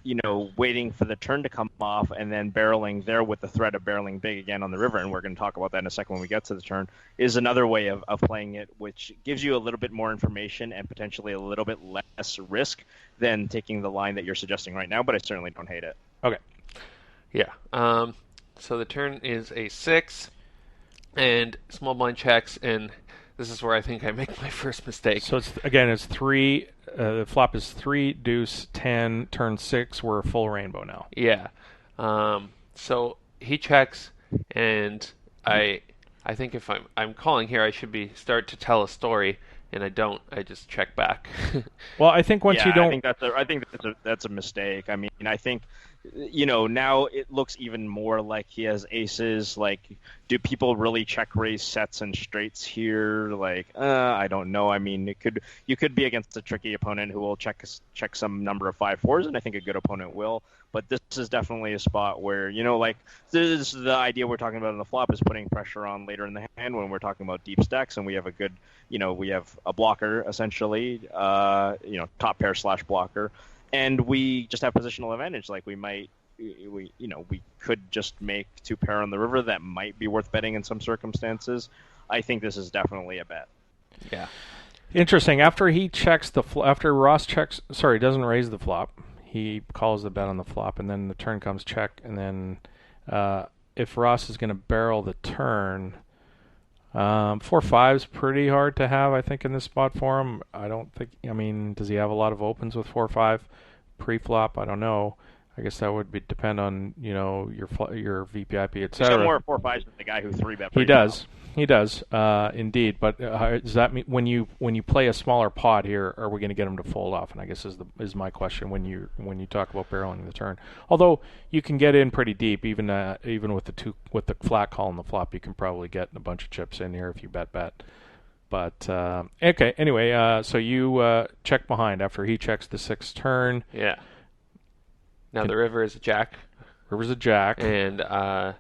Speaker 3: waiting for the turn to come off and then barreling there with the threat of barreling big again on the river, and we're going to talk about that in a second when we get to the turn, is another way of playing it, which gives you a little bit more information and potentially a little bit less risk than taking the line that you're suggesting right now, but I certainly don't hate it.
Speaker 4: Okay. Yeah. So the turn is a 6, and small blind checks, and this is where I think I make my first mistake.
Speaker 1: So it's 3. The flop is 3 deuce 10 turn 6. We're a full rainbow now.
Speaker 4: Yeah. So he checks, and I think if I'm calling here, I should start to tell a story, and I don't. I just check back.
Speaker 1: Well, I think once you don't,
Speaker 3: I think that's a mistake. I mean, I think now it looks even more like he has aces. Like, do people really check raise sets and straights here? Like, I don't know. I mean, you could be against a tricky opponent who will check some number of 5-4s, and I think a good opponent will. But this is definitely a spot where this is the idea we're talking about in the flop, is putting pressure on later in the hand when we're talking about deep stacks, and we have a good, we have a blocker essentially, top pair / blocker. And we just have positional advantage. Like we could just make 2 pair on the river. That might be worth betting in some circumstances. I think this is definitely a bet.
Speaker 4: Yeah.
Speaker 1: Interesting. After Ross doesn't raise the flop. He calls the bet on the flop, and then the turn comes check. And then if Ross is going to barrel the turn, 4-5 is pretty hard to have, I think, in this spot for him. I don't think. I mean, does he have a lot of opens with 4-5 pre-flop? I don't know. I guess that would depend on your VPIP, etc.
Speaker 3: He's got more 4-5s than the guy who 3-bet.
Speaker 1: He does, indeed. But does that mean when you play a smaller pot here, are we going to get him to fold off? And I guess is my question when you talk about barreling the turn. Although you can get in pretty deep, even with the flat call on the flop, you can probably get a bunch of chips in here if you bet. But okay. Anyway, so you check behind after he checks the 6th turn.
Speaker 4: Yeah. Now the river is a jack.
Speaker 1: River's a jack,
Speaker 4: and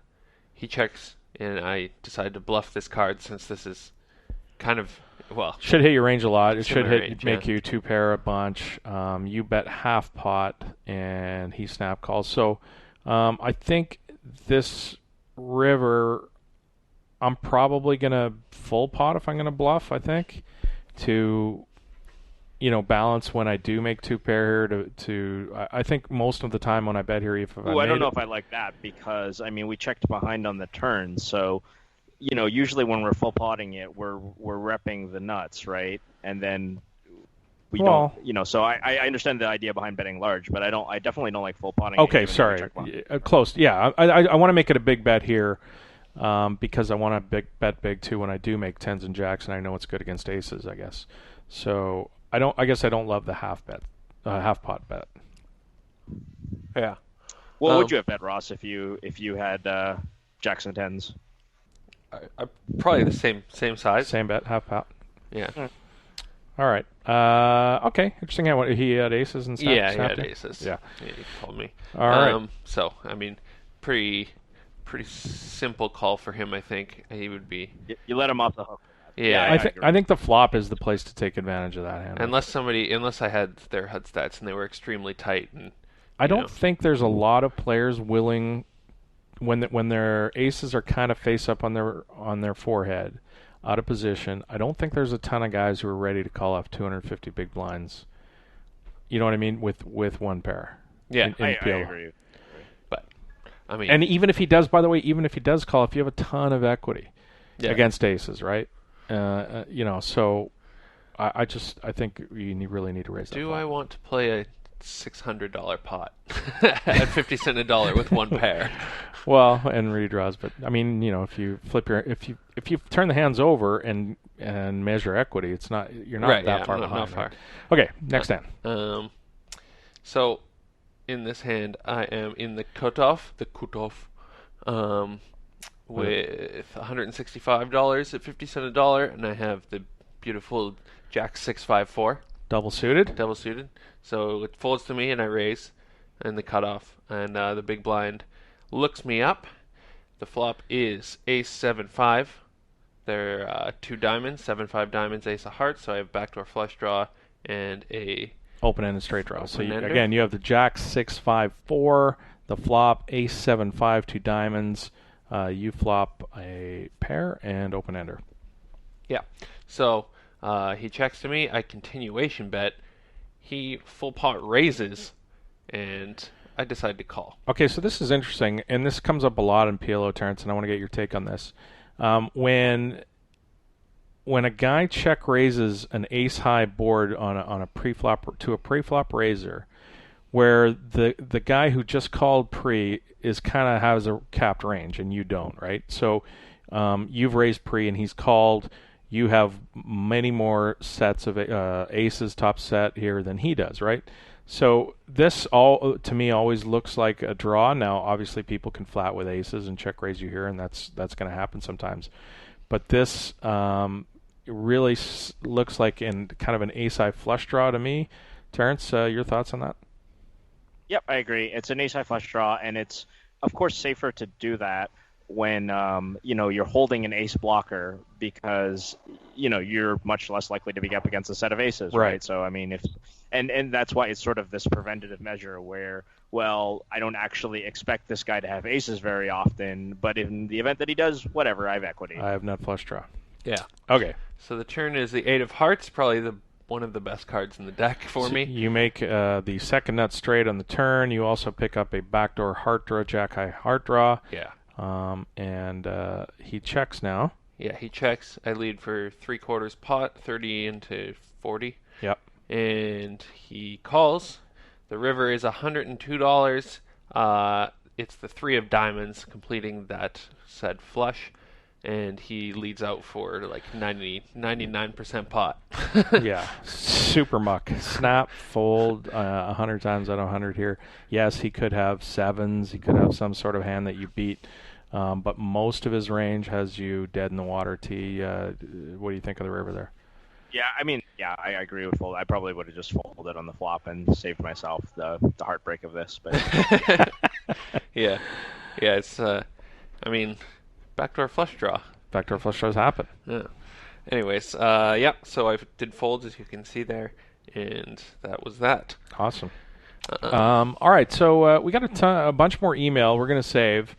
Speaker 4: he checks. And I decided to bluff this card since this is kind of,
Speaker 1: should hit your range a lot. It should make you 2 pair a bunch. You bet half pot, and he snap calls. So I think this river, I'm probably going to full pot if I'm going to bluff, I think, to balance when I do make 2 pair here. I think most of the time when I bet here,
Speaker 3: I don't know if I like that, because I mean we checked behind on the turn, so usually when we're full potting it, we're repping the nuts, right? And then we don't, So I understand the idea behind betting large, but I definitely don't like full potting.
Speaker 1: Okay, sorry, close. Yeah, I want to make it a big bet here. Because I want to bet big too when I do make 10s and jacks, and I know it's good against aces, I guess. So I guess I don't love the half pot bet.
Speaker 4: Yeah.
Speaker 3: What would you have bet, Ross, if you had jacks and 10s?
Speaker 4: Probably the same size.
Speaker 1: Same bet, half pot.
Speaker 4: Yeah.
Speaker 1: All right. Okay. Interesting. He had aces and stuff.
Speaker 4: Yeah, he had aces.
Speaker 1: Yeah.
Speaker 4: He told me.
Speaker 1: All right.
Speaker 4: So I mean, pretty simple call for him. I think he would be.
Speaker 3: You let him off the hook.
Speaker 4: Yeah,
Speaker 1: I think the flop is the place to take advantage of that hand.
Speaker 4: Unless I had their HUD stats and they were extremely tight, and
Speaker 1: I don't think there's a lot of players willing when their aces are kind of face up on their forehead, out of position. I don't think there's a ton of guys who are ready to call off 250 big blinds. You know what I mean, with 1 pair.
Speaker 4: Yeah,
Speaker 3: I agree.
Speaker 4: But I mean,
Speaker 1: and even if he does, by the way, even if he does call, if you have a ton of equity against aces, right? So I think you really need to raise that.
Speaker 4: Do I want to play a $600 pot at 50 cents a dollar with 1 pair?
Speaker 1: Well, and redraws, but I mean, if you if you turn the hands over and measure equity, you're not that far behind.
Speaker 4: Not far.
Speaker 1: Right? Okay, next hand.
Speaker 4: So in this hand, I am in the cutoff. With $165 at 50 cents a dollar, and I have the beautiful Jack 6-5-4.
Speaker 1: Double suited.
Speaker 4: So it folds to me, and I raise in the cutoff, and the big blind looks me up. The flop is Ace 7-5. They're 2 diamonds, 7-5 diamonds, Ace of Hearts. So I have backdoor flush draw and a
Speaker 1: Open-ended straight draw. So
Speaker 4: Open-ender.
Speaker 1: again, you have the Jack 6-5-4, the flop Ace 7-5, 2 diamonds. You flop a pair and open-ender.
Speaker 4: Yeah. So he checks to me. I continuation bet. He full pot raises, and I decide to call.
Speaker 1: Okay, so this is interesting, and this comes up a lot in PLO, Terrence, and I want to get your take on this. When a guy check raises an ace-high board on a pre-flop to a pre-flop raiser, where the guy who just called pre is kind of has a capped range and you don't, right? So you've raised pre and he's called. You have many more sets of aces top set here than he does, right? So this all to me always looks like a draw. Now, obviously, people can flat with aces and check raise you here, and that's going to happen sometimes. But this really looks like in kind of an ace-high flush draw to me. Terrence, your thoughts on that?
Speaker 3: Yep, I agree. It's an ace-high flush draw, and it's of course safer to do that when you're holding an ace blocker because you're much less likely to be up against a set of aces, right? So I mean, and that's why it's sort of this preventative measure where, well, I don't actually expect this guy to have aces very often, but in the event that he does, whatever, I have equity.
Speaker 1: I have nut flush draw.
Speaker 4: Yeah.
Speaker 1: Okay.
Speaker 4: So the turn is the 8 of hearts, probably one of the best cards in the deck for me.
Speaker 1: You make the second nut straight on the turn. You also pick up a backdoor heart draw, jack high heart draw.
Speaker 4: Yeah.
Speaker 1: And he checks now.
Speaker 4: Yeah, he checks. I lead for 3/4 pot, 30 into 40.
Speaker 1: Yep.
Speaker 4: And he calls. The river is $102. It's the 3 of diamonds completing that said flush. And he leads out for like 99% pot.
Speaker 1: Yeah, super muck. Snap, fold 100 times out of 100 here. Yes, he could have sevens. He could have some sort of hand that you beat. But most of his range has you dead in the water. T. What do you think of the river there?
Speaker 3: Yeah, I mean, I agree with fold. I probably would have just folded on the flop and saved myself the heartbreak of this. But
Speaker 4: yeah, it's. I mean, backdoor flush draw.
Speaker 1: Backdoor flush draws happen.
Speaker 4: Yeah. Anyways, so I did folds, as you can see there, and that was that.
Speaker 1: Awesome. All right, so we got a bunch more email we're going to save.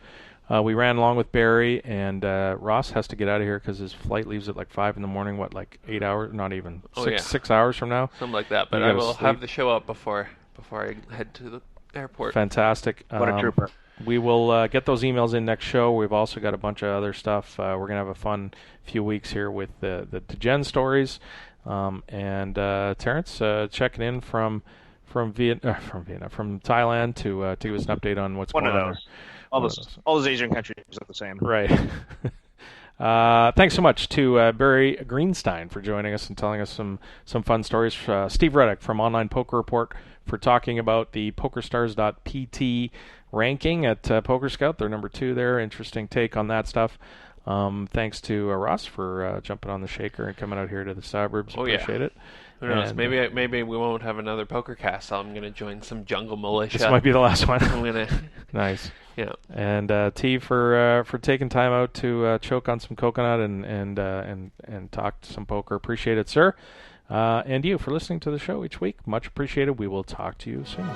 Speaker 1: We ran along with Barry, and Ross has to get out of here because his flight leaves at like 5 in the morning. What, like 8 hours? Not even. 6 hours from now?
Speaker 4: Something like that, but I will have the show up before I head to the airport.
Speaker 1: Fantastic.
Speaker 3: What a trooper.
Speaker 1: We will get those emails in next show. We've also got a bunch of other stuff. We're going to have a fun few weeks here with the degen stories. And Terrence checking in from Thailand to give us an update on what's going on there.
Speaker 3: All those Asian countries are the same.
Speaker 1: Right. Thanks so much to Barry Greenstein for joining us and telling us some fun stories. Steve Ruck from Online Poker Report for talking about the PokerStars.pt ranking at Poker Scout. They're number 2 there. Interesting take on that stuff. Thanks to Ross for jumping on the shaker and coming out here to the suburbs. Appreciate it.
Speaker 4: Who knows? Maybe we won't have another Pokercast. I'm going to join some jungle militia.
Speaker 1: This might be the last one.
Speaker 4: I'm going to.
Speaker 1: Nice.
Speaker 4: Yeah.
Speaker 1: And T for taking time out to choke on some coconut and talk some poker. Appreciate it, sir. And you for listening to the show each week. Much appreciated. We will talk to you soon.